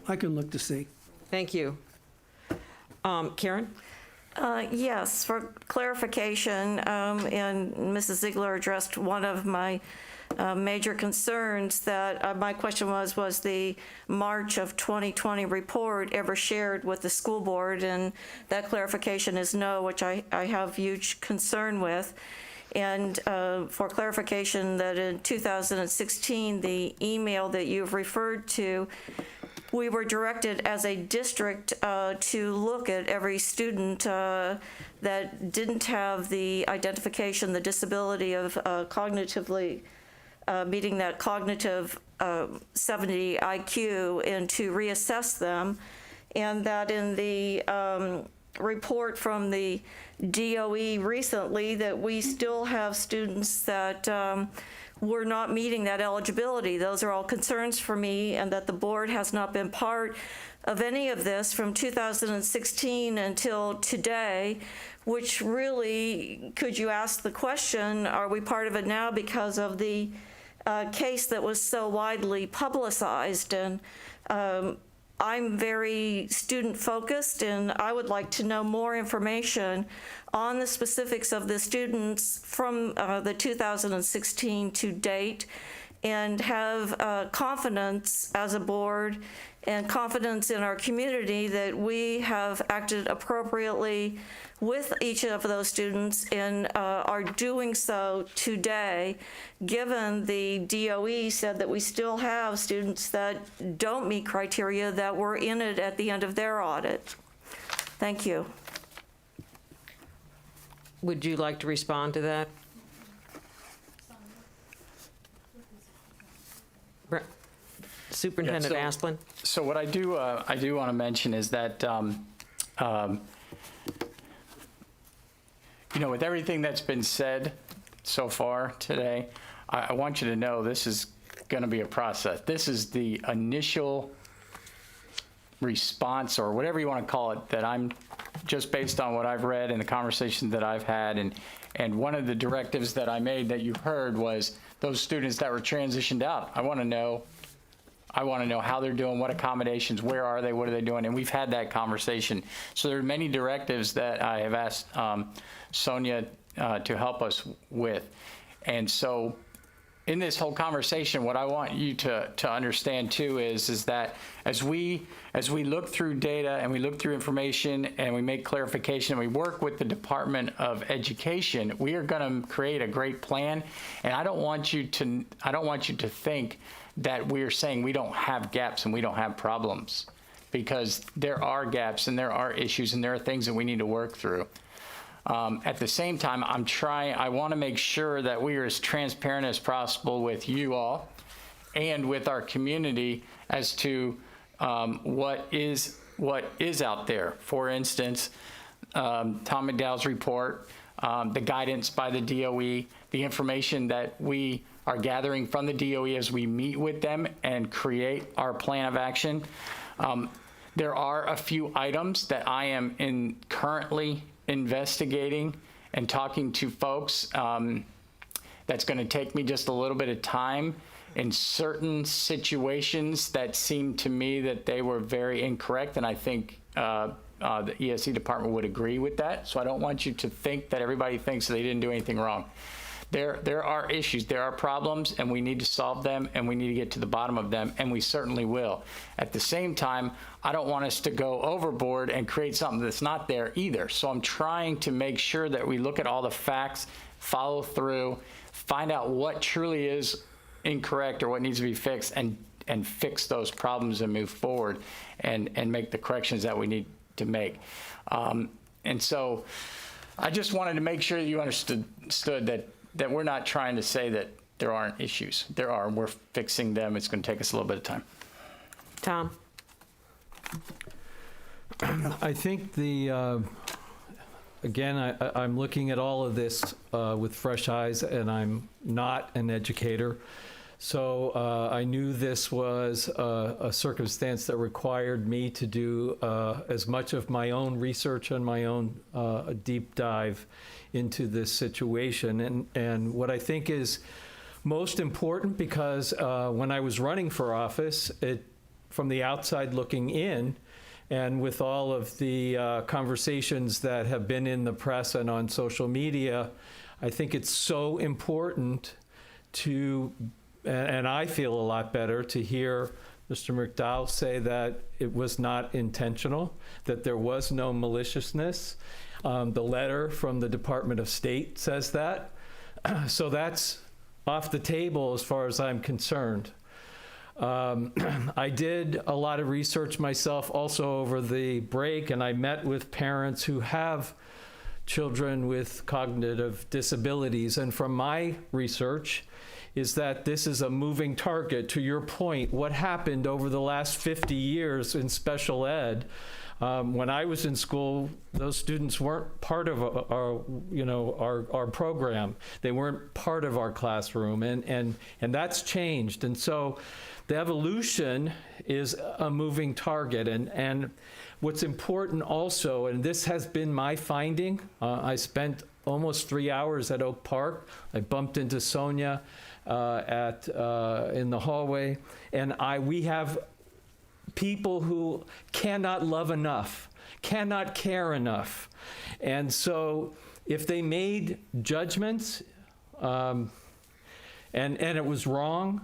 I can look to see. Thank you. Karen? Yes, for clarification, and Mrs. Ziegler addressed one of my major concerns that my question was the March of 2020 report ever shared with the school board? And that clarification is no, which I have huge concern with. And for clarification, that in 2016, the email that you've referred to, we were directed as a district to look at every student that didn't have the identification, the disability of cognitively meeting that cognitive 70 IQ, and to reassess them. And that in the report from the DOE recently, that we still have students that were not meeting that eligibility. Those are all concerns for me, and that the board has not been part of any of this from 2016 until today, which really, could you ask the question, are we part of it now because of the case that was so widely publicized? And I'm very student focused, and I would like to know more information on the specifics of the students from the 2016 to date, and have confidence as a board and confidence in our community that we have acted appropriately with each of those students and are doing so today, given the DOE said that we still have students that don't meet criteria that were in it at the end of their audit. Thank you. Would you like to respond to that? Superintendent Asplin? So what I do want to mention is that, with everything that's been said so far today, I want you to know this is going to be a process. This is the initial response, or whatever you want to call it, that I'm just based on what I've read and the conversations that I've had. And one of the directives that I made that you heard was those students that were transitioned out. I want to know how they're doing, what accommodations, where are they, what are they doing? And we've had that conversation. So there are many directives that I have asked Sonia to help us with. And so in this whole conversation, what I want you to understand too is that as we look through data and we look through information and we make clarification and we work with the Department of Education, we are going to create a great plan. And I don't want you to think that we're saying we don't have gaps and we don't have problems, because there are gaps and there are issues and there are things that we need to work through. At the same time, I want to make sure that we are as transparent as possible with you all and with our community as to what is out there. For instance, Tom McDowell's report, the guidance by the DOE, the information that we are gathering from the DOE as we meet with them and create our plan of action. There are a few items that I am currently investigating and talking to folks. That's going to take me just a little bit of time in certain situations that seemed to me that they were very incorrect, and I think the ESE department would agree with that. So I don't want you to think that everybody thinks they didn't do anything wrong. There are issues, there are problems, and we need to solve them, and we need to get to the bottom of them, and we certainly will. At the same time, I don't want us to go overboard and create something that's not there either. So I'm trying to make sure that we look at all the facts, follow through, find out what truly is incorrect or what needs to be fixed, and fix those problems and move forward and make the corrections that we need to make. And so I just wanted to make sure that you understood that we're not trying to say that there aren't issues. There are, and we're fixing them. It's going to take us a little bit of time. Tom? I think again, I'm looking at all of this with fresh eyes, and I'm not an educator. So I knew this was a circumstance that required me to do as much of my own research and my own deep dive into this situation. And what I think is most important, because when I was running for office, from the outside looking in, and with all of the conversations that have been in the press and on social media, I think it's so important to, and I feel a lot better to hear Mr. McDowell say that it was not intentional, that there was no maliciousness. The letter from the Department of State says that. So that's off the table as far as I'm concerned. I did a lot of research myself also over the break, and I met with parents who have children with cognitive disabilities. And from my research is that this is a moving target. To your point, what happened over the last 50 years in special ed, when I was in school, those students weren't part of our program. They weren't part of our classroom, and that's changed. And so the evolution is a moving target. And what's important also, and this has been my finding, I spent almost 3 hours at Oak Park. I bumped into Sonia in the hallway, and we have people who cannot love enough, cannot care enough. And so if they made judgments and it was wrong,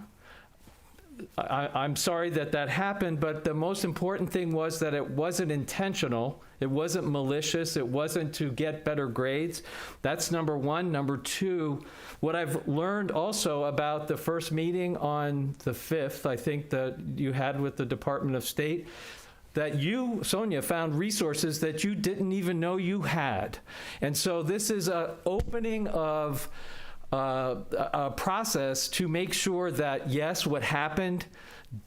I'm sorry that happened, but the most important thing was that it wasn't intentional, it wasn't malicious, it wasn't to get better grades. That's number one. Number two, what I've learned also about the first meeting on the 5th, I think that you had with the Department of State, that you, Sonia, found resources that you didn't even know you had. And so this is an opening of a process to make sure that, yes, what happened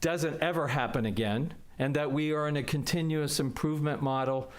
doesn't ever happen again, and that we are in a continuous improvement model.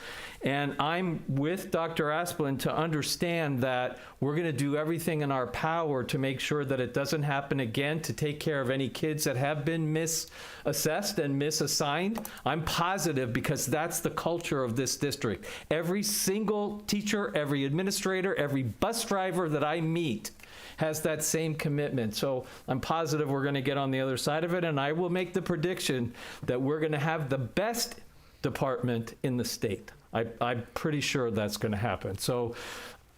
And I'm with Dr. Asplund to understand that we're going to do everything in our power to make sure that it doesn't happen again, to take care of any kids that have been misassessed and misassigned. I'm positive, because that's the culture of this district. Every single teacher, every administrator, every bus driver that I meet has that same commitment. So I'm positive we're going to get on the other side of it, and I will make the prediction that we're going to have the best department in the state. I'm pretty sure that's going to happen. So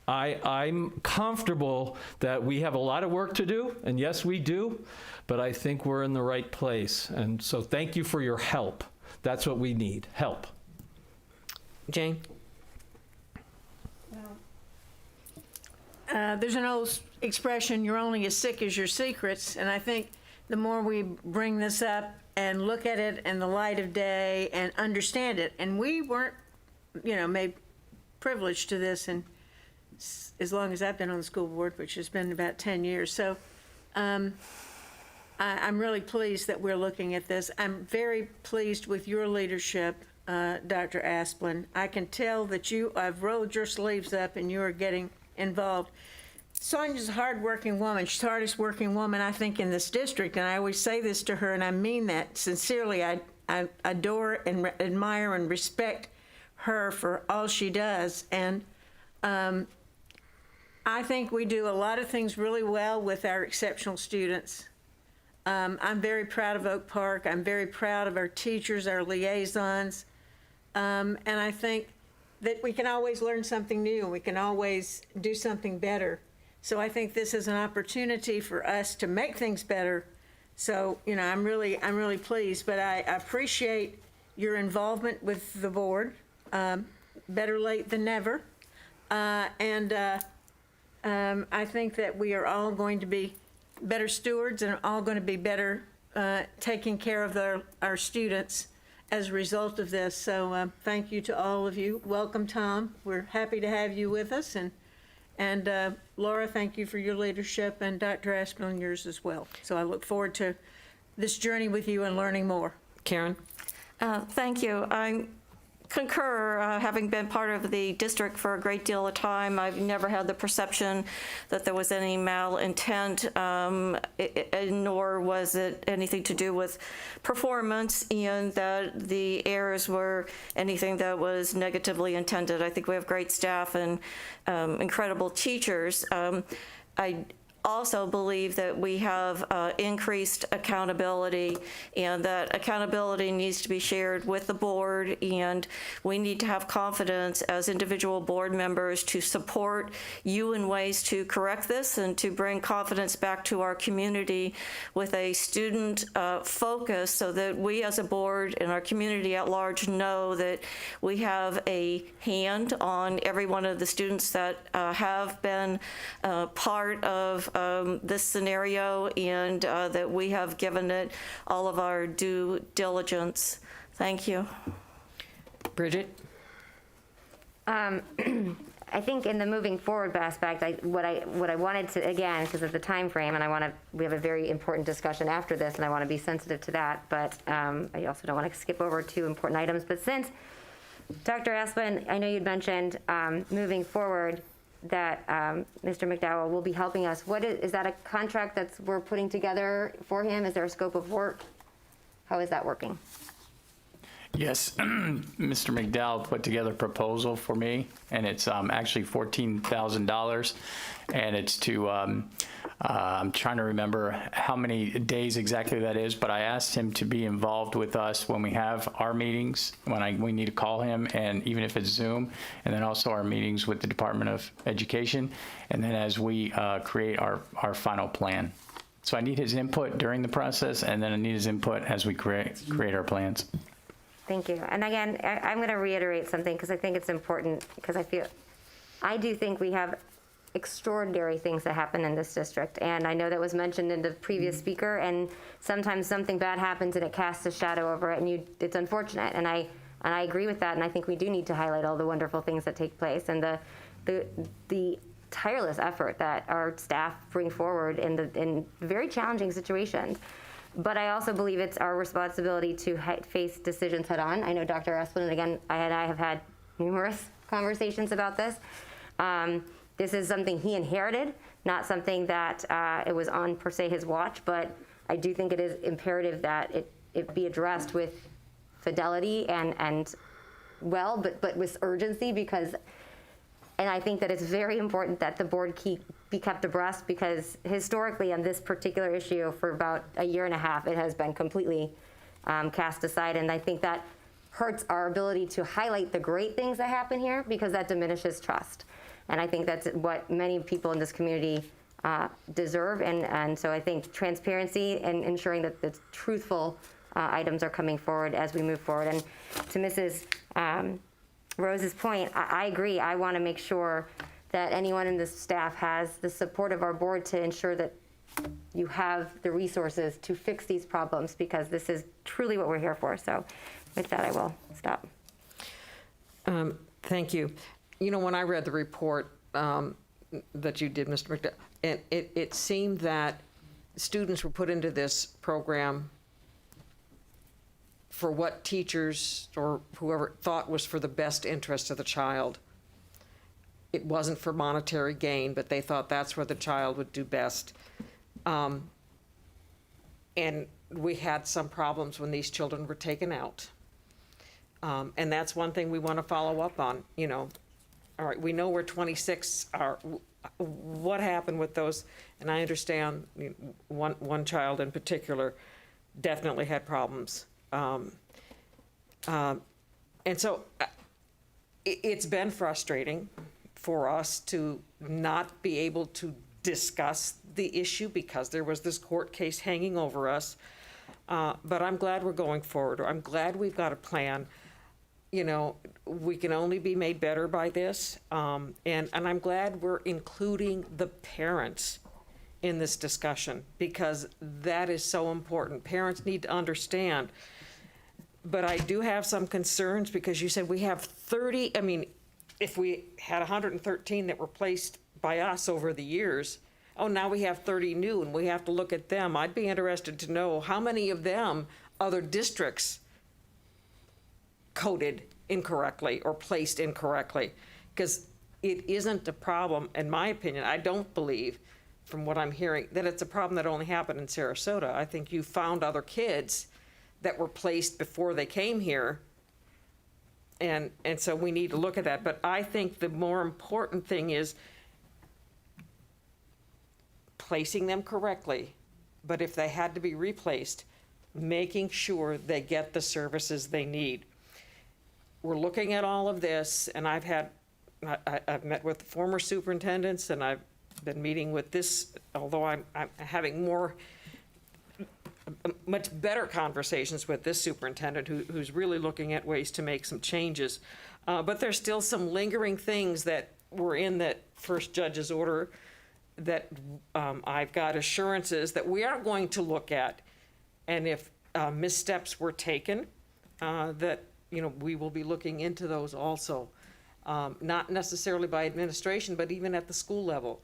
I'm comfortable that we have a lot of work to do, and yes, we do, but I think we're in the right place. And so thank you for your help. That's what we need, help. Jane? There's an old expression, you're only as sick as your secrets, and I think the more we bring this up and look at it in the light of day and understand it, and we weren't, made privileged to this and as long as I've been on the school board, which has been about 10 years. So I'm really pleased that we're looking at this. I'm very pleased with your leadership, Dr. Asplin. I can tell that you have rolled your sleeves up and you are getting involved. Sonia's a hard-working woman. She's the hardest working woman, I think, in this district, and I always say this to her, and I mean that sincerely. I adore and admire and respect her for all she does, and I think we do a lot of things really well with our exceptional students. I'm very proud of Oak Park. I'm very proud of our teachers, our liaisons, and I think that we can always learn something new and we can always do something better. So I think this is an opportunity for us to make things better. So, I'm really pleased, but I appreciate your involvement with the board. Better late than never. I think that we are all going to be better stewards and all going to be better taking care of our students as a result of this. So thank you to all of you. Welcome, Tom. We're happy to have you with us. And Laura, thank you for your leadership, and Dr. Asplin, yours as well. So I look forward to this journey with you and learning more. Karen? Thank you. I concur, having been part of the district for a great deal of time. I've never had the perception that there was any malintent, nor was it anything to do with performance, and that the errors were anything that was negatively intended. I think we have great staff and incredible teachers. I also believe that we have increased accountability, and that accountability needs to be shared with the board, and we need to have confidence as individual board members to support you in ways to correct this and to bring confidence back to our community with a student focus, so that we as a board and our community at large know that we have a hand on every one of the students that have been part of this scenario, and that we have given it all of our due diligence. Thank you. Bridget? I think in the moving forward aspect, what I wanted to, again, because of the time frame, and we have a very important discussion after this, and I want to be sensitive to that, but I also don't want to skip over two important items. But since Dr. Asplin, I know you'd mentioned moving forward that Mr. McDowell will be helping us. Is that a contract we're putting together for him? Is there a scope of work? How is that working? Yes, Mr. McDowell put together a proposal for me, and it's actually $14,000, and it's to, I'm trying to remember how many days exactly that is, but I asked him to be involved with us when we have our meetings, when we need to call him, and even if it's Zoom, and then also our meetings with the Department of Education, and then as we create our final plan. So I need his input during the process, and then I need his input as we create our plans. Thank you. And again, I'm going to reiterate something because I think it's important, because I do think we have extraordinary things that happen in this district. And I know that was mentioned in the previous speaker, and sometimes something bad happens and it casts a shadow over it, and it's unfortunate. And I agree with that, and I think we do need to highlight all the wonderful things that take place and the tireless effort that our staff bring forward in very challenging situations. But I also believe it's our responsibility to face decisions head on. I know Dr. Asplin, and again, I have had numerous conversations about this. This is something he inherited, not something that it was on per se his watch, but I do think it is imperative that it be addressed with fidelity and but with urgency, and I think that it's very important that the board be kept abreast, because historically on this particular issue for about a year and a half, it has been completely cast aside. And I think that hurts our ability to highlight the great things that happen here, because that diminishes trust. And I think that's what many people in this community deserve. And so I think transparency and ensuring that the truthful items are coming forward as we move forward. And to Mrs. Rose's point, I agree. I want to make sure that anyone in the staff has the support of our board to ensure that you have the resources to fix these problems, because this is truly what we're here for. So with that, I will stop. Thank you. You know, when I read the report that you did, Mr. McDowell, and it seemed that students were put into this program for what teachers or whoever thought was for the best interest of the child. It wasn't for monetary gain, but they thought that's where the child would do best. And we had some problems when these children were taken out. And that's one thing we want to follow up on, you know. All right, we know where 26 are. What happened with those? And I understand one child in particular definitely had problems. And so it's been frustrating for us to not be able to discuss the issue because there was this court case hanging over us. But I'm glad we're going forward. I'm glad we've got a plan. You know, we can only be made better by this. And I'm glad we're including the parents in this discussion, because that is so important. Parents need to understand. But I do have some concerns, because you said we have 30, I mean, if we had 113 that were placed by us over the years, oh, now we have 30 new and we have to look at them. I'd be interested to know how many of them other districts coded incorrectly or placed incorrectly, because it isn't a problem, in my opinion. I don't believe, from what I'm hearing, that it's a problem that only happened in Sarasota. I think you found other kids that were placed before they came here, and so we need to look at that. But I think the more important thing is placing them correctly, but if they had to be replaced, making sure they get the services they need. We're looking at all of this, and I've met with the former superintendents, and I've been meeting with this, although I'm having much better conversations with this superintendent who's really looking at ways to make some changes. But there's still some lingering things that were in that first judge's order that I've got assurances that we are going to look at. And if missteps were taken, that, you know, we will be looking into those also. Not necessarily by administration, but even at the school level.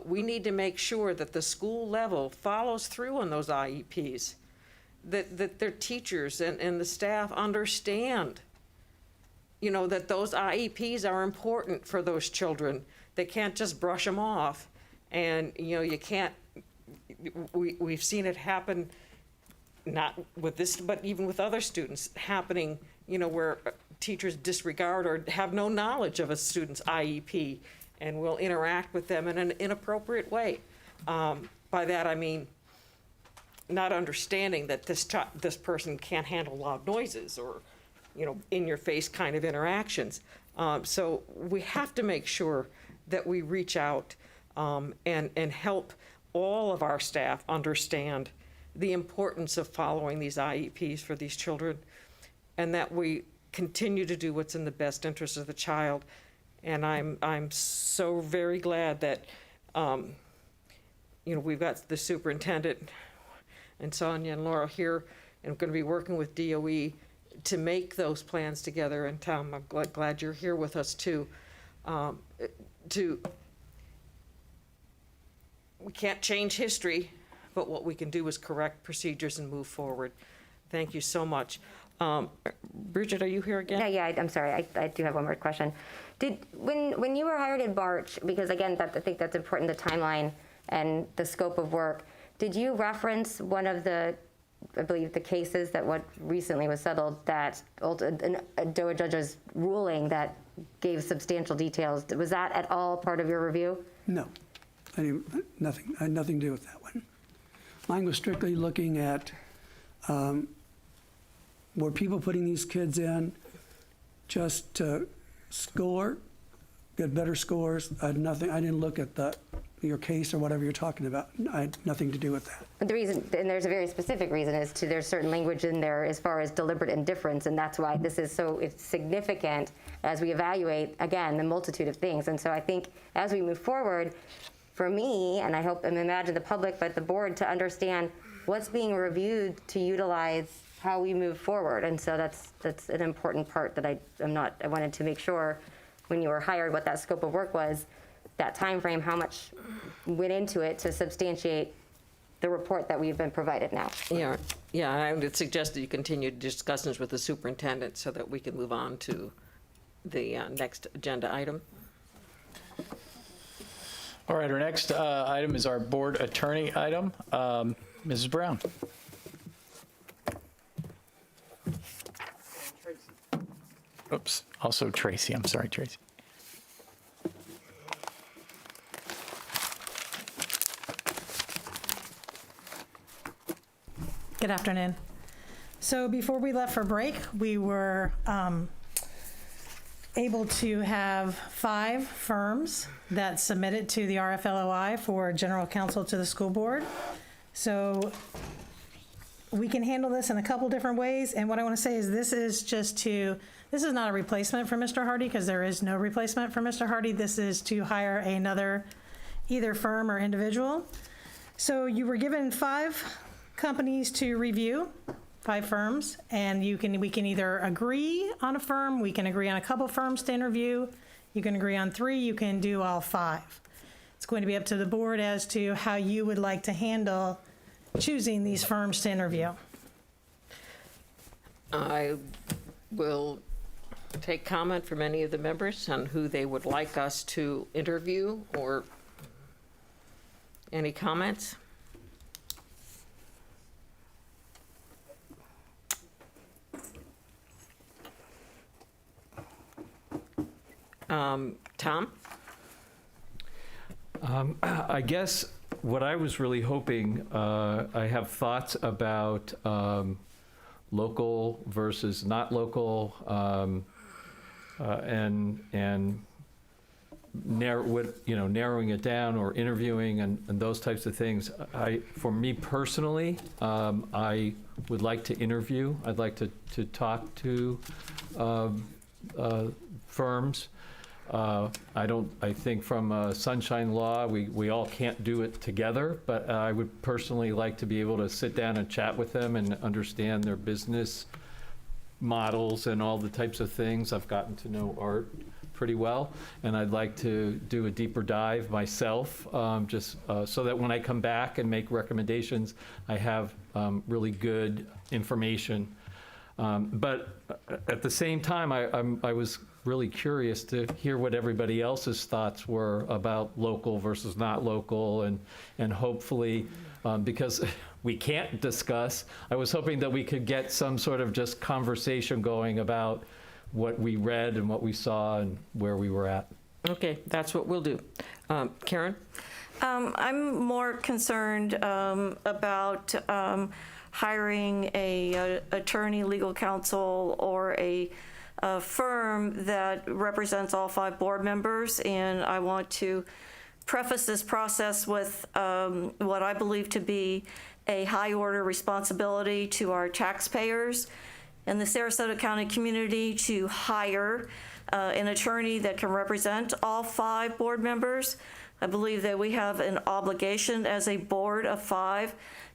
We need to make sure that the school level follows through on those IEPs, that their teachers and the staff understand, you know, that those IEPs are important for those children. They can't just brush them off. And, you know, you can't, we've seen it happen, not with this, but even with other students, happening, you know, where teachers disregard or have no knowledge of a student's IEP and will interact with them in an inappropriate way. By that I mean not understanding that this person can't handle loud noises or, you know, in-your-face kind of interactions. So we have to make sure that we reach out and help all of our staff understand the importance of following these IEPs for these children, and that we continue to do what's in the best interest of the child. And I'm so very glad that, you know, we've got the superintendent and Sonia and Laura here, and we're going to be working with DOE to make those plans together. And Tom, I'm glad you're here with us too. We can't change history, but what we can do is correct procedures and move forward. Thank you so much. Bridget, are you here again? Yeah, I'm sorry. I do have one more question. When you were hired in March, because again, I think that's important, the timeline and the scope of work, did you reference one of the, I believe, the cases that what recently was settled, that a DOA judge's ruling that gave substantial details? Was that at all part of your review? No, I had nothing to do with that one. Mine was strictly looking at were people putting these kids in just to score get better scores. I didn't look at your case or whatever you're talking about. I had nothing to do with that. But the reason, and there's a very specific reason, is to there's certain language in there as far as deliberate indifference, and that's why this is so it's significant as we evaluate, again, the multitude of things. And so I think as we move forward, for me, and I hope and imagine the public, but the board, to understand what's being reviewed to utilize how we move forward. And so that's an important part that I wanted to make sure when you were hired what that scope of work was, that time frame, how much went into it to substantiate the report that we've been provided now. Yeah, I would suggest that you continue discussions with the superintendent so that we can move on to the next agenda item. All right, our next item is our board attorney item. Mrs. Brown. Oops, also Tracy. I'm sorry, Tracy. Good afternoon. So before we left for break, we were able to have 5 firms that submitted to the RFLOI for general counsel to the school board. So we can handle this in a couple different ways. And what I want to say is this is not a replacement for Mr. Hardy, because there is no replacement for Mr. Hardy. This is to hire another either firm or individual. So you were given 5 companies to review, 5 firms, and we can either agree on a firm, we can agree on a couple firms to interview, you can agree on 3, you can do all 5. It's going to be up to the board as to how you would like to handle choosing these firms to interview. I will take comment from any of the members on who they would like us to interview, or any comments? Tom? I guess what I was really hoping, I have thoughts about local versus not local, and narrowing it down or interviewing and those types of things. For me personally, I would like to interview. I'd like to talk to firms. I think from sunshine law, we all can't do it together, but I would personally like to be able to sit down and chat with them and understand their business models and all the types of things. I've gotten to know Art pretty well, and I'd like to do a deeper dive myself, just so that when I come back and make recommendations, I have really good information. But at the same time, I was really curious to hear what everybody else's thoughts were about local versus not local, and hopefully, because we can't discuss, I was hoping that we could get some sort of just conversation going about what we read and what we saw and where we were at. Okay, that's what we'll do. Karen? I'm more concerned about hiring a attorney, legal counsel, or a firm that represents all 5 board members, and I want to preface this process with what I believe to be a high order responsibility to our taxpayers and the Sarasota County community to hire an attorney that can represent all 5 board members. I believe that we have an obligation as a board of 5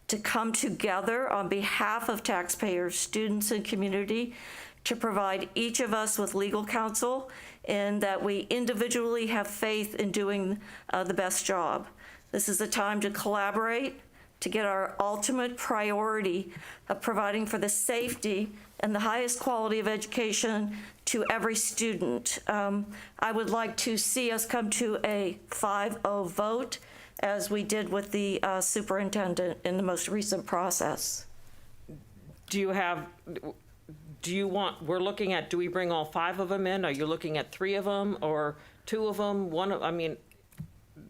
to come together on behalf of taxpayers, students, and community to provide each of us with legal counsel, and that we individually have faith in doing the best job. This is a time to collaborate, to get our ultimate priority of providing for the safety and the highest quality of education to every student. I would like to see us come to a 5-0 vote, as we did with the superintendent in the most recent process. We're looking at, do we bring all 5 of them in? Are you looking at 3 of them or 2 of them?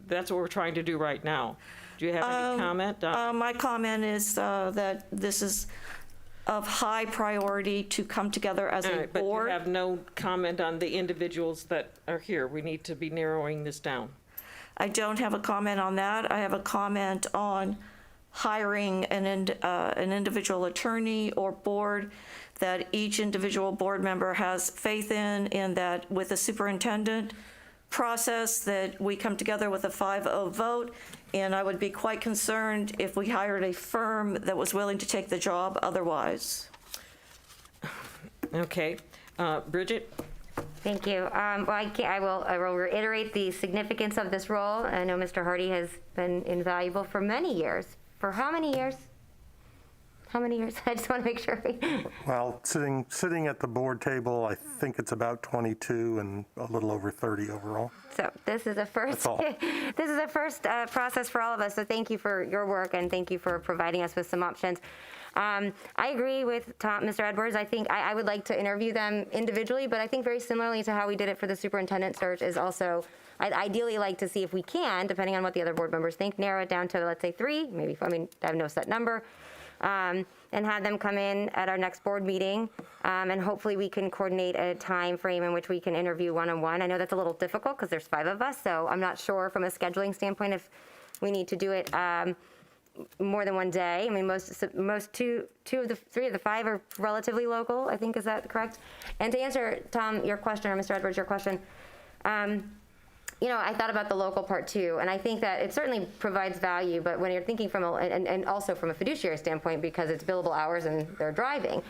That's what we're trying to do right now. Do you have any comment? My comment is that this is of high priority to come together as All a right, but you board. have no comment on the individuals that are here. We need to be narrowing this down. I don't have a comment on that. I have a comment on hiring an individual attorney or board that each individual board member has faith in, and that with the superintendent process that we come together with a 5-0 vote. And I would be quite concerned if we hired a firm that was willing to take the job otherwise. Okay. Bridget? Thank you. Well, I will reiterate the significance of this role. I know Mr. Hardy has been invaluable for many years. For how many years? How many years? I just want to make sure. Well, sitting at the board table, I think it's about 22 and a little over 30 overall. So this is a first. That's all. This is a first process for all of us. So thank you for your work, and thank you for providing us with some options. I agree with Mr. Edwards. I think I would like to interview them individually, but I think very similarly to how we did it for the superintendent search is also, I'd ideally like to see if we can, depending on what the other board members think, narrow it down to, let's say, 3, maybe, I mean, I have no set number, and have them come in at our next board meeting, and hopefully we can coordinate a time frame in which we can interview one-on-one. I know that's a little difficult because there's 5 of us, so I'm not sure from a scheduling standpoint if we need to do it more than one day. I mean, most 3 of the 5 are relatively local, I think. Is that correct? And to answer, Tom, your question, or Mr. Edwards, your question, you know, I thought about the local part too, and I think that it certainly provides value, but when you're thinking from and also from a fiduciary standpoint, because it's billable hours and they're driving.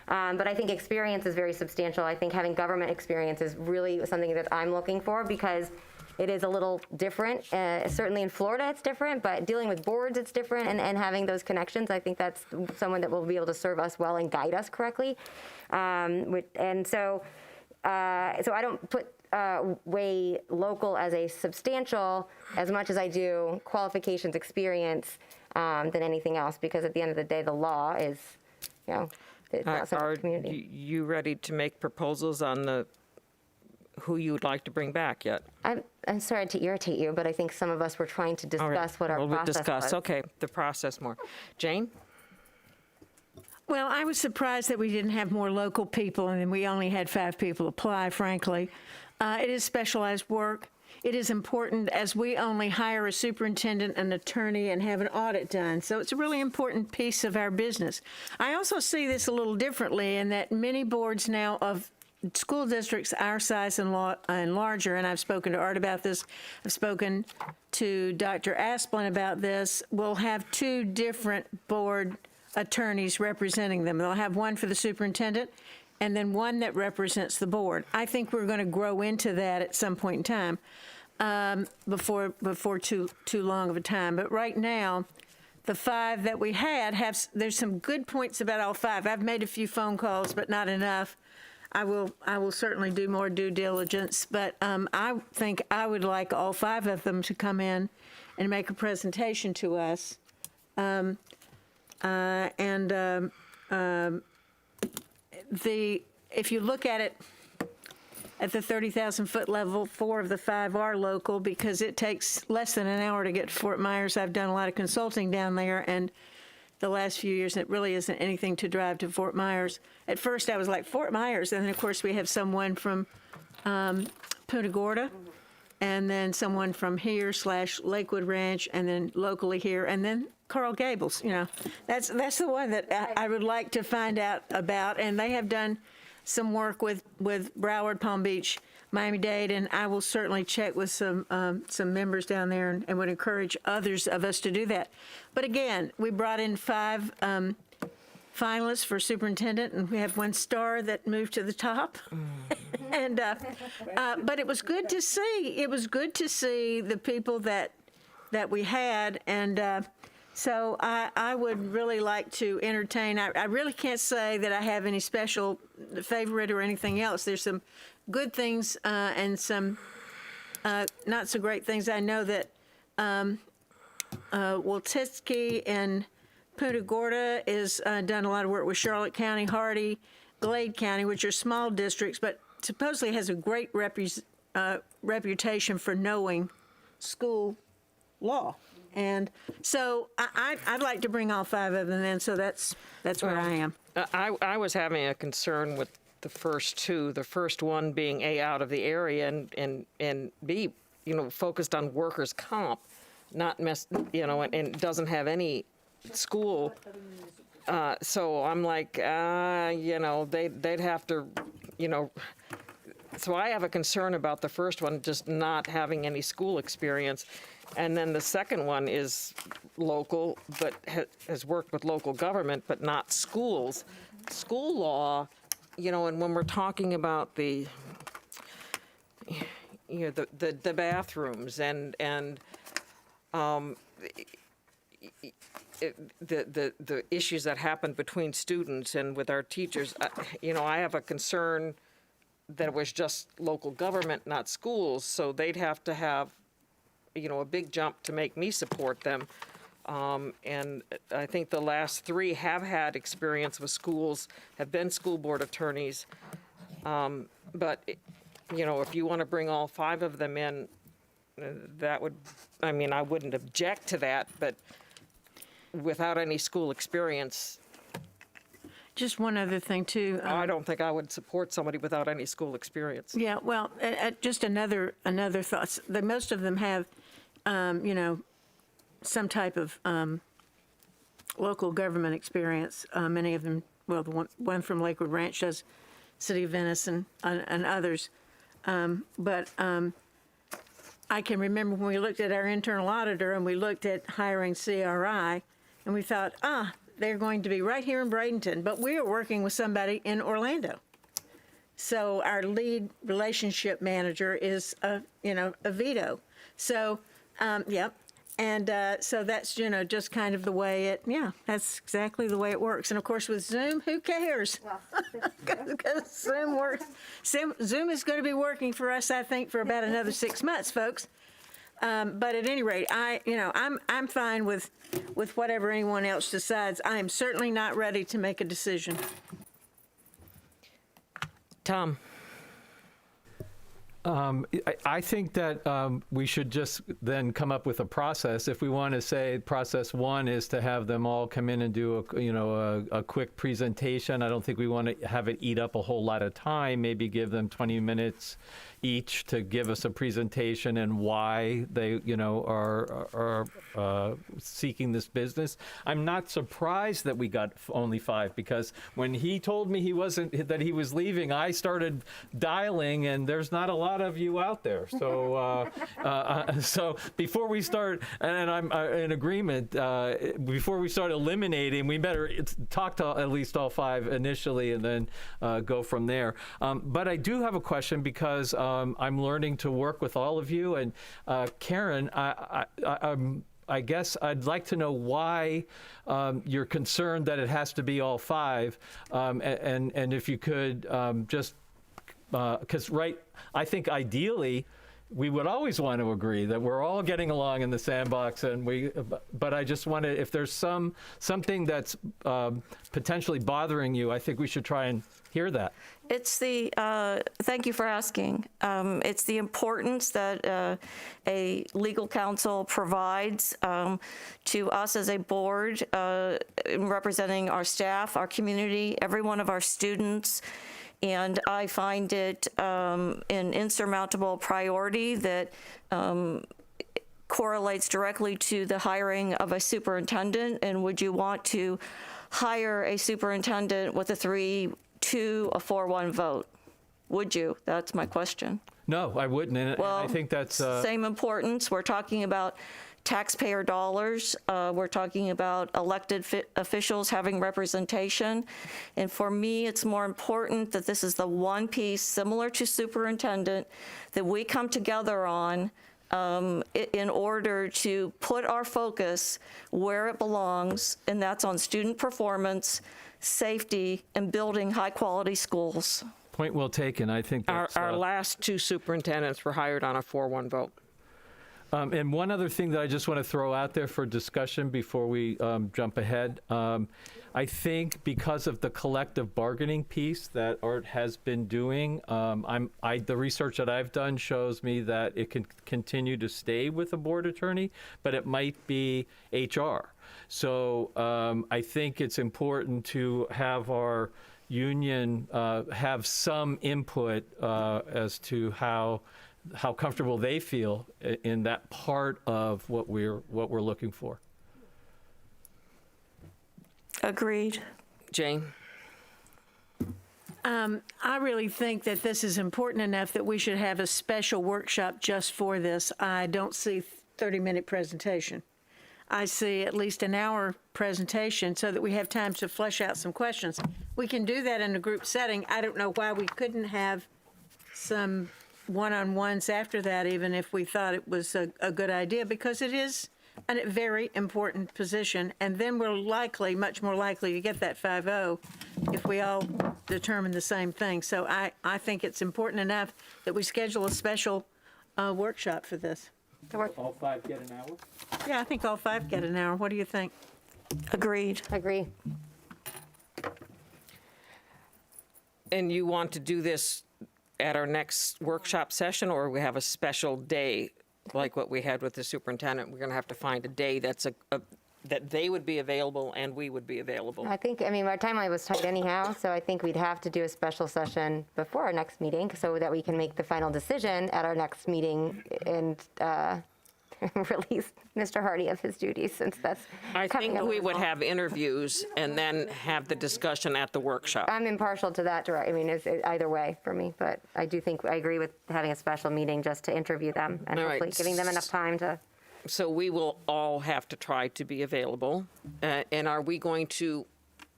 But I think experience is very substantial. I think having government experience is really something that I'm looking for, because it is a little different. Certainly in Florida it's different, but dealing with boards it's different, and having those connections, I think that's someone that will be able to serve us well and guide us correctly. So I don't put weigh local as a substantial as much as I do qualifications, experience, than anything else, because at the end of the day, the law is, you know, it's not so much community. Are you ready to make proposals on who you would like to bring back yet? I'm sorry to irritate you, but I think some of us were trying to discuss what our we'll process discuss. was. Okay, the process more. Jane? Well, I was surprised that we didn't have more local people, and we only had 5 people apply, frankly. It is specialized work. It is important, as we only hire a superintendent, an attorney, and have an audit done. So it's a really important piece of our business. I also see this a little differently in that many boards now of school districts our size and larger, and I've spoken to Art about this, I've spoken to Dr. Asplin about this, will have 2 different board attorneys representing them. They'll have one for the superintendent and then one that represents the board. I think we're going to grow into that at some point in time, before too long of a time. But right now, the 5 that we had there's some good points about all 5. I've made a few phone calls, but not enough. I will certainly do more due diligence, but I think I would like all 5 of them to come in and make a presentation to us. If you look at it at the 30,000-foot level, 4 of the 5 are local, because it takes less than an hour to get to Fort Myers. I've done a lot of consulting down there, and the last few years, it really isn't anything to drive to Fort Myers. At first, I was like, Fort Myers, and then, of course, we have someone from Punta Gorda, and then someone from here / Lakewood Ranch, and then locally here, and then Coral Gables. You know, that's the one that I would like to find out about, and they have done some work with Broward, Palm Beach, Miami-Dade, and I will certainly check with some members down there, and would encourage others of us to do that. But again, we brought in 5 finalists for superintendent, and we have 1 star that moved to the top. And but it was good to see. It was good to see the people that we had, and so I would really like to entertain. I really can't say that I have any special favorite or anything else. There's some good things and some not so great things. I know that Wiltitsky and Punta Gorda is done a lot of work with Charlotte County, Hardy, Glade County, which are small districts, but supposedly has a great reputation for knowing school law. And so I'd like to bring all 5 of them in, so that's where I am. I was having a concern with the first two, the first one being A, out of the area, and B, focused on workers' comp, not and doesn't have any school. So I'm like, they'd have to, so I have a concern about the first one just not having any school experience. And then the second one is local, but has worked with local government, but not schools. School law, and when we're talking about the bathrooms and the issues that happen between students and with our teachers, I have a concern that it was just local government, not schools, so they'd have to have, a big jump to make me support them. And I think the last three have had experience with schools, have been school board attorneys. But, if you want to bring all five of them in, that would, I wouldn't object to that, but without any school experience. Just one other thing, too. I don't think I would support somebody without any school experience. Yeah, well, just another thought. Most of them have, some type of local government experience. Many of them, well, the one from Lakewood Ranch does, City of Venice and others. But I can remember when we looked at our internal auditor and we looked at hiring CRI, and we thought, they're going to be right here in Bradenton, but we are working with somebody in Orlando. So our lead relationship manager is a Vito. So, yep. And so that's, just kind of the way that's exactly the way it works. And of course with Zoom, who cares? Because Zoom works. Zoom is going to be working for us, I think, for about another 6 months, folks. But at any rate, I'm fine with whatever anyone else decides. I am certainly not ready to make a decision. Tom. I think that we should just then come up with a process. If we want to say process one is to have them all come in and do a quick presentation, I don't think we want to have it eat up a whole lot of time. Maybe give them 20 minutes each to give us a presentation and why they are seeking this business. I'm not surprised that we got only 5, because when he told me he was leaving, I started dialing, and there's not a lot of you out there. So so before we start, and I'm in agreement, before we start eliminating, we better talk to at least all 5 initially and then go from there. But I do have a question, because I'm learning to work with all of you. And Karen, I guess I'd like to know why you're concerned that it has to be all 5, and if you could just, because I think ideally we would always want to agree that we're all getting along in the sandbox, but I just wanted, if there's something that's potentially bothering you, I think we should try and hear that. It's thank you for asking. It's the importance that a legal counsel provides to us as a board, representing our staff, our community, every one of our students. And I find it an insurmountable priority that correlates directly to the hiring of a superintendent. And would you want to hire a superintendent with a 3-2, a 4-1 vote? Would you? That's my question. No, I wouldn't. And I think that's same importance. We're talking about taxpayer dollars. We're talking about elected officials having representation. And for me, it's more important that this is the one piece, similar to superintendent, that we come together on in order to put our focus where it belongs, and that's on student performance, safety, and building high-quality schools. Point well taken. I think that's, our last 2 superintendents were hired on a 4-1 vote. And one other thing that I just want to throw out there for discussion before we jump ahead. I think because of the collective bargaining piece that Art has been doing, the research that I've done shows me that it can continue to stay with a board attorney, but it might be HR. So I think it's important to have our union have some input as to how comfortable they feel in that part of what we're looking for. Agreed. Jane? I really think that this is important enough that we should have a special workshop just for this. I don't see 30-minute presentation. I see at least an hour presentation so that we have time to flesh out some questions. We can do that in a group setting. I don't know why we couldn't have some one-on-ones after that, even if we thought it was a good idea, because it is a very important position. And then we're likely, much more likely to get that 5-0 if we all determine the same thing. So I think it's important enough that we schedule a special workshop for this. All 5 get an hour? Yeah, I think all 5 get an hour. What do you think? Agreed. Agree. And you want to do this at our next workshop session, or we have a special day like what we had with the superintendent? We're going to have to find a day that's that they would be available and we would be available. I think, I mean, our timeline was tight anyhow, so I think we'd have to do a special session before our next meeting so that we can make the final decision at our next meeting and release Mr. Hardy of his duties, since that's I coming think up. we would have interviews and then have the discussion at the workshop. I'm impartial to that direct. I mean, it's either way for me, but I do think I agree with having a special meeting just to interview them and All right. hopefully giving them enough time to. So we will all have to try to be available. And are we going to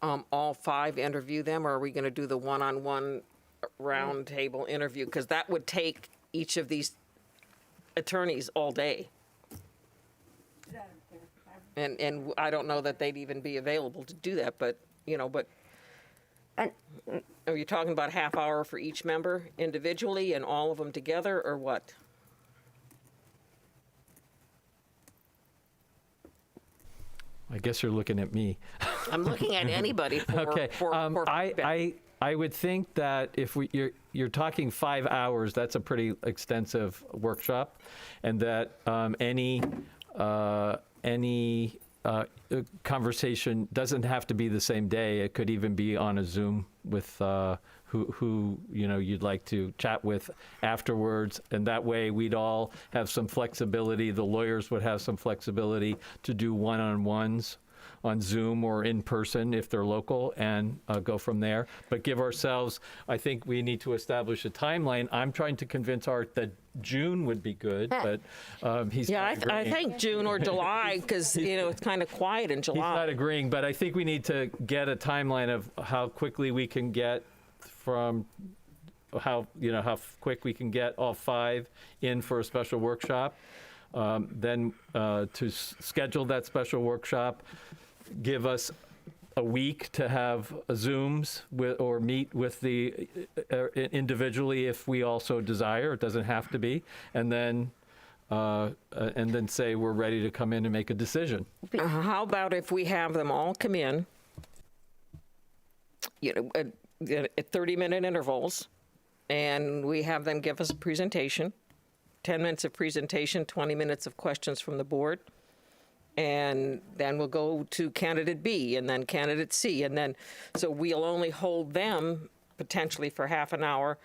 all 5 interview them, or are we going to do the one-on-one round table interview? Because that would take each of these attorneys all day. And I don't know that they'd even be available to do that, but, are you talking about half hour for each member individually and all of them together, or what? I guess you're looking at me. I'm looking at anybody for, Okay. for feedback. I would think that if you're talking 5 hours, that's a pretty extensive workshop, and that any conversation doesn't have to be the same day. It could even be on a Zoom with who you'd like to chat with afterwards, and that way we'd all have some flexibility. The lawyers would have some flexibility to do one-on-ones on Zoom or in person if they're local, and go from there. But give ourselves, I think we need to establish a timeline. I'm trying to convince Art that June would be good, but he's Yeah, not I agreeing. think June or July, because, it's kind of quiet in He's July. not agreeing, but I think we need to get a timeline of how quickly we can get from how quick we can get all 5 in for a special workshop. Then to schedule that special workshop, give us a week to have Zooms or meet with the individually if we also desire. It doesn't have to be, and then say we're ready to come in and make a decision. How about if we have them all come in, at 30-minute intervals, and we have them give us a presentation, 10 minutes of presentation, 20 minutes of questions from the board, and then we'll go to candidate B and then candidate C, and then, so we'll only hold them potentially for half an hour,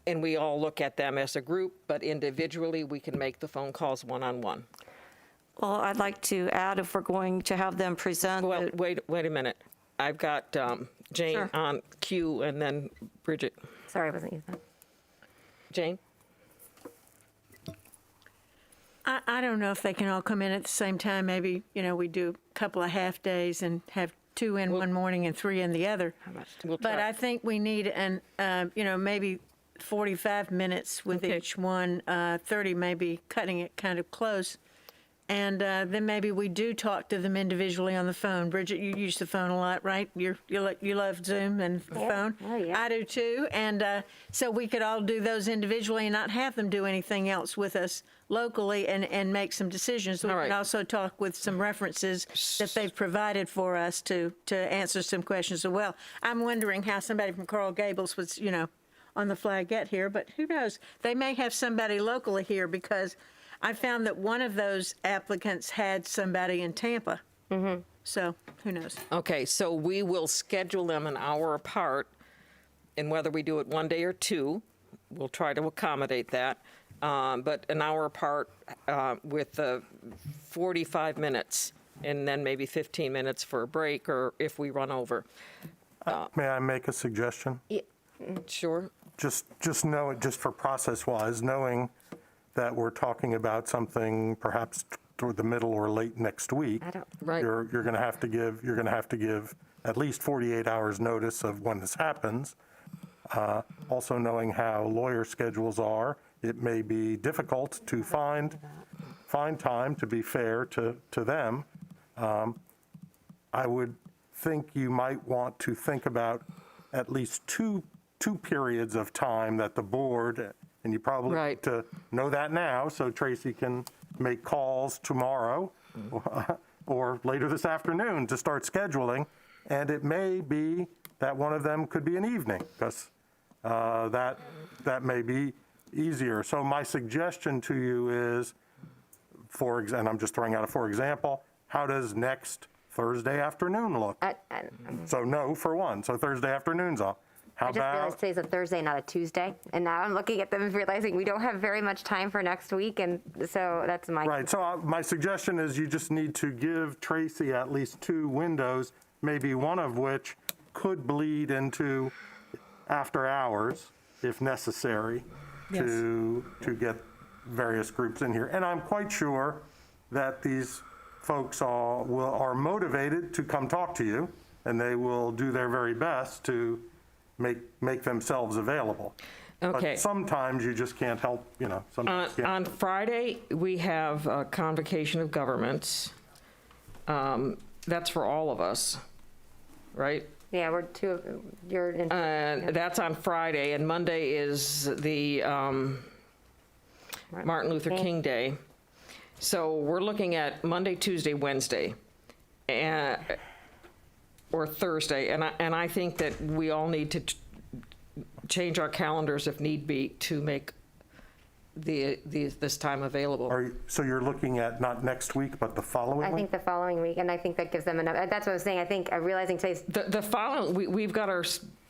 and we all look at them as a group, but individually we can make the phone calls one-on-one. Well, I'd like to add, if we're going to have them present. Well, wait a minute. I've got Jane Sure. on cue, and then Bridget. Sorry, I wasn't using that. Jane? I don't know if they can all come in at the same time. Maybe, we do a couple of half days and have 2 in one morning and 3 in the other. But I think we need maybe 45 minutes with each one, 30 maybe cutting it kind of close. And then maybe we do talk to them individually on the phone. Bridget, you use the phone a lot, right? You love Zoom and the phone. Oh, yeah. I do too. And so we could all do those individually and not have them do anything else with us locally and make some decisions. We can also talk with some references that they've provided for us to answer some questions as well. I'm wondering how somebody from Coral Gables was, on the flaggette here, but who knows? They may have somebody locally here because I found that one of those applicants had somebody in Tampa. Mm-hmm. So who knows? Okay, so we will schedule them an hour apart, and whether we do it one day or two, we'll try to accommodate that. But an hour apart with 45 minutes, and then maybe 15 minutes for a break, or if we run over. May I make a suggestion? Yeah. Sure. Just know it, just for process-wise, knowing that we're talking about something perhaps toward the middle or late next week. Right. You're going to have to give at least 48 hours notice of when this happens. Also knowing how lawyer schedules are, it may be difficult to find time to be fair to them. I would think you might want to think about at least two periods of time that the board, and you probably need to know that now, so Tracy can make calls tomorrow or later this afternoon to start scheduling. And it may be that one of them could be an evening, because that may be easier. So my suggestion to you is, and I'm just throwing out a for example, how does next Thursday afternoon look? So no for one, so Thursday afternoon's off. I just realized today's a Thursday, not a Tuesday, and now I'm looking at them and realizing we don't have very much time for next week, and so that's my... Right, so my suggestion is you just need to give Tracy at least 2 windows, maybe one of which could bleed into after hours, if necessary, to get various groups in here. And I'm quite sure that these folks are motivated to come talk to you, and they will do their very best to make themselves available. Okay. But sometimes you just can't help, sometimes you can't. On Friday, we have a convocation of governments. That's for all of us, right? Yeah, you're in. That's on Friday, and Monday is the Martin Luther King Day. So we're looking at Monday, Tuesday, Wednesday, or Thursday, and I think that we all need to change our calendars if need be to make this time available. So you're looking at not next week, but the following week? I think the following week, and I think that gives them enough. That's what I was saying. I think realizing today's... The following, we've got our,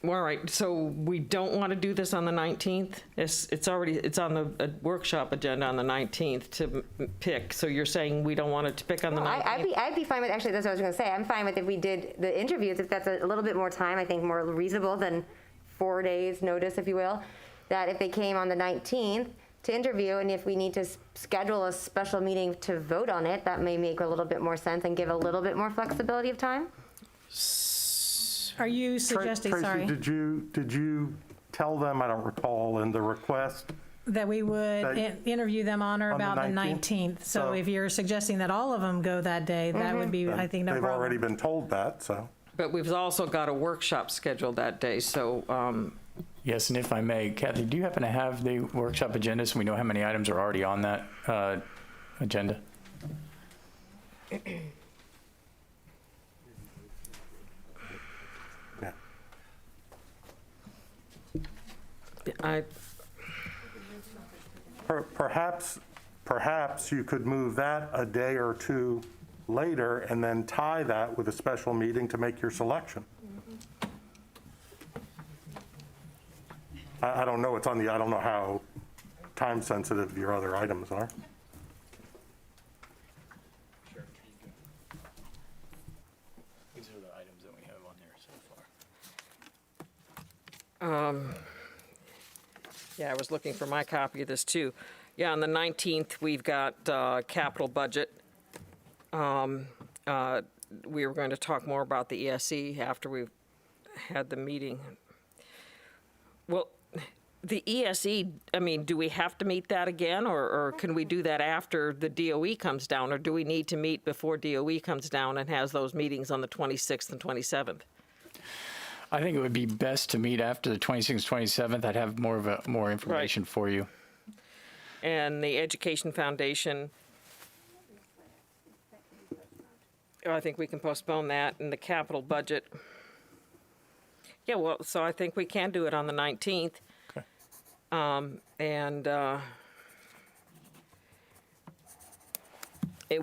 all right, so we don't want to do this on the 19th? It's on the workshop agenda on the 19th to pick. So you're saying we don't want it to pick on the 19th? I'd be fine with, actually, that's what I was going to say. I'm fine with if we did the interviews, if that's a little bit more time, I think more reasonable than 4 days notice, if you will, that if they came on the 19th, to interview, and if we need to schedule a special meeting to vote on it, that may make a little bit more sense and give a little bit more flexibility of time. Are you suggesting, Tracy, sorry, did you tell them, I don't recall, in the request, that we would interview them on or on the about the 19th? 19th? So if you're suggesting that all of them go that day, that would be, I think, no they've problem. already been told that, so. But we've also got a workshop scheduled that day, so. Yes, and if I may, Kathy, do you happen to have the workshop agenda so we know how many items are already on that agenda? Perhaps you could move that a day or two later and then tie that with a special meeting to make your selection. I don't know, I don't know how time sensitive your other items are. These are the items that we have on there so far. Yeah, I was looking for my copy of this too. Yeah, on the 19th, we've got capital budget. We were going to talk more about the ESE after we've had the meeting. Well, The ESE, I mean, do we have to meet that again, or can we do that after the DOE comes down, or do we need to meet before DOE comes down and has those meetings on the 26th and 27th? I think it would be best to meet after the 26th, 27th. I'd have more information for you. And the Education Foundation, I think we can postpone that, and the capital budget. Yeah, well, so I think we can do it on the 19th.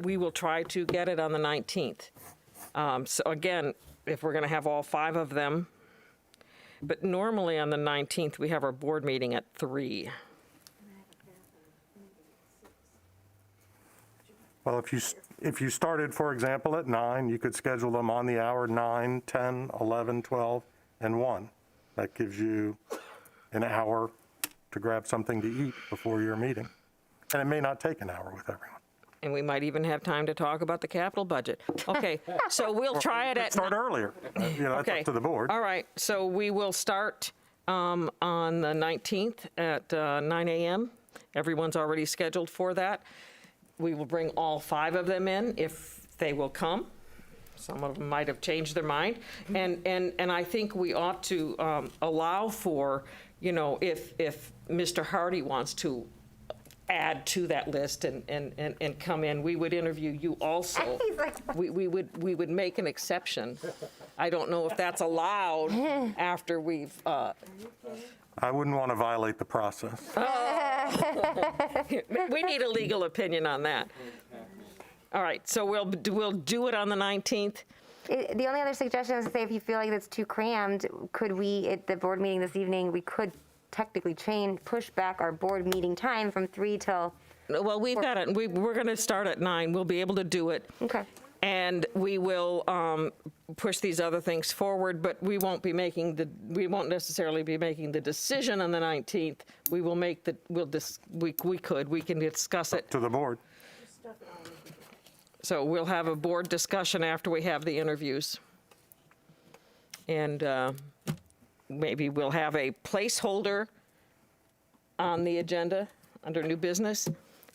We will try to get it on the 19th. So again, if we're going to have all 5 of them, but normally on the 19th, we have our board meeting at 3. Well, if you started, for example, at 9, you could schedule them on the hour 9, 10, 11, 12, and 1. That gives you an hour to grab something to eat before your meeting. And it may not take an hour with everyone. And we might even have time to talk about the capital budget. Okay, so we'll try it at... Start earlier. That's up to the board. All right, so we will start on the 19th at 9 a.m. Everyone's already scheduled for that. We will bring all 5 of them in if they will come. Some of them might have changed their mind. And I think we ought to allow for, if Mr. Hardy wants to add to that list and come in, we would interview you also. We would make an exception. I don't know if that's allowed after we've... I wouldn't want to violate the process. We need a legal opinion on that. All right, so we'll do it on the 19th. The only other suggestion is to say, if you feel like it's too crammed, could we, at the board meeting this evening, we could technically push back our board meeting time from 3 till... Well, we've got it. We're going to start at 9. We'll be able to do it. Okay. And we will push these other things forward, but we won't necessarily be making the decision on the 19th. We will make we can discuss it. To the board. So we'll have a board discussion after we have the interviews. And maybe we'll have a placeholder on the agenda under new business.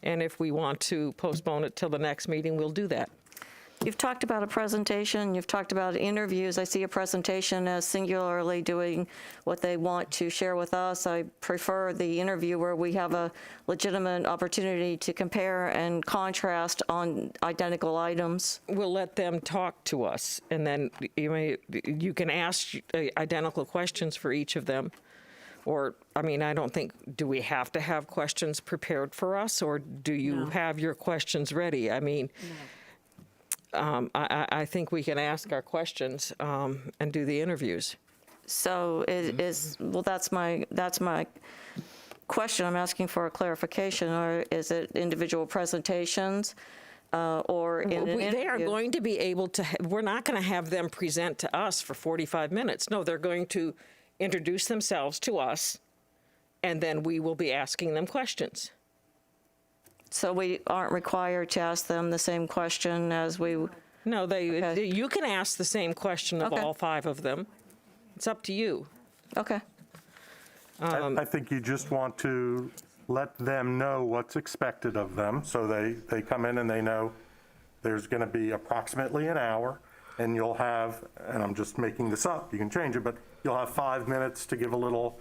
And if we want to postpone it till the next meeting, we'll do that. You've talked about a presentation, you've talked about interviews. I see a presentation as singularly doing what they want to share with us. I prefer the interview where we have a legitimate opportunity to compare and contrast on identical items. We'll let them talk to us, and then you can ask identical questions for each of them. Or, I don't think, do we have to have questions prepared for us, or do you have your questions ready? I think we can ask our questions and do the interviews. So that's my question. I'm asking for a clarification. Or is it individual presentations or in an interview? They are going to be able to, we're not going to have them present to us for 45 minutes. No, they're going to introduce themselves to us, and then we will be asking them questions. So we aren't required to ask them the same question as we... No, you can ask the same question of all 5 of them. It's up to you. Okay. I think you just want to let them know what's expected of them, so they come in and they know there's going to be approximately an hour, and you'll have, and I'm just making this up, you can change it, but you'll have 5 minutes to give a little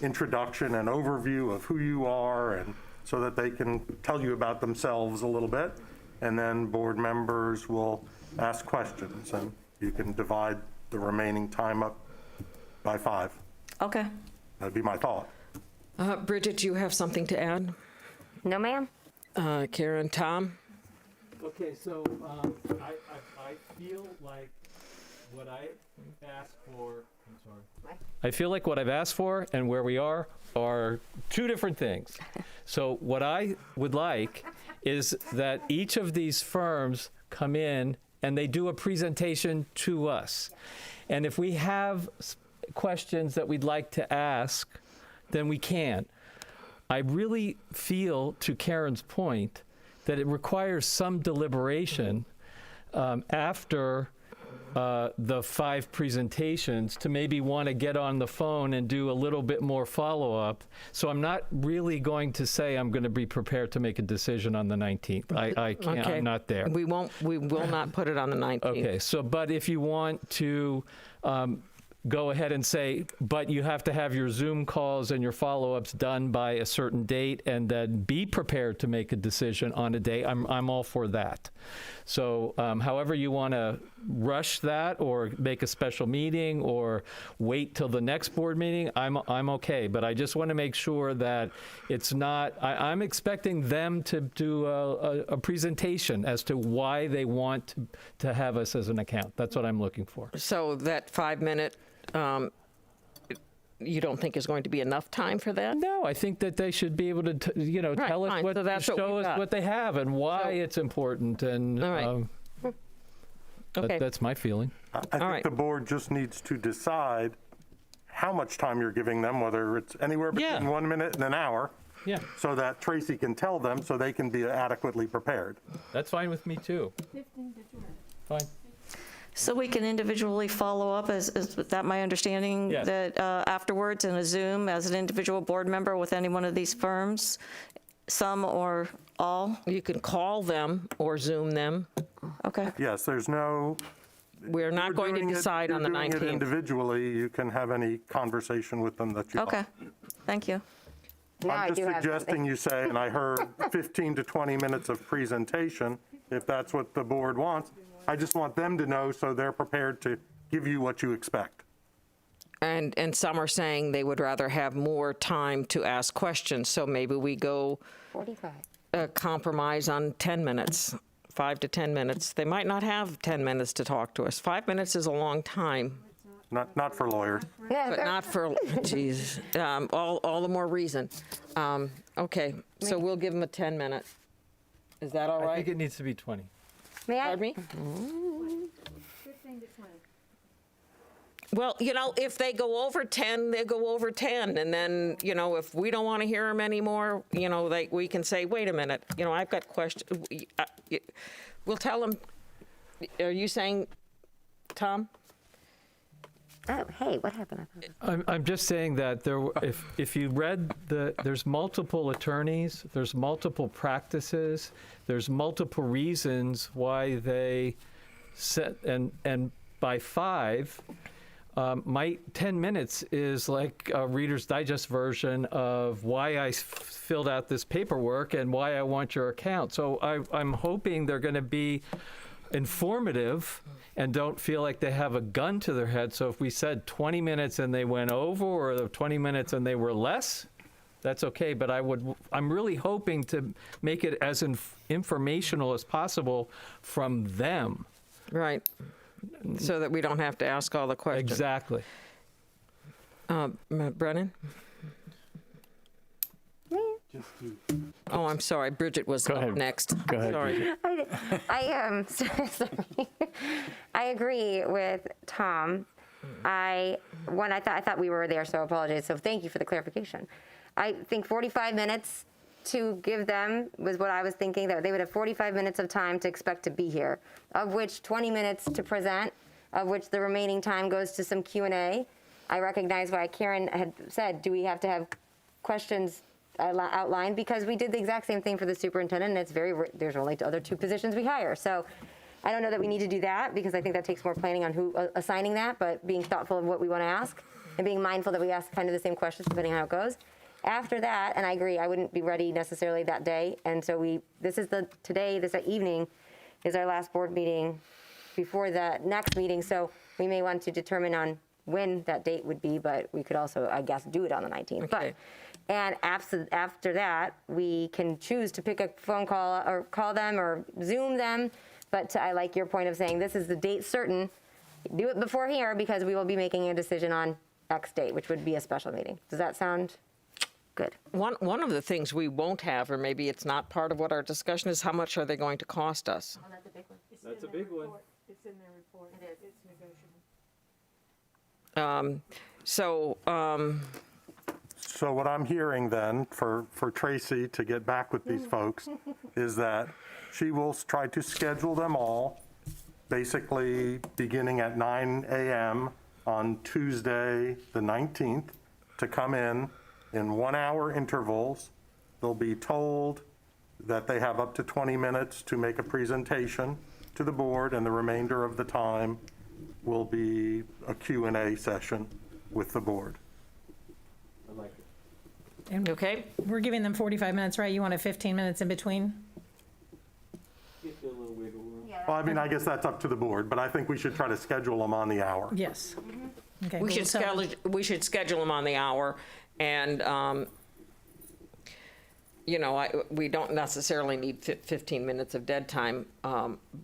introduction and overview of who you are, and so that they can tell you about themselves a little bit, and then board members will ask questions, and you can divide the remaining time up by 5. Okay. That'd be my thought. Bridget, do you have something to add? No, ma'am. Karen, Tom? Okay, so I feel like what I asked for, I feel like what I've asked for and where we are 2 different things. So what I would like is that each of these firms come in and they do a presentation to us. And if we have questions that we'd like to ask, then we can. I really feel, to Karen's point, that it requires some deliberation after the 5 presentations to maybe want to get on the phone and do a little bit more follow-up. So I'm not really going to say I'm going to be prepared to make a decision on the 19th. I can't, Okay. I'm not there. We will not put it on the 19th. Okay, so, but if you want to go ahead and say, but you have to have your Zoom calls and your follow-ups done by a certain date, and then be prepared to make a decision on a date, I'm all for that. So however you want to rush that, or make a special meeting, or wait till the next board meeting, I'm okay. But I just want to make sure that it's not, I'm expecting them to do a presentation as to why they want to have us as an account. That's what I'm looking for. So that 5-minute, you don't think is going to be enough time for that? No, I think that they should be able to, tell us fine. what, So that's what show we've us got. what they have and why it's important. And All right. Okay. that's my feeling. I think right. the board just needs to decide how much time you're giving them, whether it's anywhere between 1 minute and an hour, Yeah, so that Tracy can tell them so they can be adequately prepared. that's fine with me too. Fine. So we can individually follow up, is that my understanding? Yes. That afterwards in a Zoom as an individual board member with any one of these firms, some or all? You can call them or Zoom them. Okay. Yes, there's no. We're not going to decide on the You're doing it 19th. individually, you can have any conversation with them that you want. Okay, thank you. Now I I'm do just have suggesting something. you say, and I heard 15 to 20 minutes of presentation, if that's what the board wants. I just want them to know so they're prepared to give you what you expect. And some are saying they would rather have more time to ask questions. So maybe we go 45. compromise on 10 minutes, 5 to 10 minutes. They might not have 10 minutes to talk to us. 5 minutes is a long time, Not for lawyers. but not for, geez, all the more reason. Okay, so we'll give them a 10-minute. Is that all I right? think it needs to be 20. May I? Pardon me? Well, if they go over 10, they go over 10. And then, if we don't want to hear them anymore, we can say, wait a minute, I've got questions. We'll tell them. Are you saying, Tom? Oh, hey, what happened? I'm just saying that if you read there's multiple attorneys, there's multiple practices, there's multiple reasons why they set, and by 5, my 10 minutes is like a Reader's Digest version of why I filled out this paperwork and why I want your account. So I'm hoping they're going to be informative and don't feel like they have a gun to their head. So if we said 20 minutes and they went over, or 20 minutes and they were less, that's okay. But I'm really hoping to make it as informational as possible from them. Right. So that we don't have to ask all the questions. Exactly. Brennan? Oh, I'm sorry. Bridget was Go up ahead. next. Go ahead, Sorry. Sorry. I agree with Tom. I thought we were there, so I apologize. So thank you for the clarification. I think 45 minutes to give them was what I was thinking, that they would have 45 minutes of time to expect to be here, of which 20 minutes to present, of which the remaining time goes to some Q&A. I recognize why Karen had said, do we have to have questions outlined? Because we did the exact same thing for the superintendent, and there's only other 2 positions we hire. So I don't know that we need to do that, because I think that takes more planning on who assigning that, but being thoughtful of what we want to ask and being mindful that we ask kind of the same questions depending on how it goes. After that, and I agree, I wouldn't be ready necessarily that day. And so this evening is our last board meeting before the next meeting. So we may want to determine on when that date would be, but we could also, I guess, do it on the 19th. Okay. And after that, we can choose to pick a phone call or call them or Zoom them. But I like your point of saying this is the date certain. Do it before here, because we will be making a decision on X date, which would be a special meeting. Does that sound good? One of the things we won't have, or maybe it's not part of what our discussion is, how much are they going to cost us? Oh, that's a big one. That's a big one. It's in their report. It is. It's negotiable. So what I'm hearing then, for Tracy to get back with these folks, is that she will try to schedule them all basically beginning at 9 a.m. on Tuesday, the 19th, to come in 1-hour intervals. They'll be told that they have up to 20 minutes to make a presentation to the board, and the remainder of the time will be a Q&A session with the board. Okay? We're giving them 45 minutes, right? You wanted 15 minutes in between? Well, I mean, I guess that's up to the board, but I think we should try to schedule them on the hour. Yes. Okay. We should schedule them on the hour, and, you know, we don't necessarily need 15 minutes of dead time,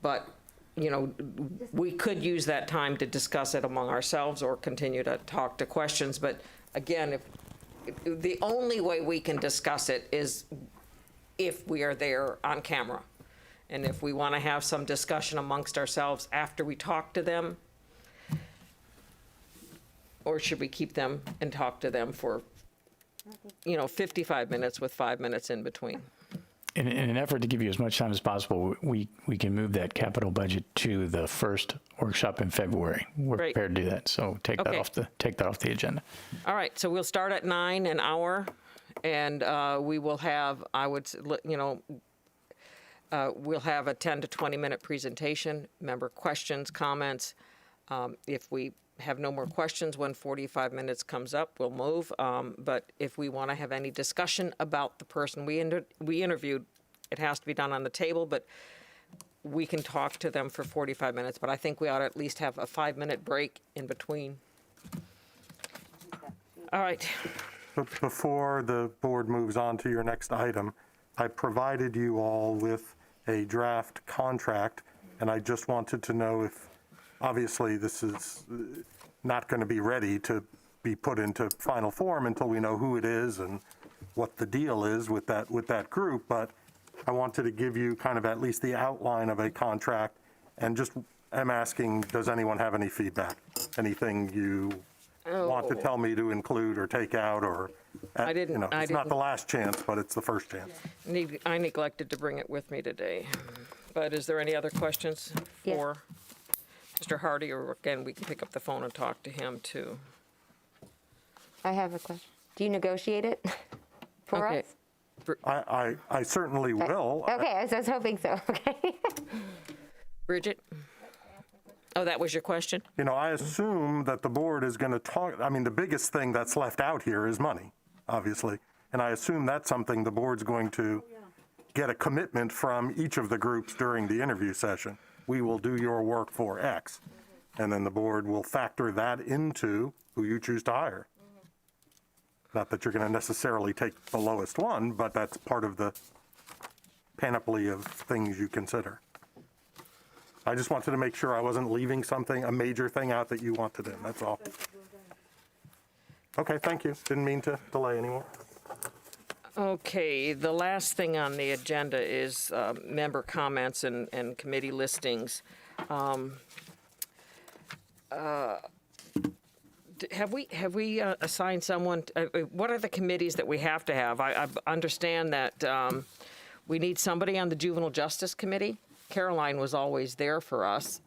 but, you know, we could use that time to discuss it among ourselves or continue to talk to questions. But again, the only way we can discuss it is if we are there on camera. And if we want to have some discussion amongst ourselves after we talk to them, or should we keep them and talk to them for, you know, 55 minutes with 5 minutes in between? In an effort to give you as much time as possible, we can move that capital budget to the first workshop in February. We're Great. prepared to do that, so take Okay. that off the agenda. All right, so we'll start at 9, an hour, and we will have, we'll have a 10 to 20 minute presentation, member questions, comments. If we have no more questions when 45 minutes comes up, we'll move. But if we want to have any discussion about the person we interviewed, it has to be done on the table, but we can talk to them for 45 minutes. But I think we ought to at least have a 5-minute break in between. All right. Before the board moves on to your next item, I provided you all with a draft contract, and I just wanted to know if, obviously, this is not going to be ready to be put into final form until we know who it is and what the deal is with that group, but I wanted to give you kind of at least the outline of a contract, and just am asking, does anyone have any feedback? Anything you want to tell me to include or take out, or, it's not the last chance, but it's the first chance. I neglected to bring it with me today. But is there any other questions for Mr. Hardy? Or again, we can pick up the phone and talk to him too. I have a question. Do you negotiate it for us? I certainly will. Okay, I was hoping so. Okay. Bridget? Oh, that was your question? You know, I assume that the board is going to talk, I mean, the biggest thing that's left out here is money, obviously. And I assume that's something the board's going to get a commitment from each of the groups during the interview session. We will do your work for X. And then the board will factor that into who you choose to hire. Not that you're going to necessarily take the lowest one, but that's part of the panoply of things you consider. I just wanted to make sure I wasn't leaving a major thing out that you wanted in, that's all. Okay, thank you. Didn't mean to delay anymore. Okay, the last thing on the agenda is member comments and committee listings. Have we assigned someone, what are the committees that we have to have? I understand that we need somebody on the Juvenile Justice Committee. Caroline was always there for us,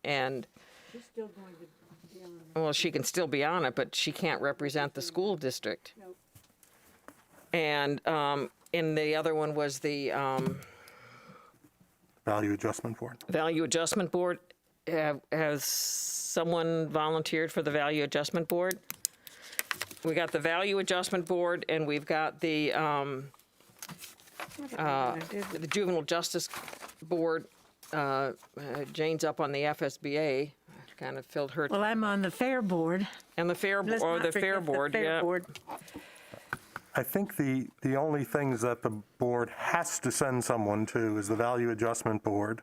and She's still going to be on well, she can still be on it, but she can't represent the school district. Nope. And the other one was the Value Adjustment Board. Value Adjustment Board. Has someone volunteered for the Value Adjustment Board? We got the Value Adjustment Board, and we've got the Juvenile Justice Board. Jane's up on the FSBA. Kind of filled her. Well, I'm on the Fair Board. And the Fair Board, or the Fair Board, yeah. I think the only things that the board has to send someone to is the Value Adjustment Board,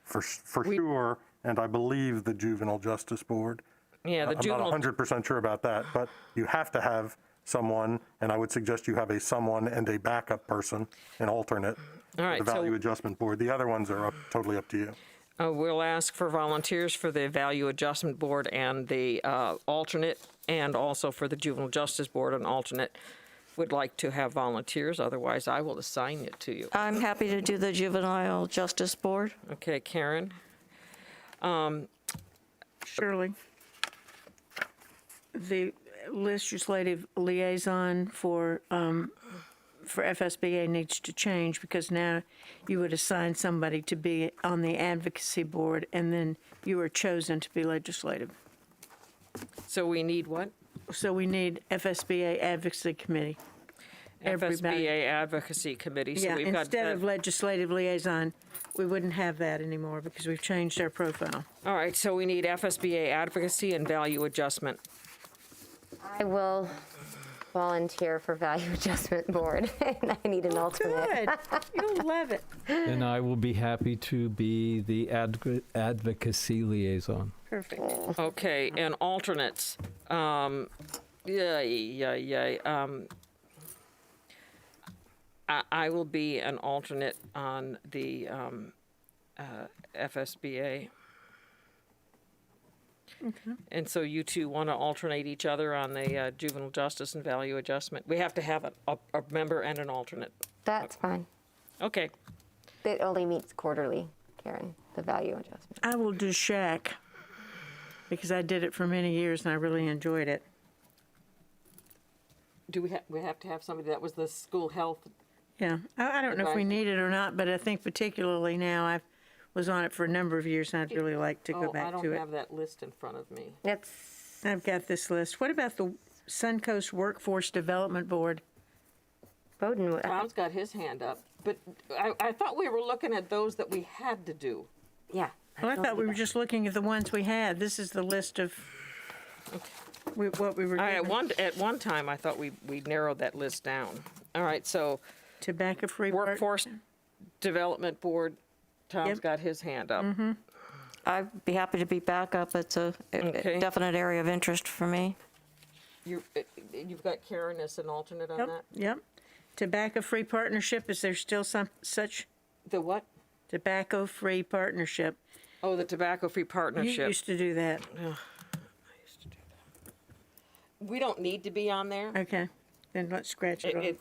for sure, and I believe the Juvenile Justice Board. Yeah, the juvenile. I'm not 100% sure about that, but you have to have someone, and I would suggest you have someone and a backup person, an alternate, All right, the Value Adjustment Board. The other ones are totally up to you. We'll ask for volunteers for the Value Adjustment Board and the alternate, and also for the Juvenile Justice Board an alternate. Would like to have volunteers, otherwise I will assign it to you. I'm happy to do the Juvenile Justice Board. Okay, Karen, Shirley, the legislative liaison for FSBA needs to change, because now you would assign somebody to be on the advocacy board, and then you are chosen to be legislative. So we need what? So we need FSBA advocacy committee. Everybody. FSBA Advocacy Committee. So Yeah, we've got instead that. of legislative liaison, we wouldn't have that anymore because we've changed our profile. All right, so we need FSBA Advocacy and Value Adjustment. I will volunteer for Value Adjustment Board, and I need an alternate. Good. You'll love it. And I will be happy to be the advocacy liaison. Perfect. Okay, and alternates. I will be an alternate on the FSBA. Okay. And so you two want to alternate each other on the Juvenile Justice and Value Adjustment? We have to have a member and an alternate. That's fine. Okay. It only meets quarterly, Karen, the Value Adjustment. I will do SHAC because I did it for many years and I really enjoyed it. Do we have to have somebody that was the school health? Yeah, I don't know if we Advisory. need it or not, but I think particularly now I was on it for a number of years and I'd really like to go back I to don't it. have that list in front of me. I've got this list. What about the Suncoast Workforce Development Board? Bowden. Tom's got his hand up, but I thought we were looking at those that we had to do. Yeah. Well, I thought we were just looking at the ones we had. This is the list of what we were given. At one time, I thought we narrowed that list down. All right, so Tobacco-free Workforce Development Board, Tom's Yep. got his hand up. I'd be happy to be back up. It's a Okay. definite area of interest for me. You've got Karen as an alternate on that? Yep. Tobacco-free partnership, is there still some such? The what? Tobacco-free partnership. Oh, the Tobacco-Free You Partnership. used to do that. We don't need to be on there. Okay, then let's scratch it off.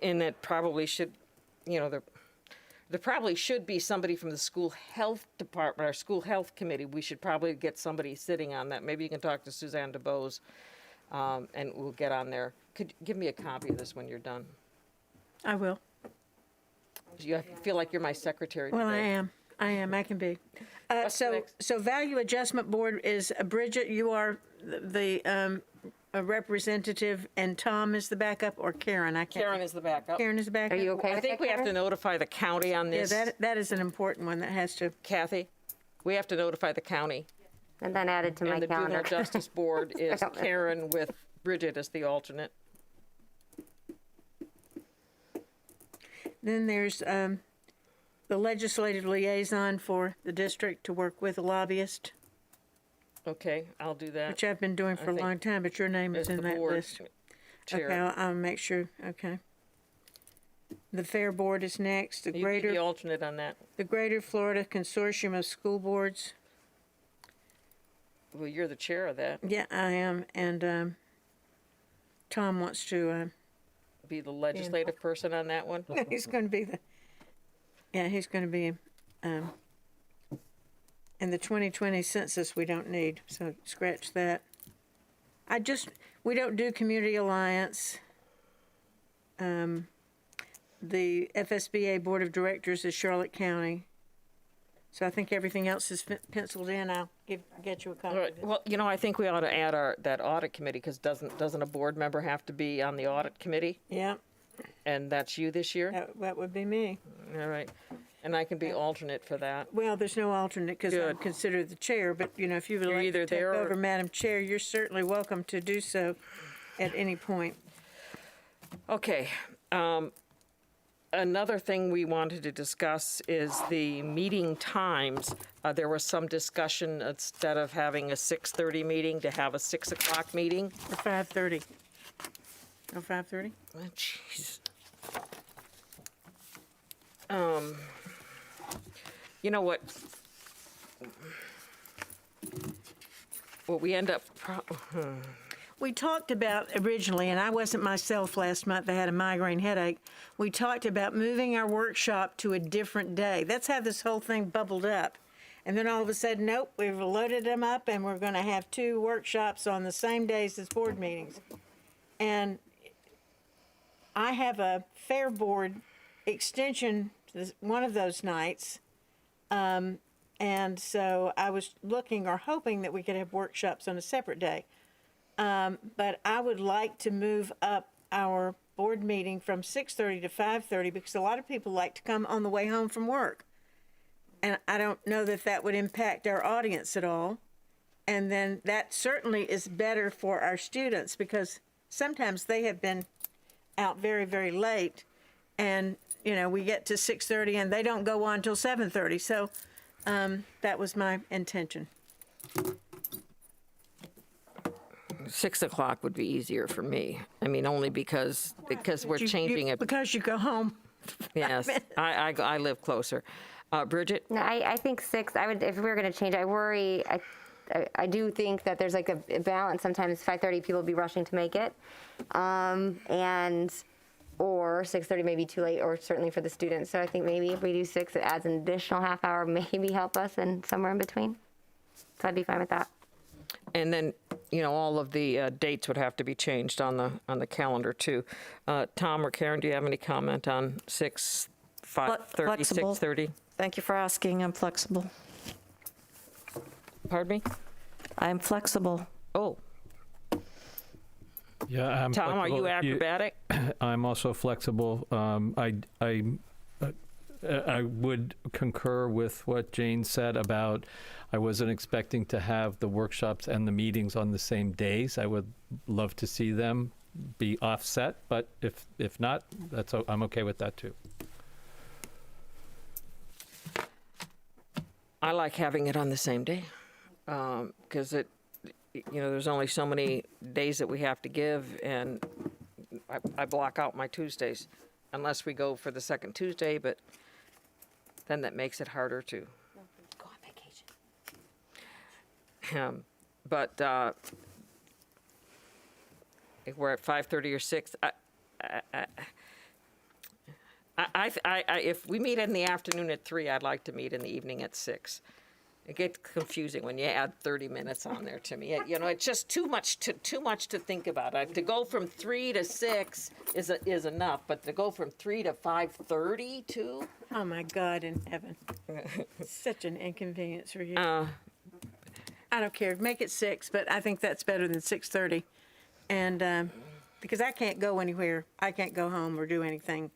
And it probably should, there probably should be somebody from the school health department, or school health committee. We should probably get somebody sitting on that. Maybe you can talk to Suzanne DeBose, and we'll get on there. Could you give me a copy of this when you're done? I will. You feel like you're my secretary Well, today. I am, I can be. What's next? So Value Adjustment Board is Bridget, you are the a representative, and Tom is the backup, or Karen? I can't. Karen is the backup. Karen is the backup? Are you okay I with think that, we have to Karen? notify the county on Yeah, this. that is an important one that has to. Kathy, we have to notify the county. And then add it to my And the calendar. Juvenile Justice Board is Calendar. Karen with Bridget as the alternate. Then there's the legislative liaison for the district to work with a lobbyist, Okay, I'll do that. which I've been doing for a think long time, but your name is As in the that board list. chair. Okay, I'll make sure, okay. The Fair Board is next, You be the alternate on that. the Greater Florida Consortium of School Boards. Well, you're the chair of that. Yeah, I am, and Tom wants to, Be the legislative person on that one. he's going to be he's going to be, in the 2020 census we don't need, so scratch that. We don't do Community Alliance. The FSBA Board of Directors is Charlotte County. So I think everything else is penciled in. I'll get you a copy All of right. it. Well, I think we ought to add that audit committee, because doesn't a board member have to be on the audit committee? Yeah, And that's you this year? that would be me. All right. And I can be alternate for that. Well, there's no alternate because I'm Good. considered the chair, but, if you would You're like either to take there or- over, Madam Chair, you're certainly welcome to do so at any point. Okay. Another thing we wanted to discuss is the meeting times. There was some discussion, instead of having a 6:30 meeting, to have a 6 o'clock meeting. Or 5:30. Oh, 5:30? Oh, jeez. You know what? Well, we end up, We talked about originally, and I wasn't myself last month, I had a migraine headache. We talked about moving our workshop to a different day. That's how this whole thing bubbled up. And then all of a sudden, nope, we've loaded them up and we're going to have 2 workshops on the same days as board meetings. And I have a Fair Board extension one of those nights. And so I was looking or hoping that we could have workshops on a separate day. But I would like to move up our board meeting from 6:30 to 5:30 because a lot of people like to come on the way home from work. And I don't know that that would impact our audience at all. And then that certainly is better for our students because sometimes they have been out very, very late. And, you know, we get to 6:30 and they don't go on until 7:30. So that was my intention. 6 o'clock would be easier for me. I mean, only because we're changing it. Because you go home. Yes, I live closer. Bridget? No, I think 6, I would, if we were going to change, I worry, I do think that there's like a balance. Sometimes 5:30 people will be rushing to make it. Or 6:30 may be too late, or certainly for the students. So I think maybe if we do 6, it adds an additional half hour, maybe help us, and somewhere in between. So I'd be fine with that. And then, you know, all of the dates would have to be changed on the calendar too. Tom or Karen, do you have any comment on 6, 5:30, Flexible. 6:30? Thank you for asking. I'm flexible. Pardon me? I'm flexible. Oh. Yeah, I'm Tom, are flexible. you acrobatic? I'm also flexible. I would concur with what Jane said about I wasn't expecting to have the workshops and the meetings on the same days. I would love to see them be offset, but if not, I'm okay with that too. I like having it on the same day because there's only so many days that we have to give, and I block out my Tuesdays unless we go for the second Tuesday, but then that makes it harder to go on vacation. But if we're at 5:30 or 6, if we meet in the afternoon at 3, I'd like to meet in the evening at 6. It gets confusing when you add 30 minutes on there to me. It's just too much to think about. To go from 3 to 6 is enough, but to go from 3 to 5:30 too? Oh my God in heaven. Such an inconvenience for you. I don't care. Make it 6, but I think that's better than 6:30. And because I can't go anywhere. I can't go home or do anything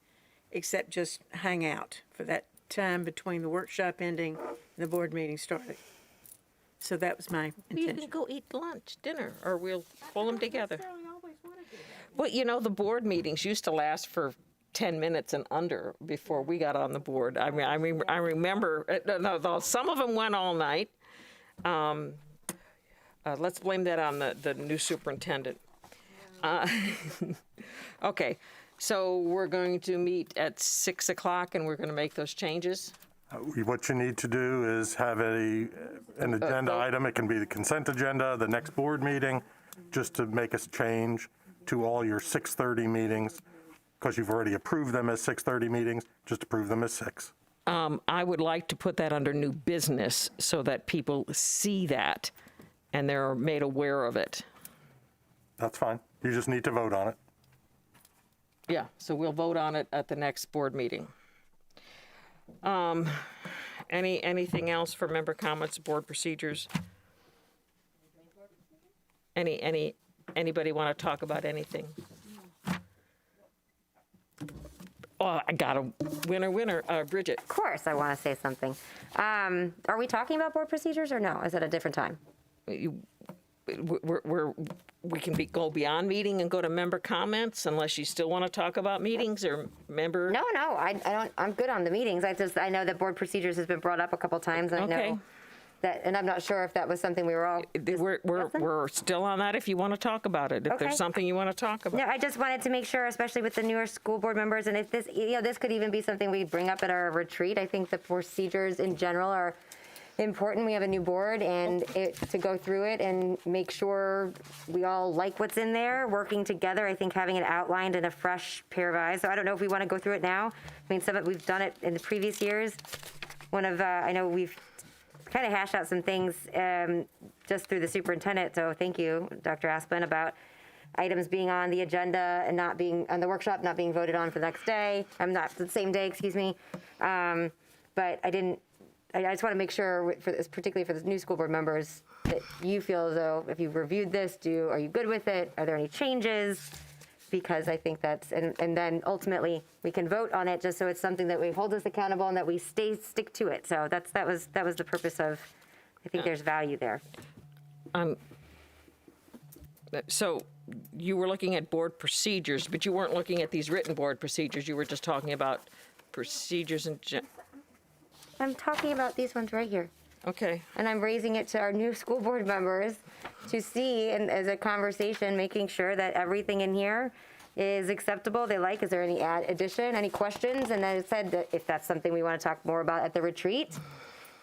except just hang out for that time between the workshop ending and the board meeting starting. So that was my intention. You can go eat lunch, dinner, or we'll pull them together. Well, the board meetings used to last for 10 minutes and under before we got on the board. I remember, some of them went all night. Let's blame that on the new superintendent. Okay, so we're going to meet at 6 o'clock and we're going to make those changes? What you need to do is have an agenda item. It can be the consent agenda, the next board meeting, just to make us change to all your 6:30 meetings. Because you've already approved them as 6:30 meetings, just approve them as 6. I would like to put that under new business so that people see that and they're made aware of it. That's fine. You just need to vote on it. Yeah, so we'll vote on it at the next board meeting. Anything else for member comments, board procedures? Anybody want to talk about anything? Oh, I got a winner. Bridget. Of course, I want to say something. Are we talking about board procedures or no? Is it a different time? We can go beyond meeting and go to member comments unless you still want to talk about meetings or member. No, I don't. I'm good on the meetings. I know that board procedures has been brought up a couple times. I know that, and I'm not sure if that was something we were all. We're still on that. If you want to talk about it, if there's something you want to talk about. No, I just wanted to make sure, especially with the newer school board members, and if this, this could even be something we bring up at our retreat. I think the procedures in general are important. We have a new board, and to go through it and make sure we all like what's in there, working together. I think having it outlined in a fresh pair of eyes. So I don't know if we want to go through it now. I mean, some of it we've done it in the previous years. I know we've kind of hashed out some things just through the superintendent. So thank you, Dr. Asplin, about items being on the agenda and not being on the workshop, not being voted on for the next day. I'm not the same day, excuse me. But I just want to make sure, particularly for the new school board members, that you feel as though if you've reviewed this, are you good with it? Are there any changes? Because I think that's, and then ultimately we can vote on it just so it's something that we hold us accountable and that we stick to it. So that was the purpose of, I think there's value there. So you were looking at board procedures, but you weren't looking at these written board procedures. You were just talking about procedures and. I'm talking about these ones right here. Okay. And I'm raising it to our new school board members to see, and as a conversation, making sure that everything in here is acceptable. They like, is there any addition, any questions? And then it said that if that's something we want to talk more about at the retreat.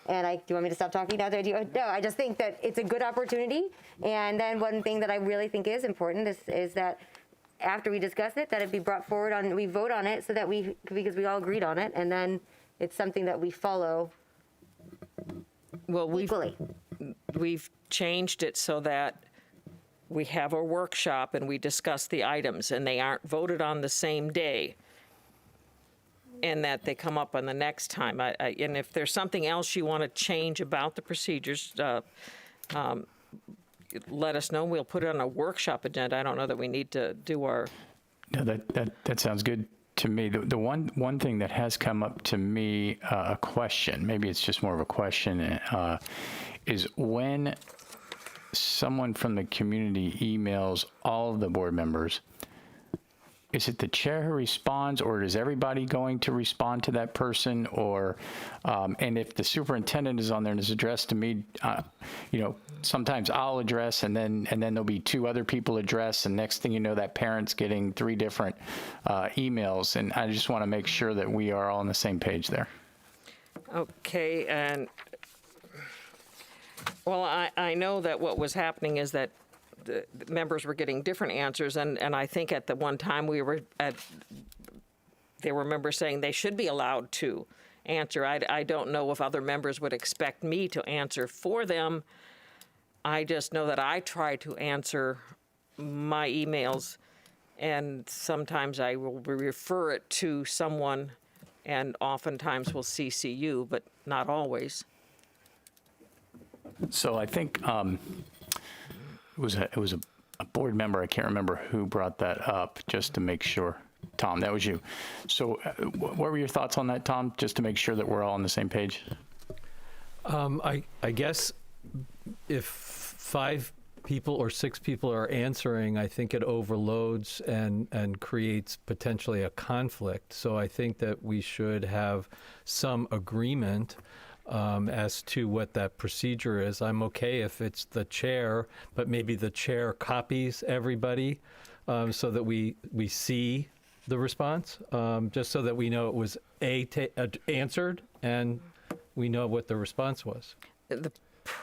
And do you want me to stop talking now? No, I just think that it's a good opportunity. And then one thing that I really think is important is that after we discuss it, that it be brought forward we vote on it so that because we all agreed on it, and then it's something that we follow equally. We've changed it so that we have a workshop and we discuss the items, and they aren't voted on the same day, and that they come up on the next time. And if there's something else you want to change about the procedures, let us know. We'll put it on a workshop agenda. I don't know that we need to do our. No, that sounds good to me. The one thing that has come up to me, a question, maybe it's just more of a question, is when someone from the community emails all of the board members, is it the chair who responds, or is everybody going to respond to that person? Or, and if the superintendent is on there and is addressed to me, sometimes I'll address, and then there'll be two other people address, and next thing you know, that parent's getting 3 different emails. And I just want to make sure that we are all on the same page there. Okay, and well, I know that what was happening is that the members were getting different answers, and I think at the one time there were members saying they should be allowed to answer. I don't know if other members would expect me to answer for them. I just know that I try to answer my emails, and sometimes I will refer it to someone, and oftentimes will CC you, but not always. So I think it was a board member, I can't remember who brought that up, just to make sure. Tom, that was you. So what were your thoughts on that, Tom, just to make sure that we're all on the same page? I guess if 5 people or 6 people are answering, I think it overloads and creates potentially a conflict. So I think that we should have some agreement as to what that procedure is. I'm okay if it's the chair, but maybe the chair copies everybody so that we see the response, just so that we know it was answered and we know what the response was.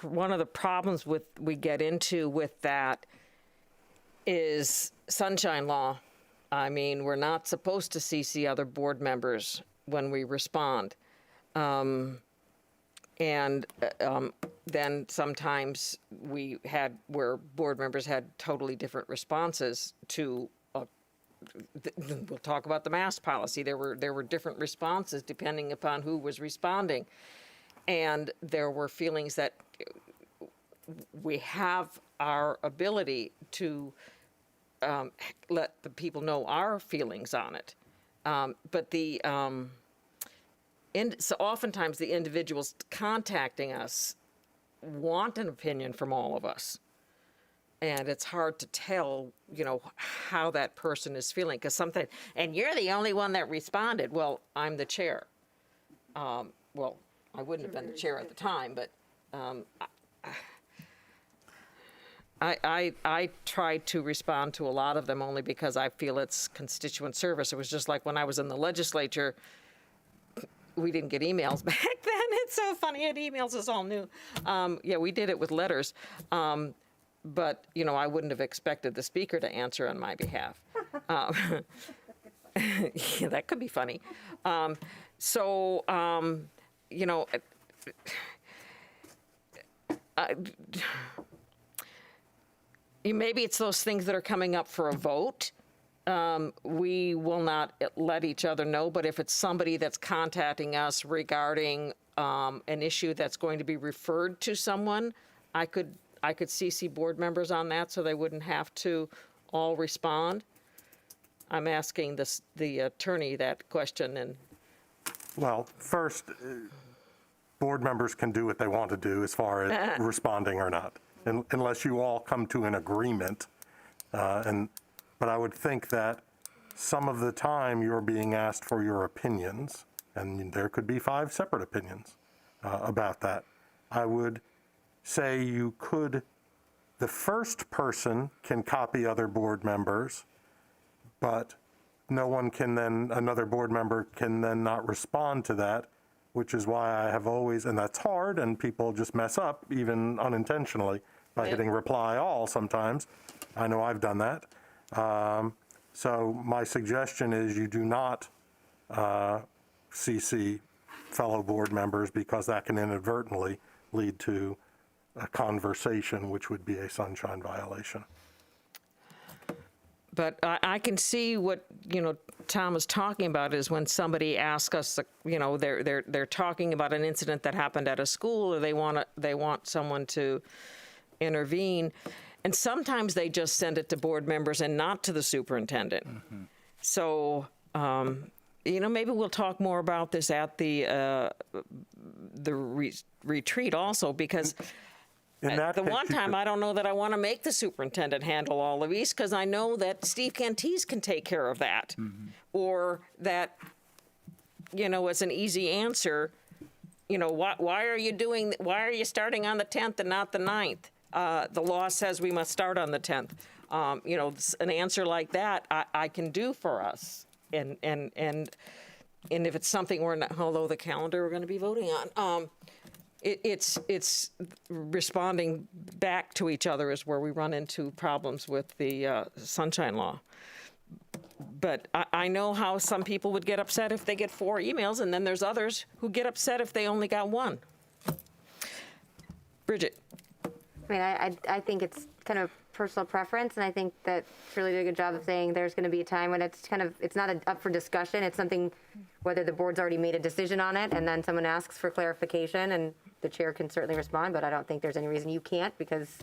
One of the problems we get into with that is sunshine law. I mean, we're not supposed to CC other board members when we respond. And then sometimes where board members had totally different responses to, we'll talk about the mask policy. There were different responses depending upon who was responding. And there were feelings that we have our ability to let the people know our feelings on it. But so oftentimes the individuals contacting us want an opinion from all of us. And it's hard to tell, how that person is feeling. Because sometimes, and you're the only one that responded. Well, I'm the chair. Well, I wouldn't have been the chair at the time, but I try to respond to a lot of them only because I feel it's constituent service. It was just like when I was in the legislature, we didn't get emails back then. It's so funny. Emails is all new. Yeah, we did it with letters. But, I wouldn't have expected the speaker to answer on my behalf. Yeah, that could be funny. maybe it's those things that are coming up for a vote. We will not let each other know, but if it's somebody that's contacting us regarding an issue that's going to be referred to someone, I could CC board members on that so they wouldn't have to all respond. I'm asking the attorney that question. And Well, first, board members can do what they want to do as far as responding or not, unless you all come to an agreement. But I would think that some of the time you're being asked for your opinions, and there could be 5 separate opinions about that. I would say the first person can copy other board members, but another board member can then not respond to that, which is why I have always, and that's hard, and people just mess up, even unintentionally, by hitting reply all sometimes. I know I've done that. So my suggestion is you do not CC fellow board members, because that can inadvertently lead to a conversation, which would be a sunshine violation. But I can see what, Tom is talking about is when somebody asks us, they're talking about an incident that happened at a school, or they want someone to intervene. And sometimes they just send it to board members and not to the superintendent. Mm-hmm. So, maybe we'll talk more about this at the retreat also, because the one time I don't know that I want to make the superintendent handle all of these, because I know that Steve Canties can take care of that. Mm-hmm. Or that, it's an easy answer. Why are you starting on the 10th and not the 9th? The law says we must start on the 10th. An answer like that I can do for us. And if it's something although the calendar we're going to be voting on, it's responding back to each other is where we run into problems with the sunshine law. But I know how some people would get upset if they get 4 emails, and then there's others who get upset if they only got 1. Bridget. I mean, I think it's kind of personal preference, and I think that Shirley did a good job of saying there's going to be a time when it's not up for discussion. It's something, whether the board's already made a decision on it, and then someone asks for clarification, and the chair can certainly respond, but I don't think there's any reason you can't, because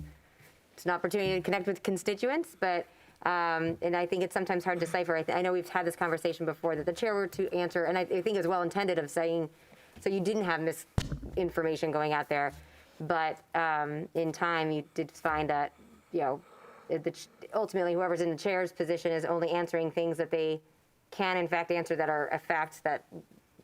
it's an opportunity to connect with constituents. But and I think it's sometimes hard to decipher. I know we've had this conversation before, that the chair were to answer, and I think it was well intended of saying, so you didn't have misinformation going out there. But in time, you did find that, ultimately whoever's in the chair's position is only answering things that they can, in fact, answer that are a fact that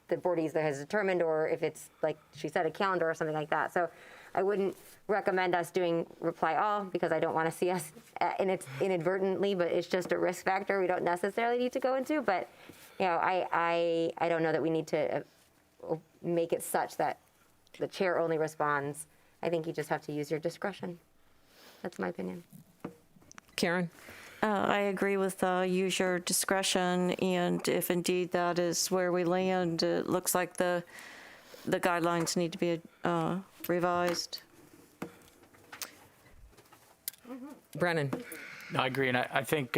the board either has determined, or if it's, like she said, a calendar or something like that. So I wouldn't recommend us doing reply all, because I don't want to see us and it's inadvertently, but it's just a risk factor we don't necessarily need to go into. But, I don't know that we need to make it such that the chair only responds. I think you just have to use your discretion. That's my opinion. Karen? I agree with use your discretion, and if indeed that is where we land, it looks like the guidelines need to be revised. Brennan? I agree, and I think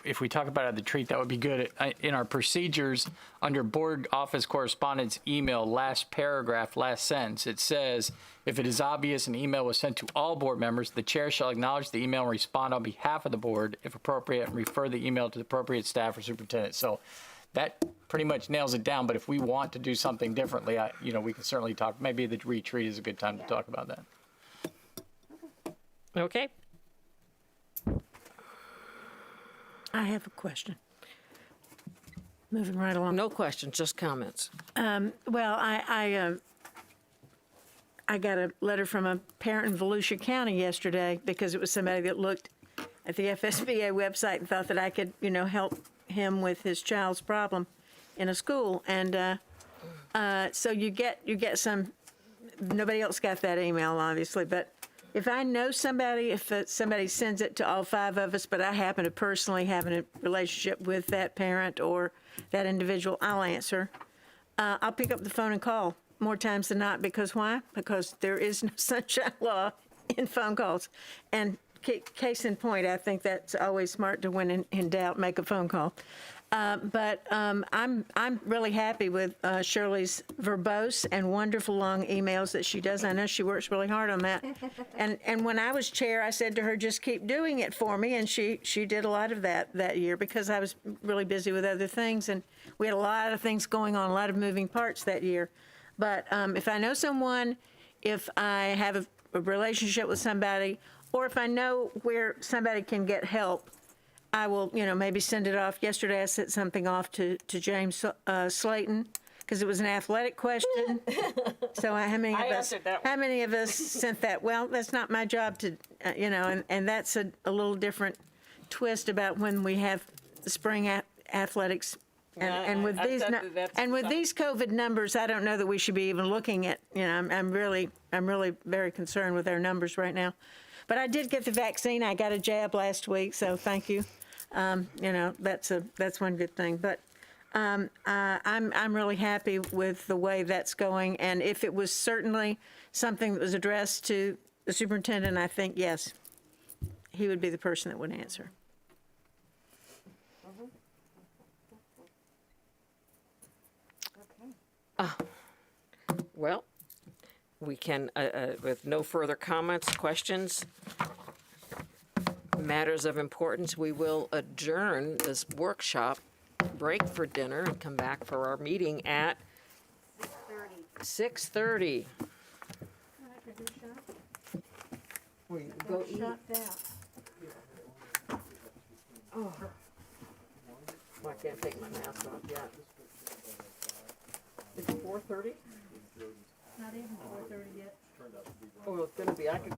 if we talk about it at the retreat, that would be good. In our procedures, under board office correspondence email, last paragraph, last sentence, it says, if it is obvious an email was sent to all board members, the chair shall acknowledge the email and respond on behalf of the board, if appropriate, and refer the email to the appropriate staff or superintendent. So that pretty much nails it down, but if we want to do something differently, we can certainly talk. Maybe the retreat is a good time to talk about that. Okay. I have a question. Moving right along. No questions, just comments. Well, I got a letter from a parent in Volusia County yesterday, because it was somebody that looked at the FSBA website and thought that I could, help him with his child's problem in a school. And so you get some. Nobody else got that email, obviously, but if I know somebody, if somebody sends it to all 5 of us, but I happen to personally have a relationship with that parent or that individual, I'll answer. I'll pick up the phone and call more times than not, because why? Because there is no sunshine law in phone calls. And case in point, I think that's always smart to, when in doubt, make a phone call. But I'm really happy with Shirley's verbose and wonderful long emails that she does. I know she works really hard on that. And when I was chair, I said to her, just keep doing it for me. And she did a lot of that year, because I was really busy with other things. And we had a lot of things going on, a lot of moving parts that year. But if I know someone, if I have a relationship with somebody, or if I know where somebody can get help, I will, maybe send it off. Yesterday, I sent something off to James Slayton, because it was an athletic question. So how many of us sent that? Well, that's not my job to, and that's a little different twist about when we have spring athletics. And with these COVID numbers, I don't know that we should be even looking at. I'm really very concerned with our numbers right now. But I did get the vaccine. I got a jab last week, so thank you. That's one good thing. But I'm really happy with the way that's going. And if it was certainly something that was addressed to the superintendent, I think, yes, he would be the person that would answer. Well, we can, with no further comments, questions, matters of importance, we will adjourn this workshop, break for dinner, and come back for our meeting at 6:30. We go eat. Oh, I can't take my mask off yet. It's 4:30? Not even 4:30 yet. Oh, it's gonna be, I could.